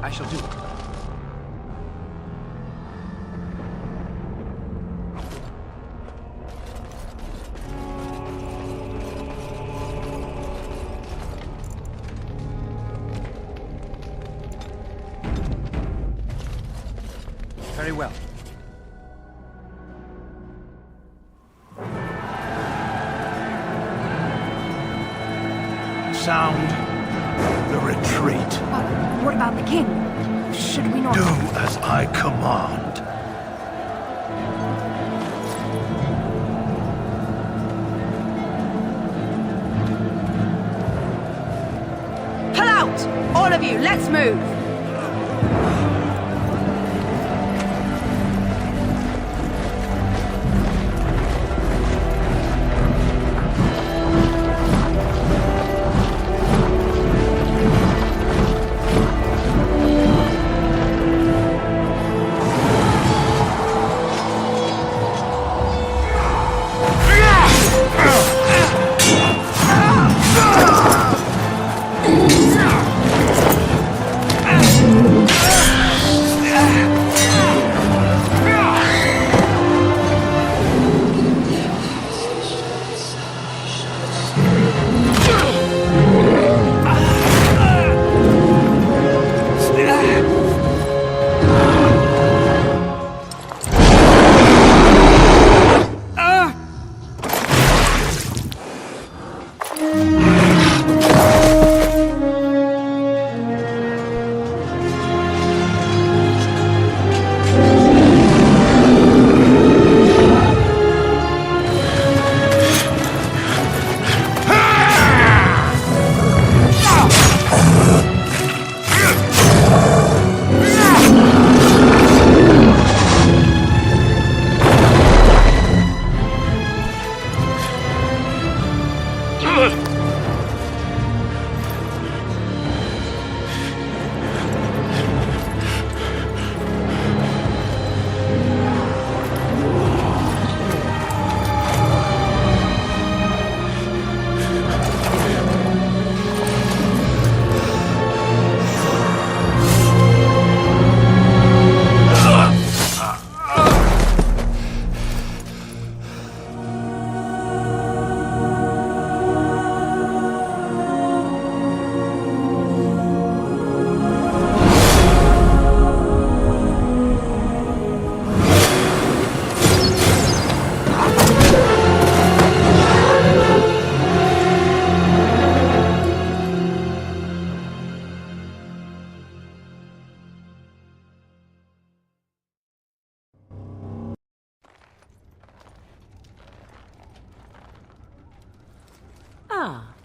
S1: I shall do it.
S11: Very well.
S13: Sound the retreat.
S12: What about the king? Should we not...
S13: Do as I command.
S12: Pull out! All of you, let's move!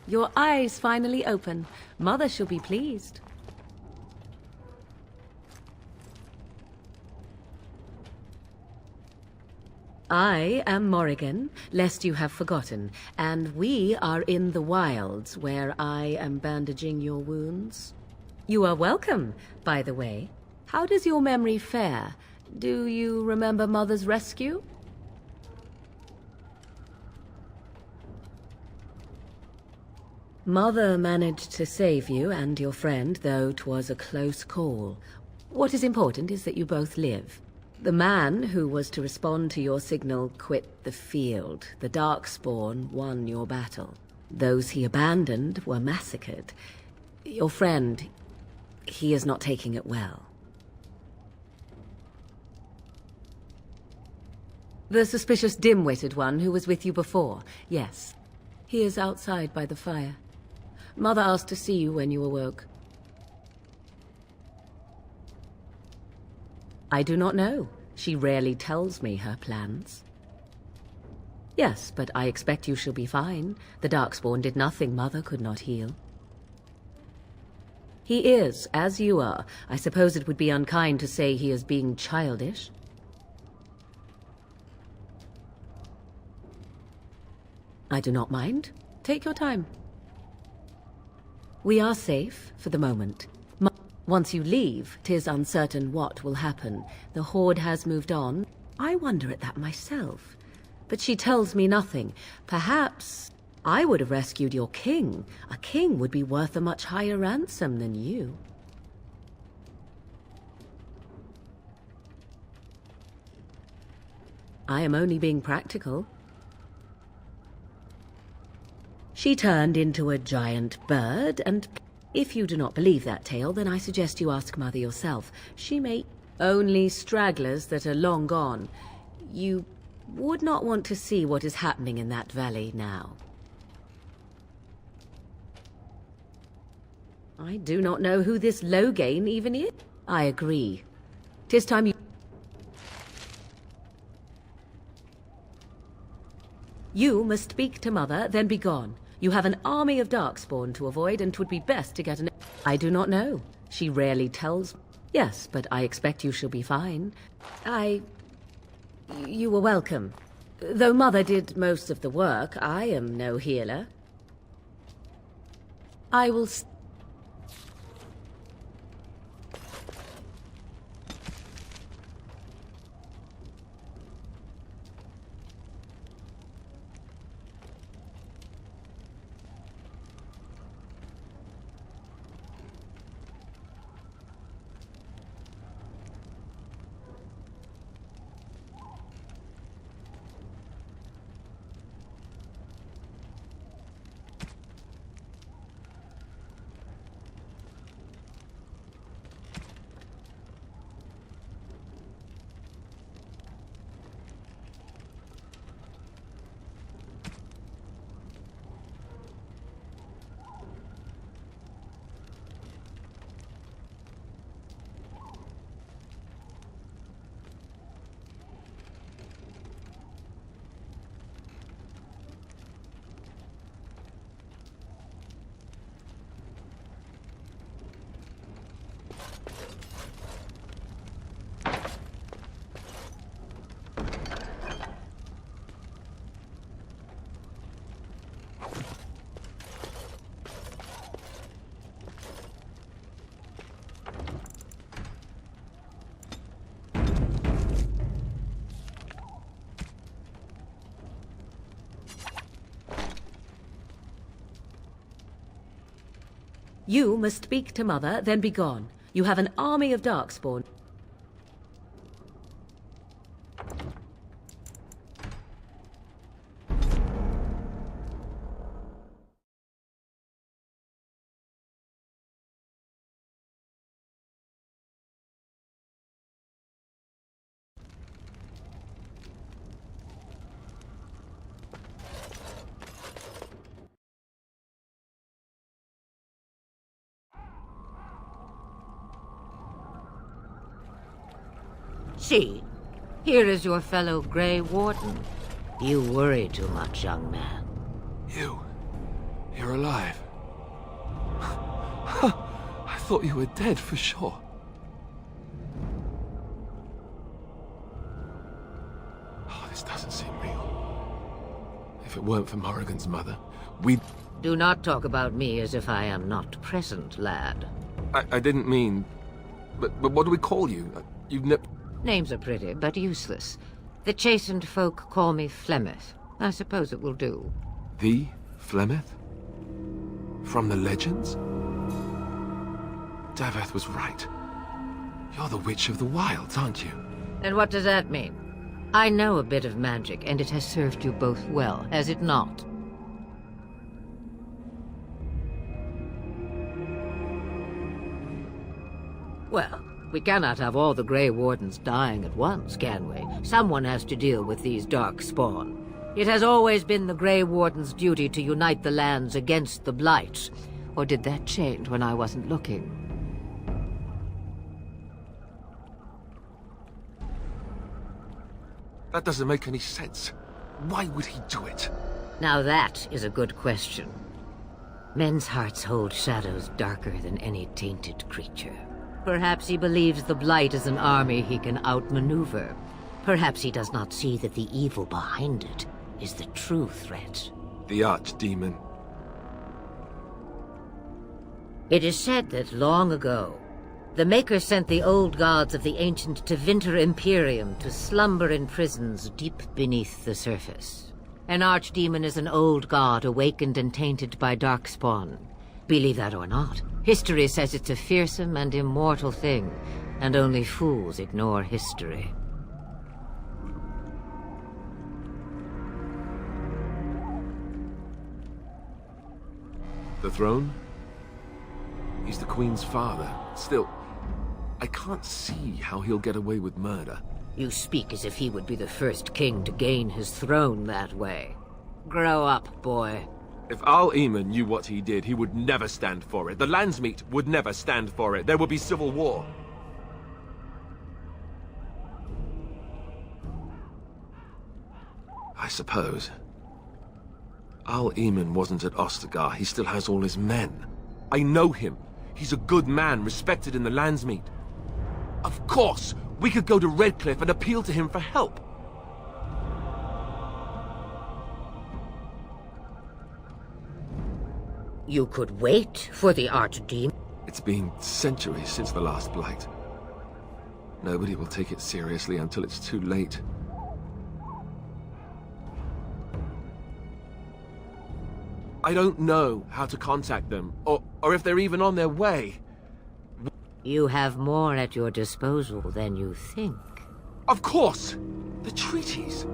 S17: Your eyes finally open. Mother shall be pleased. I am Morrigan, lest you have forgotten, and we are in the wilds where I am bandaging your wounds. You are welcome, by the way. How does your memory fare? Do you remember Mother's rescue? Mother managed to save you and your friend, though 'twas a close call. What is important is that you both live. The man who was to respond to your signal quit the field. The Darkspawn won your battle. Those he abandoned were massacred. Your friend, he is not taking it well. The suspicious dim-witted one who was with you before, yes. He is outside by the fire. Mother asked to see you when you awoke. I do not know. She rarely tells me her plans. Yes, but I expect you shall be fine. The Darkspawn did nothing Mother could not heal. He is, as you are. I suppose it would be unkind to say he is being childish. I do not mind. Take your time. We are safe for the moment. Once you leave, 'tis uncertain what will happen. The Horde has moved on. I wonder at that myself. But she tells me nothing. Perhaps I would have rescued your king. A king would be worth a much higher ransom than you. I am only being practical. She turned into a giant bird, and if you do not believe that tale, then I suggest you ask Mother yourself. She may... Only stragglers that are long gone. You would not want to see what is happening in that valley now. I do not know who this Loghain even is. I agree. 'Tis time you... You must speak to Mother, then be gone. You have an army of Darkspawn to avoid, and 'twould be best to get an... I do not know. She rarely tells... Yes, but I expect you shall be fine. You were welcome. Though Mother did most of the work, I am no healer. I will... You must speak to Mother, then be gone. You have an army of Darkspawn.
S22: See, here is your fellow Grey Warden. You worry too much, young man.
S21: You're
S1: you're alive. I thought you were dead for sure. Oh, this doesn't seem real. If it weren't for Morrigan's mother, we'd...
S22: Do not talk about me as if I am not present, lad.
S1: I didn't mean... But what do we call you? You've
S22: Names are pretty, but useless. The chastened folk call me Flemeth. I suppose it will do.
S1: The Flemeth? From the legends? Daveth was right. You're the Witch of the Wilds, aren't you?
S22: And what does that mean? I know a bit of magic, and it has served you both well, has it not? Well, we cannot have all the Grey Wardens dying at once, can we? Someone has to deal with these darkspawn. It has always been the Grey Warden's duty to unite the lands against the Blight. Or did that change when I wasn't looking?
S1: That doesn't make any sense. Why would he do it?
S22: Now that is a good question. Men's hearts hold shadows darker than any tainted creature. Perhaps he believes the Blight is an army he can outmaneuver. Perhaps he does not see that the evil behind it is the true threat.
S1: The Archdemon.
S22: It is said that long ago, the Maker sent the old gods of the ancient Tevinter Imperium to slumber in prisons deep beneath the surface. An Archdemon is an old god awakened and tainted by darkspawn. Believe that or not, history says it's a fearsome and immortal thing, and only fools ignore history.
S1: The throne? He's the Queen's father. Still, I can't see how he'll get away with murder.
S22: You speak as if he would be the first king to gain his throne that way. Grow up, boy.
S1: If Al-Eamon knew what he did, he would never stand for it. The Landsmeet would never stand for it. There would be civil war. I suppose. Al-Eamon wasn't at Ostagar. He still has all his men. I know him. He's a good man, respected in the Landsmeet. Of course, we could go to Redcliffe and appeal to him for help.
S22: You could wait for the Archdemon.
S1: It's been centuries since the last Blight. Nobody will take it seriously until it's too late. I don't know how to contact them, or if they're even on their way.
S22: You have more at your disposal than you think.
S1: Of course! The treaties!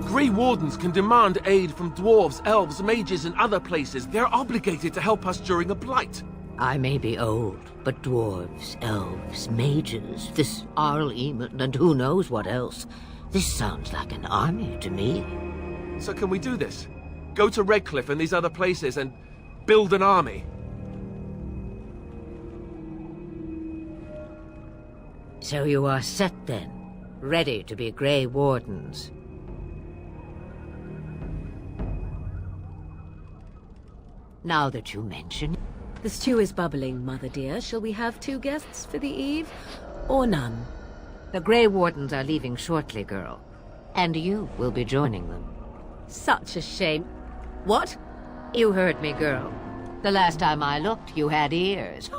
S1: Grey Wardens can demand aid from dwarves, elves, mages, and other places. They're obligated to help us during a Blight.
S22: I may be old, but dwarves, elves, mages, this Al-Eamon, and who knows what else. This sounds like an army to me.
S1: So can we do this? Go to Redcliffe and these other places and build an army?
S22: So you are set then, ready to be Grey Wardens. Now that you mention...
S17: The stew is bubbling, Mother dear. Shall we have 2 guests for the eve, or none?
S22: The Grey Wardens are leaving shortly, girl. And you will be joining them.
S17: Such a shame. What?
S22: You heard me, girl. The last time I looked, you had ears.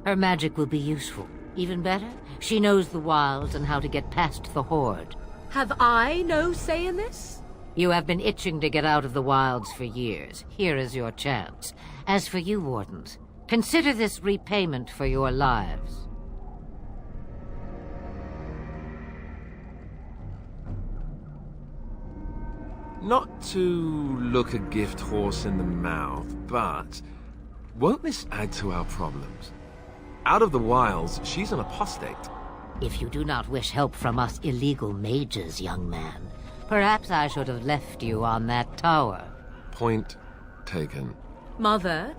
S22: Her magic will be useful. Even better, she knows the wilds and how to get past the Horde.
S17: Have I no say in this?
S22: You have been itching to get out of the wilds for years. Here is your chance. As for you, Wardens, consider this repayment for your lives.
S1: Not to look a gift horse in the mouth, but won't this add to our problems? Out of the wilds, she's an apostate.
S22: If you do not wish help from us illegal mages, young man, perhaps I should have left you on that tower.
S1: Point taken.
S17: Mother,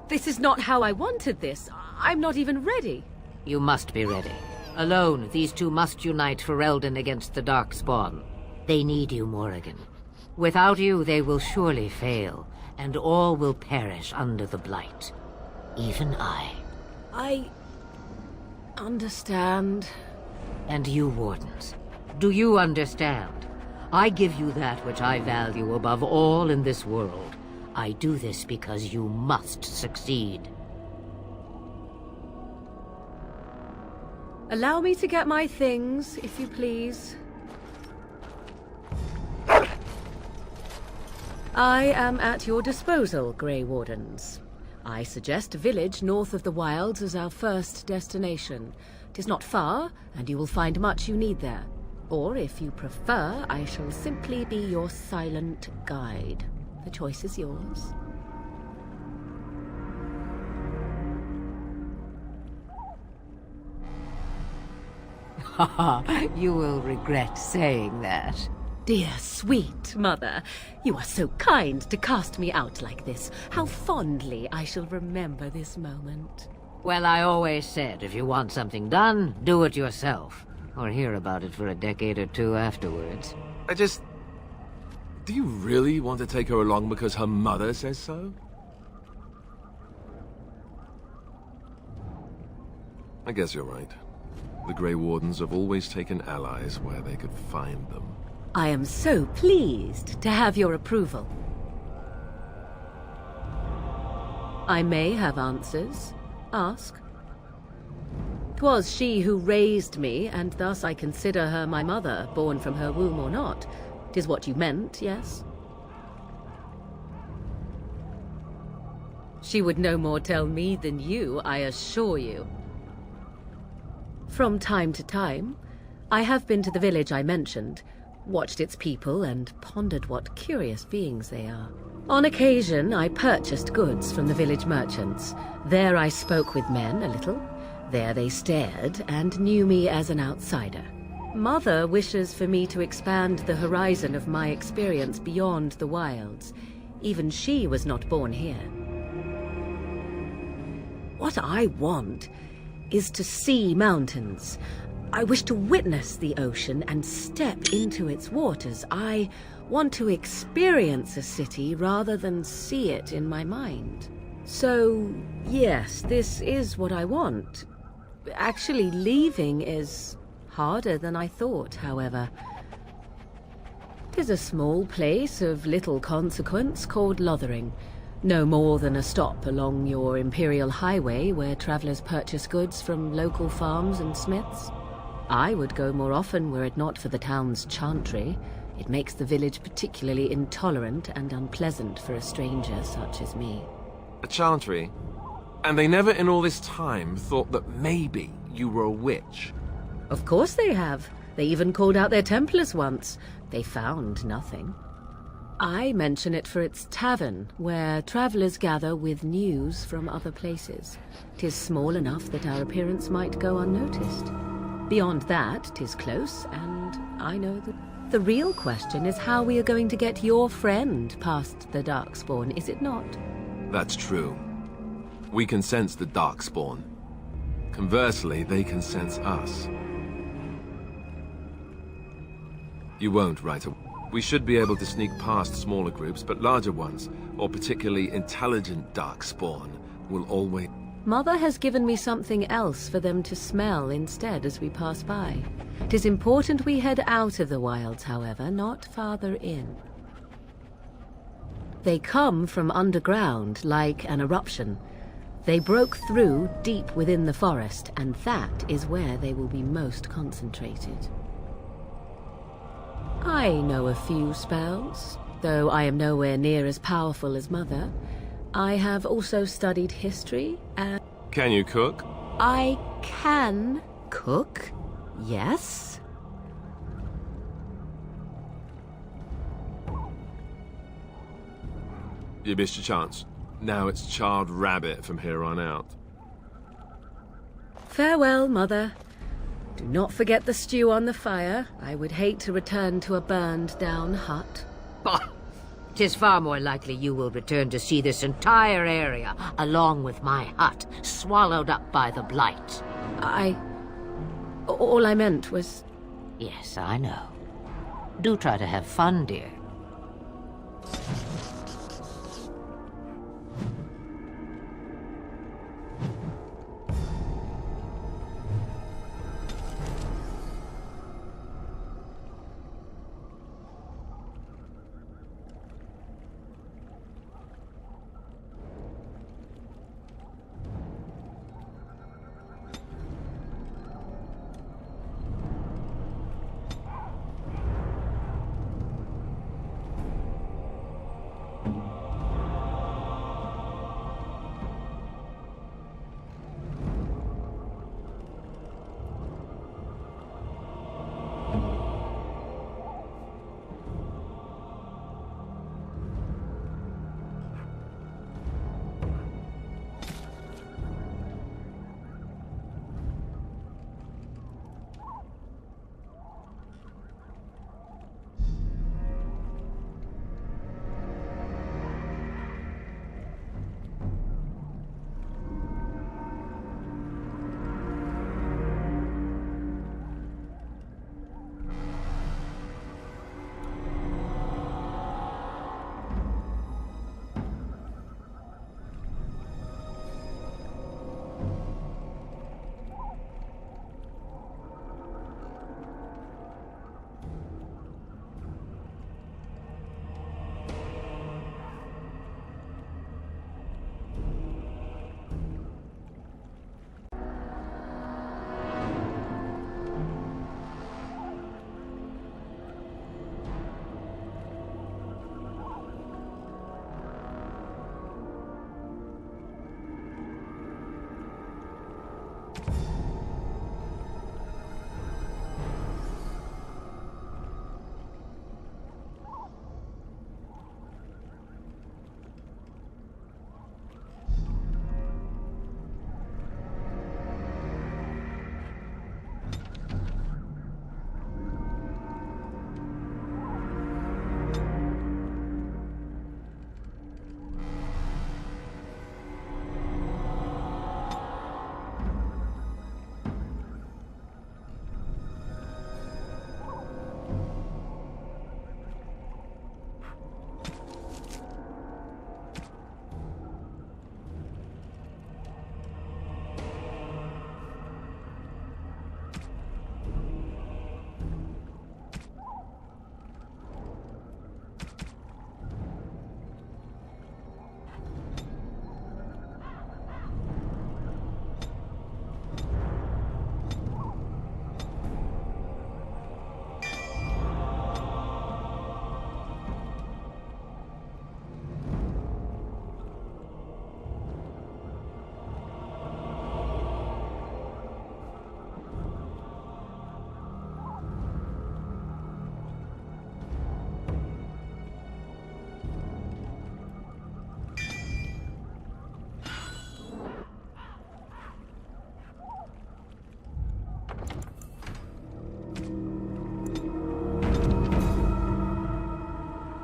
S17: this is not how I wanted this. I'm not even ready.
S22: You must be ready. Alone, these two must unite for Eldon against the Darkspawn. They need you, Morrigan. Without you, they will surely fail, and all will perish under the Blight. Even I.
S17: I understand.
S22: And you, Wardens. Do you understand? I give you that which I value above all in this world. I do this because you must succeed.
S17: Allow me to get my things, if you please. I am at your disposal, Grey Wardens. I suggest a village north of the Wilds as our first destination. 'Tis not far, and you will find much you need there. Or, if you prefer, I shall simply be your silent guide. The choice is yours.
S22: You will regret saying that.
S17: Dear sweet mother, you are so kind to cast me out like this. How fondly I shall remember this moment.
S22: Well, I always said, if you want something done, do it yourself. Or hear about it for a decade or two afterwards.
S1: Do you really want to take her along because her mother says so? I guess you're right. The Grey Wardens have always taken allies where they could find them.
S17: I am so pleased to have your approval. I may have answers. Ask. 'Twas she who raised me, and thus I consider her my mother, born from her womb or not. 'Tis what you meant, yes? She would no more tell me than you, I assure you. From time to time, I have been to the village I mentioned, watched its people, and pondered what curious beings they are. On occasion, I purchased goods from the village merchants. There I spoke with men a little. There they stared and knew me as an outsider. Mother wishes for me to expand the horizon of my experience beyond the wilds. Even she was not born here. What I want is to see mountains. I wish to witness the ocean and step into its waters. I want to experience a city rather than see it in my mind. So, yes, this is what I want. Actually, leaving is harder than I thought, however. 'Tis a small place of little consequence called Lothering. No more than a stop along your Imperial Highway where travelers purchase goods from local farms and smiths. I would go more often were it not for the town's chantry. It makes the village particularly intolerant and unpleasant for a stranger such as me.
S1: A chantry? And they never in all this time thought that maybe you were a witch?
S17: Of course they have. They even called out their Templars once. They found nothing. I mention it for its tavern, where travelers gather with news from other places. 'Tis small enough that our appearance might go unnoticed. Beyond that, 'tis close, and I know that the real question is how we are going to get your friend past the Darkspawn, is it not?
S1: That's true. We can sense the Darkspawn. Conversely, they can sense us. You won't right away. We should be able to sneak past smaller groups, but larger ones, or particularly intelligent Darkspawn, will always...
S17: Mother has given me something else for them to smell instead as we pass by. 'Tis important we head out of the wilds, however, not farther in. They come from underground, like an eruption. They broke through deep within the forest, and that is where they will be most concentrated. I know a few spells, though I am nowhere near as powerful as Mother. I have also studied history and...
S1: Can you cook?
S17: I can cook, yes.
S1: You missed your chance. Now it's charred rabbit from here on out.
S17: Farewell, Mother. Do not forget the stew on the fire. I would hate to return to a burned-down hut.
S22: Bah! 'Tis far more likely you will return to see this entire area, along with my hut, swallowed up by the Blight.
S17: All I meant was...
S22: Yes, I know. Do try to have fun, dear.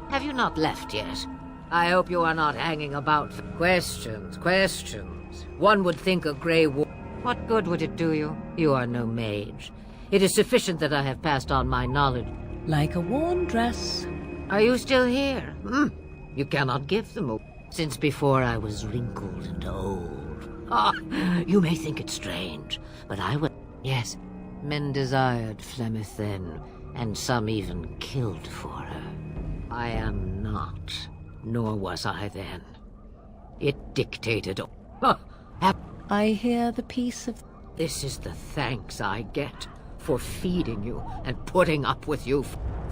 S22: Have you not left yet? I hope you are not hanging about for questions, questions. One would think a Grey War... What good would it do you? You are no mage. It is sufficient that I have passed on my knowledge.
S17: Like a worn dress.
S22: Are you still here? You cannot give them up, since before I was wrinkled and old. You may think it strange, but I will... Yes, men desired Flemeth then, and some even killed for her. I am not, nor was I then. It dictated...
S17: I hear the peace of...
S22: This is the thanks I get for feeding you and putting up with you.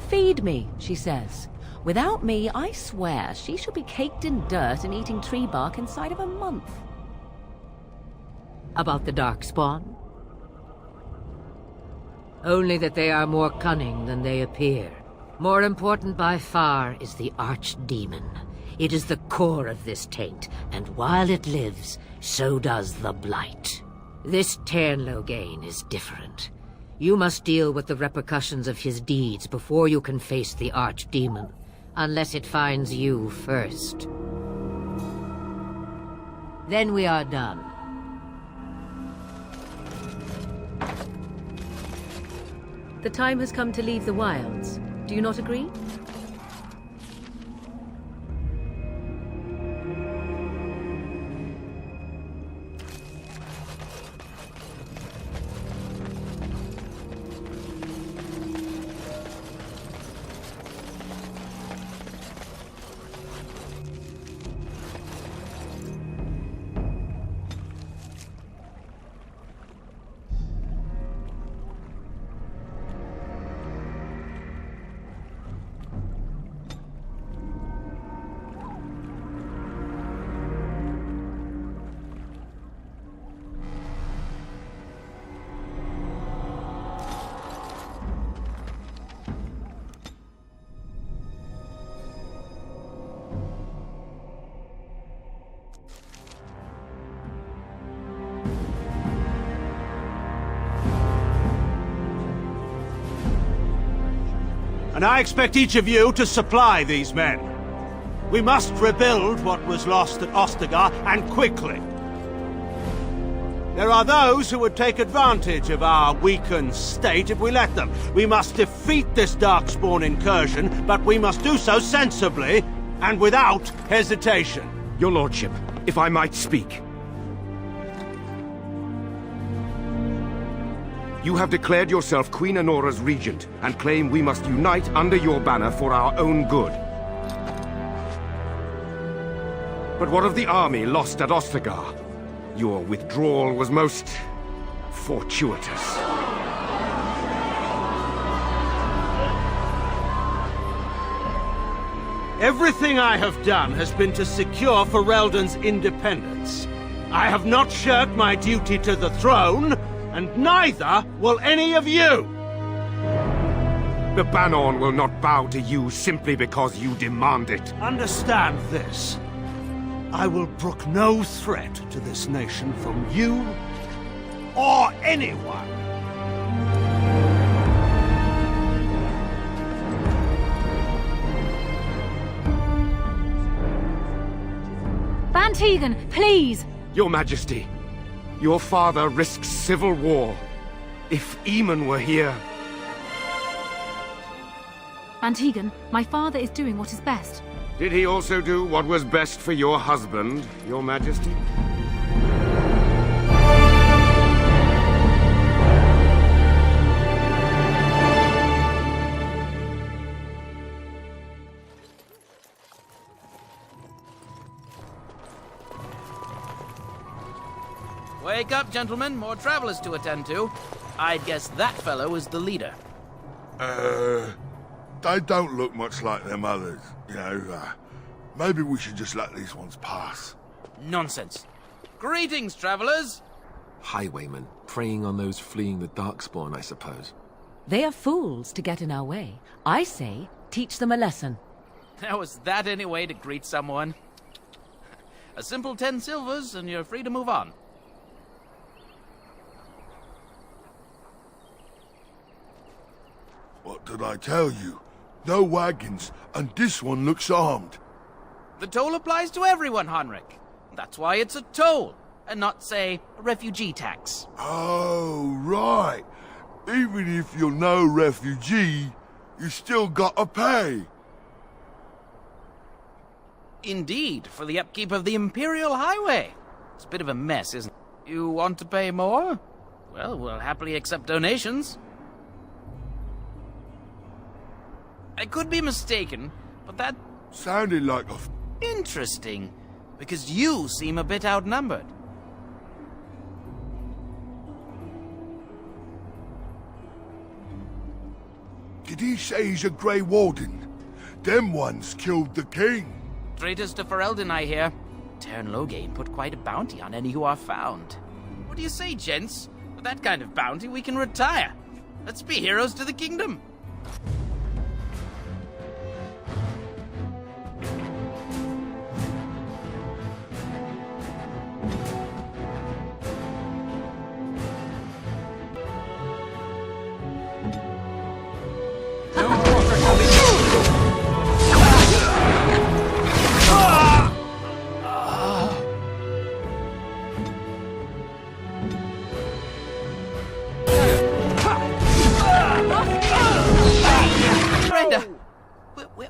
S17: Feed me, she says. Without me, I swear, she shall be caked in dirt and eating tree bark inside of a month.
S22: About the Darkspawn? Only that they are more cunning than they appear. More important by far is the Archdemon. It is the core of this taint, and while it lives, so does the Blight. This Teyrn Loghain is different. You must deal with the repercussions of his deeds before you can face the Archdemon, unless it finds you first. Then we are done.
S17: The time has come to leave the wilds. Do you not agree?
S13: And I expect each of you to supply these men. We must rebuild what was lost at Ostagar, and quickly. There are those who would take advantage of our weakened state if we let them. We must defeat this Darkspawn incursion, but we must do so sensibly and without hesitation.
S8: Your Lordship, if I might speak. You have declared yourself Queen Anora's regent, and claim we must unite under your banner for our own good. But what of the army lost at Ostagar? Your withdrawal was most fortuitous.
S13: Everything I have done has been to secure Ferelden's independence. I have not shirked my duty to the throne, and neither will any of you!
S8: The Bannorn will not bow to you simply because you demand it.
S13: Understand this. I will brook no threat to this nation from you or anyone.
S15: Van Tegan, please!
S8: Your Majesty, your father risks civil war. If Eamon were here...
S15: Van Tegan, my father is doing what is best.
S8: Did he also do what was best for your husband, Your Majesty?
S23: Wake up, gentlemen. More travelers to attend to. I'd guess that fellow is the leader.
S24: They don't look much like them others, you know. Maybe we should just let these ones pass.
S23: Nonsense. Greetings, travelers.
S1: Highwaymen, preying on those fleeing the Darkspawn, I suppose.
S17: They are fools to get in our way. I say, teach them a lesson.
S23: How is that any way to greet someone? A simple 10 silvers and you're free to move on.
S24: What did I tell you? No wagons, and this one looks armed.
S23: The toll applies to everyone, Henrik. That's why it's a toll, and not, say, a refugee tax.
S24: Oh, right. Even if you're no refugee, you still gotta pay.
S23: Indeed, for the upkeep of the Imperial Highway. It's a bit of a mess, isn't it? You want to pay more? Well, we'll happily accept donations. I could be mistaken, but that...
S24: sounded like a...
S23: Interesting, because you seem a bit outnumbered.
S24: Did he say he's a Grey Warden? Them ones killed the king.
S23: Traitors to Ferelden, I hear. Teyrn Loghain put quite a bounty on any who are found. What do you say, gents? With that kind of bounty, we can retire. Let's be heroes to the kingdom.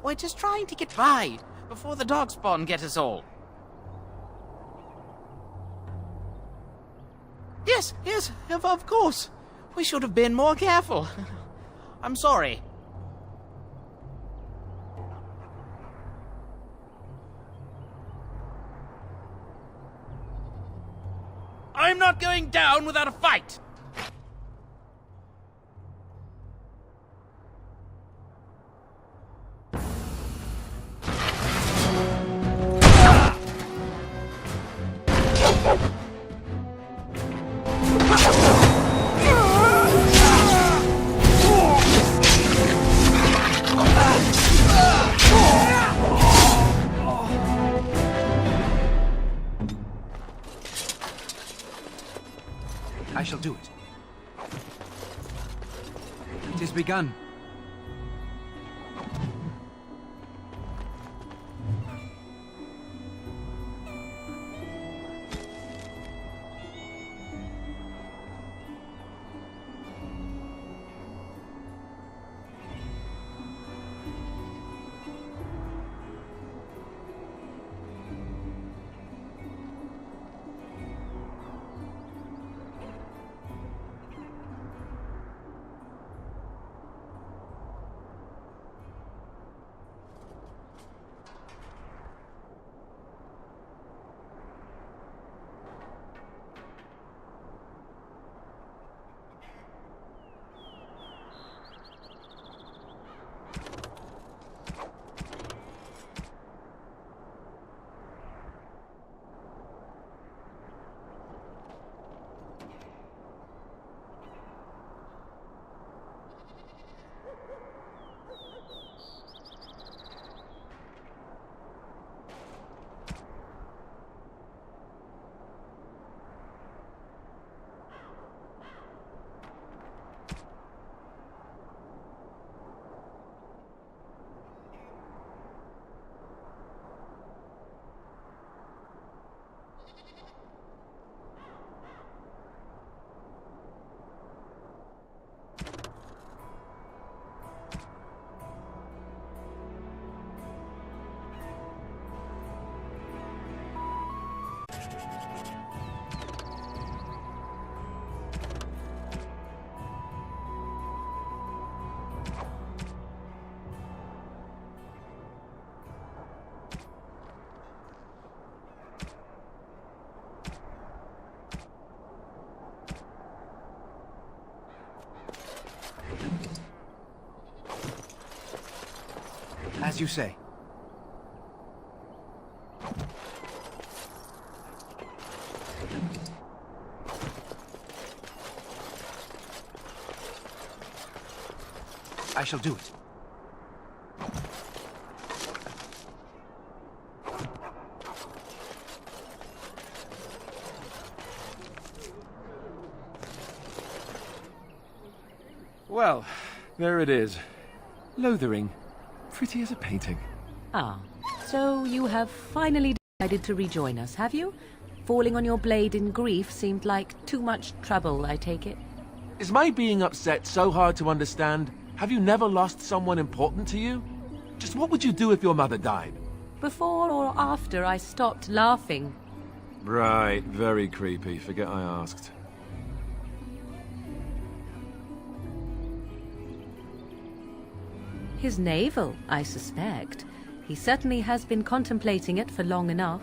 S23: We're just trying to get by before the Darkspawn get us all. Yes, of course. We should have been more careful. I'm sorry. I'm not going down without a fight!
S7: I shall do it. It is begun. As you say. I shall do it.
S1: Well, there it is. Lothering. Pretty as a painting.
S17: Ah, so you have finally decided to rejoin us, have you? Falling on your blade in grief seemed like too much trouble, I take it.
S1: Is my being upset so hard to understand? Have you never lost someone important to you? Just what would you do if your mother died?
S17: Before or after I stopped laughing.
S1: Right, very creepy. Forget I asked.
S17: His navel, I suspect. He certainly has been contemplating it for long enough.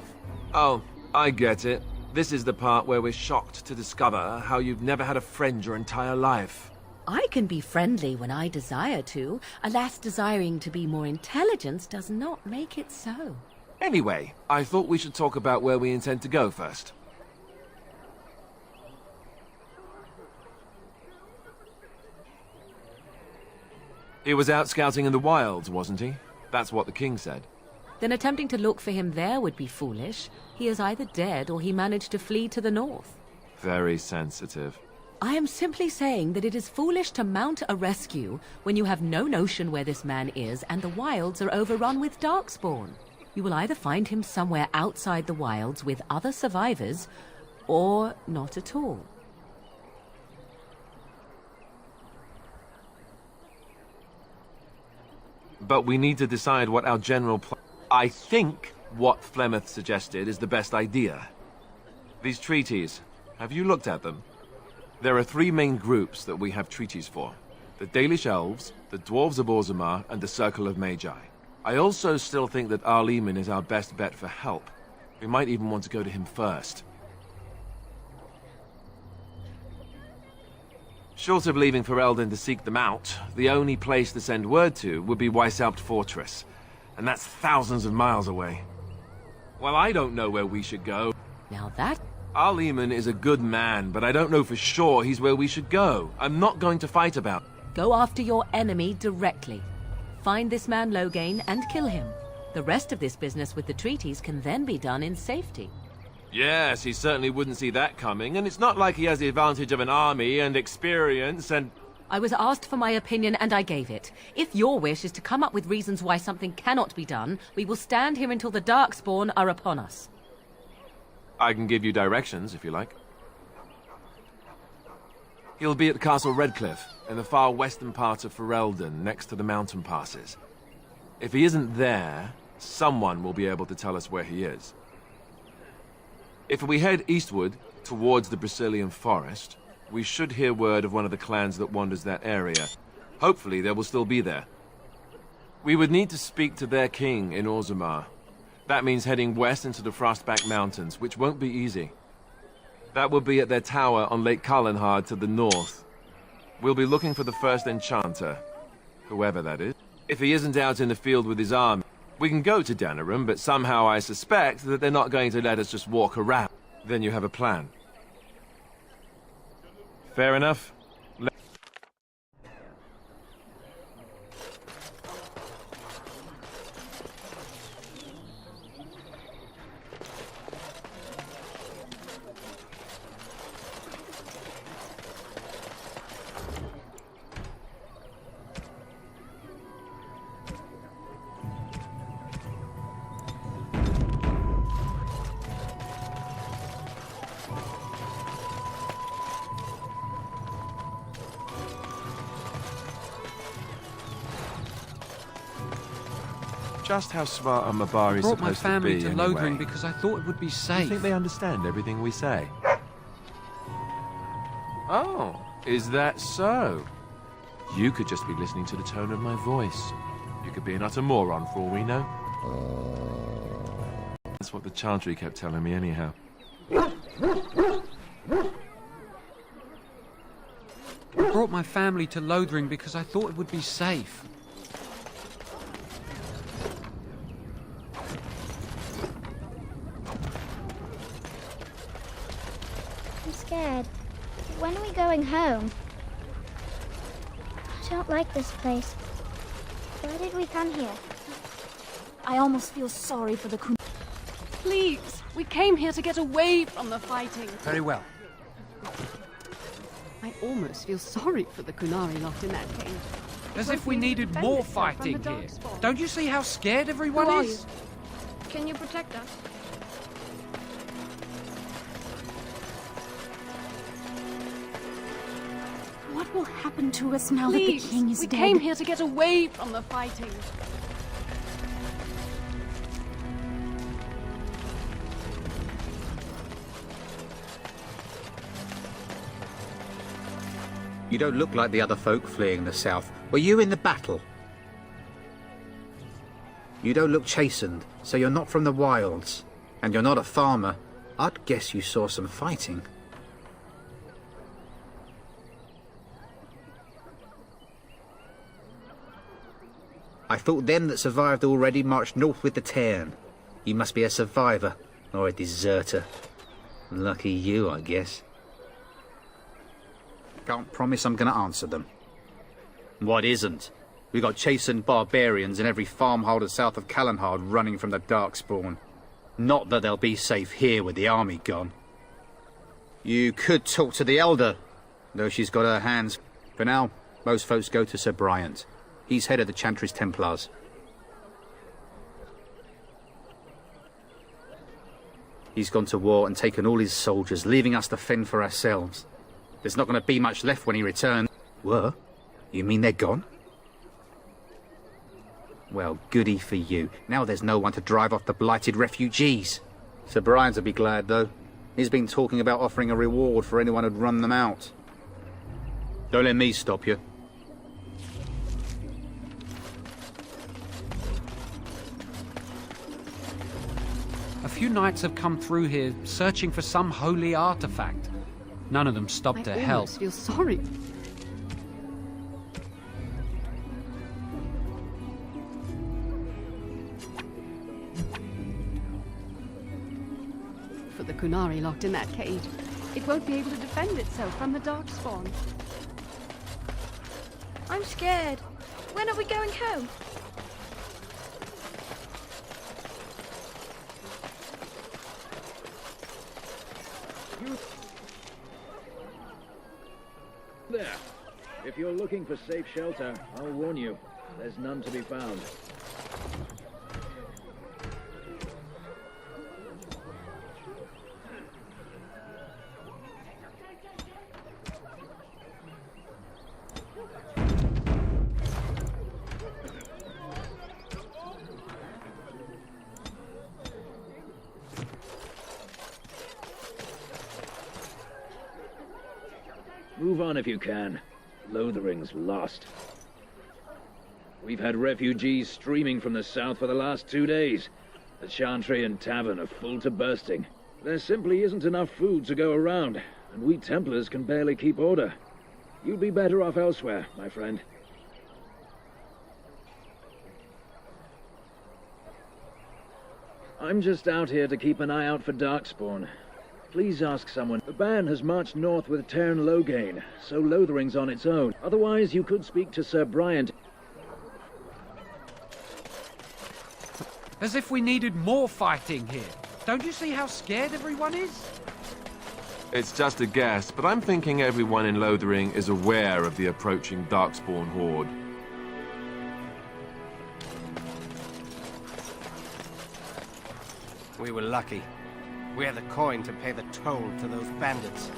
S1: Oh, I get it. This is the part where we're shocked to discover how you've never had a friend your entire life.
S17: I can be friendly when I desire to. Alas, desiring to be more intelligent does not make it so.
S1: Anyway, I thought we should talk about where we intend to go first. He was out scouting in the wilds, wasn't he? That's what the king said.
S17: Then attempting to look for him there would be foolish. He is either dead or he managed to flee to the north.
S1: Very sensitive.
S17: I am simply saying that it is foolish to mount a rescue when you have no notion where this man is and the wilds are overrun with Darkspawn. You will either find him somewhere outside the wilds with other survivors, or not at all.
S1: But we need to decide what our general plan... I think what Flemeth suggested is the best idea. These treaties, have you looked at them? There are 3 main groups that we have treaties for. The Dalish Elves, the Dwarves of Orzammar, and the Circle of Magi. I also still think that Arleman is our best bet for help. We might even want to go to him first. Short of leaving Ferelden to seek them out, the only place to send word to would be Weishaupt Fortress. And that's thousands of miles away. Well, I don't know where we should go.
S17: Now that...
S1: Arleman is a good man, but I don't know for sure he's where we should go. I'm not going to fight about...
S17: Go after your enemy directly. Find this man Loghain and kill him. The rest of this business with the treaties can then be done in safety.
S1: Yes, he certainly wouldn't see that coming, and it's not like he has the advantage of an army and experience and...
S17: I was asked for my opinion and I gave it. If your wish is to come up with reasons why something cannot be done, we will stand here until the Darkspawn are upon us.
S1: I can give you directions, if you like. He'll be at Castle Redcliffe, in the far western part of Ferelden, next to the mountain passes. If he isn't there, someone will be able to tell us where he is. If we head eastward, towards the Brecilian Forest, we should hear word of one of the clans that wanders that area. Hopefully they will still be there. We would need to speak to their king in Orzammar. That means heading west into the Frostback Mountains, which won't be easy. That will be at their tower on Lake Calenhad to the north. We'll be looking for the first enchanter, whoever that is. If he isn't out in the field with his army, we can go to Denerim, but somehow I suspect that they're not going to let us just walk around. Then you have a plan. Fair enough? Just how smart are Mabari
S7: I brought my
S1: supposed
S7: family
S1: to be,
S7: to Lothering
S1: anyway?
S7: because I thought it would be safe.
S1: You think they understand everything we say? Oh, is that so? You could just be listening to the tone of my voice. You could be an utter moron for all we know. That's what the Chantry kept telling me anyhow.
S7: I brought my family to Lothering because I thought it would be safe.
S9: Scared. When are we going home? I don't like this place. Why did we come here?
S15: I almost feel sorry for the Kun... Please, we came here to get away from the fighting.
S7: Very well.
S16: I almost feel sorry for the Qunari locked in that cage.
S7: As if we needed more fighting here. Don't you see how scared everyone is?
S16: Can you protect us?
S15: What will happen to us now
S16: Please,
S15: that the king is
S16: we
S15: dead?
S16: came here to get away from the fighting.
S18: You don't look like the other folk fleeing the south. Were you in the battle? You don't look chastened, so you're not from the wilds. And you're not a farmer. I'd guess you saw some fighting. I thought them that survived already marched north with the Tairn. You must be a survivor, or a deserter. Lucky you, I guess. Can't promise I'm going to answer them. What isn't? We got chastened barbarians in every farmholder south of Calenhad running from the Darkspawn. Not that they'll be safe here with the army gone. You could talk to the Elder, though she's got her hands. For now, most folks go to Sir Bryant. He's head of the Chantry's Templars. He's gone to war and taken all his soldiers, leaving us to fend for ourselves. There's not going to be much left when he returns. Were? You mean they're gone? Well, goody for you. Now there's no one to drive off the blighted refugees. Sir Brian'll be glad, though. He's been talking about offering a reward for anyone who'd run them out. Don't let me stop you.
S7: A few knights have come through here searching for some holy artifact. None of them stopped to
S16: I
S7: help.
S16: almost feel sorry. For the Qunari locked in that cage, it won't be able to defend itself from the Darkspawn.
S9: I'm scared. When are we going home?
S5: There. If you're looking for safe shelter, I'll warn you, there's none to be found. Move on if you can. Lothering's lost. We've had refugees streaming from the south for the last 2 days. The Chantry and Tavern are full to bursting. There simply isn't enough food to go around, and we Templars can barely keep order. You'd be better off elsewhere, my friend. I'm just out here to keep an eye out for Darkspawn. Please ask someone. The band has marched north with Teyrn Loghain, so Lothering's on its own. Otherwise, you could speak to Sir Brian.
S7: As if we needed more fighting here. Don't you see how scared everyone is?
S1: It's just a guess, but I'm thinking everyone in Lothering is aware of the approaching Darkspawn horde.
S2: We were lucky. We had the coin to pay the toll to those bandits.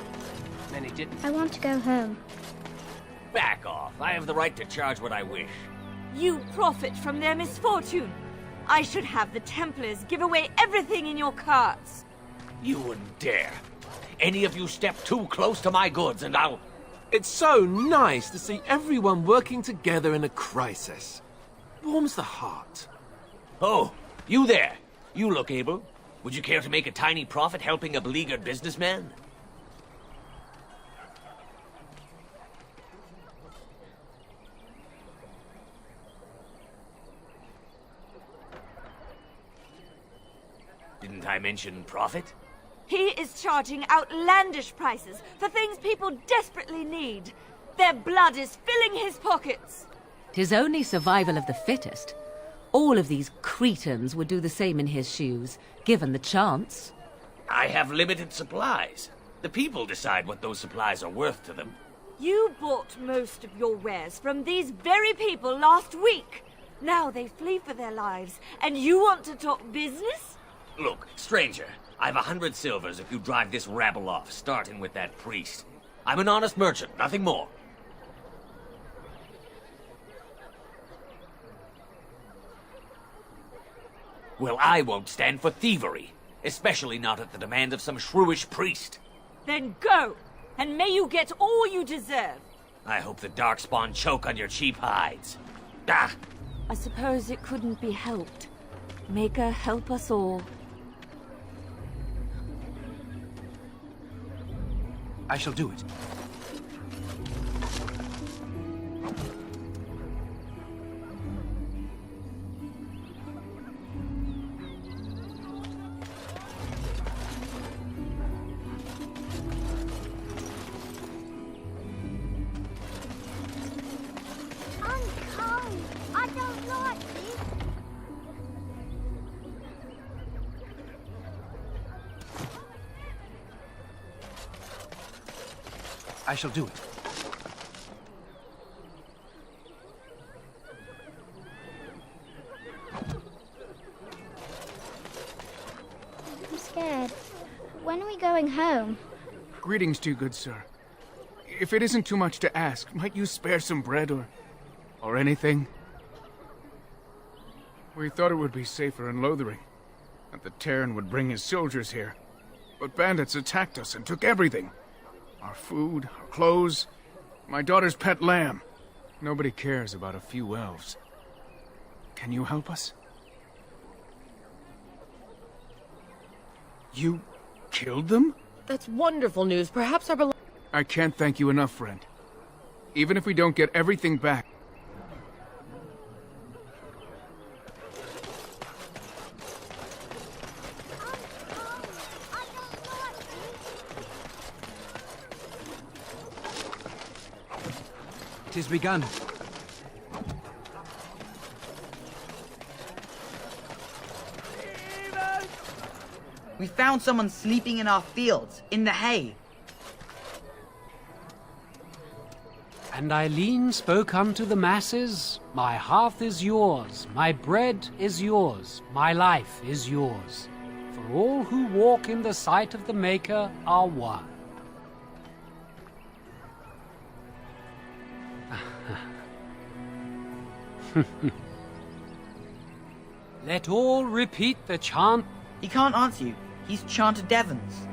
S2: Many didn't.
S9: I want to go home.
S10: Back off. I have the right to charge what I wish.
S12: You profit from their misfortune. I should have the Templars give away everything in your carts.
S10: You wouldn't dare. Any of you step too close to my goods and I'll...
S1: It's so nice to see everyone working together in a crisis. Warms the heart.
S10: Oh, you there. You look able. Would you care to make a tiny profit helping a beleaguered businessman? Didn't I mention profit?
S12: He is charging outlandish prices for things people desperately need. Their blood is filling his pockets.
S17: 'Tis only survival of the fittest. All of these cretins would do the same in his shoes, given the chance.
S10: I have limited supplies. The people decide what those supplies are worth to them.
S12: You bought most of your wares from these very people last week. Now they flee for their lives, and you want to talk business?
S10: Look, stranger, I've 100 silvers if you drive this rabble off, starting with that priest. I'm an honest merchant, nothing more. Well, I won't stand for thievery, especially not at the demand of some shrewish priest.
S12: Then go, and may you get all you deserve.
S10: I hope the Darkspawn choke on your cheap hides. Ah!
S12: I suppose it couldn't be helped. Maker help us all.
S2: I shall do it. I shall do it.
S9: I'm scared. When are we going home?
S19: Greetings to you, good sir. If it isn't too much to ask, might you spare some bread or anything? We thought it would be safer in Lothering, that the Terran would bring his soldiers here. But bandits attacked us and took everything. Our food, our clothes, my daughter's pet lamb. Nobody cares about a few elves. Can you help us? You killed them?
S3: That's wonderful news. Perhaps our
S19: I can't thank you enough, friend. Even if we don't get everything back.
S2: It has begun.
S4: We found someone sleeping in our fields, in the hay.
S7: And Eileen spoke unto the masses, My hearth is yours, my bread is yours, my life is yours. For all who walk in the sight of the Maker are one. Let all repeat the chant.
S4: He can't answer you. He's chanted Devons.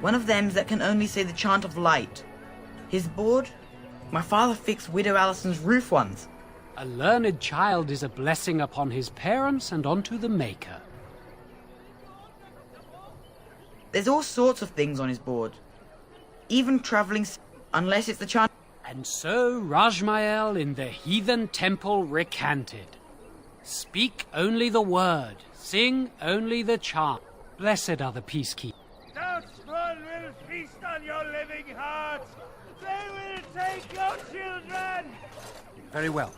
S4: One of them's that can only say the chant of light. His board? My father fixed Widow Allison's roof once.
S7: A learned child is a blessing upon his parents and onto the Maker.
S4: There's all sorts of things on his board. Even traveling, unless it's the chant.
S7: And so Rajmael in the heathen temple recanted. Speak only the word, sing only the chant. Blessed are the peacekeepers.
S14: Darkspawn will feast on your living hearts. They will take your children.
S7: Very well.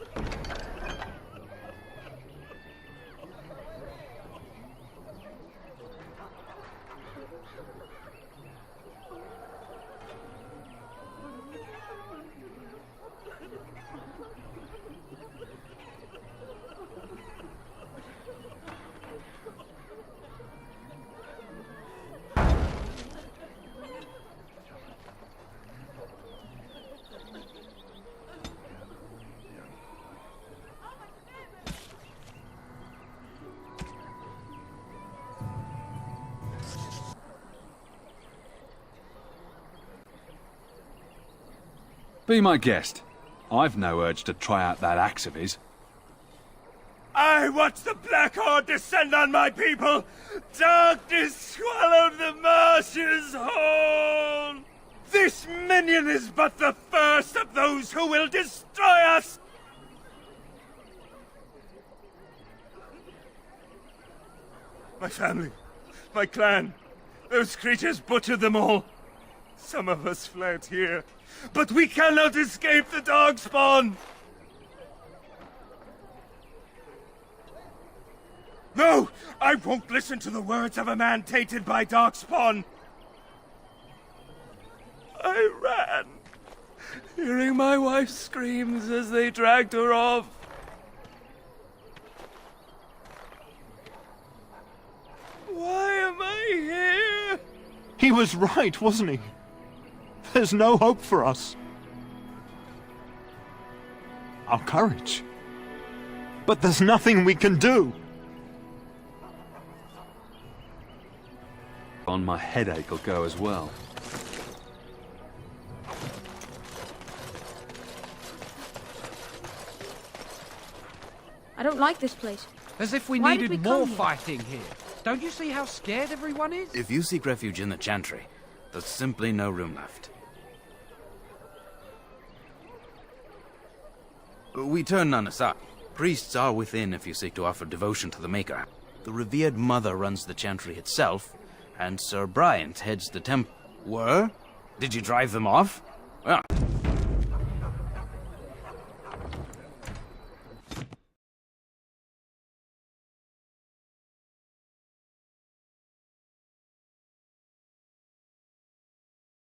S6: Be my guest. I've no urge to try out that axe of his.
S14: I watched the Black Horde descend on my people. Darkness swallowed the marshes whole. This minion is but the first of those who will destroy us. My family, my clan, those creatures butchered them all. Some of us fled here, but we cannot escape the Darkspawn! No! I won't listen to the words of a man tainted by Darkspawn! I ran, hearing my wife's screams as they dragged her off. Why am I here?
S13: He was right, wasn't he? There's no hope for us. Our courage. But there's nothing we can do.
S6: On my headache will go as well.
S15: I don't like this place.
S7: As if we
S15: Why did
S7: needed
S15: we
S7: more
S15: come here?
S7: fighting here. Don't you see how scared everyone is?
S23: If you seek refuge in the Chantry, there's simply no room left. We turn none aside. Priests are within if you seek to offer devotion to the Maker. The revered Mother runs the Chantry itself, and Sir Bryant heads the temple. Were? Did you drive them off?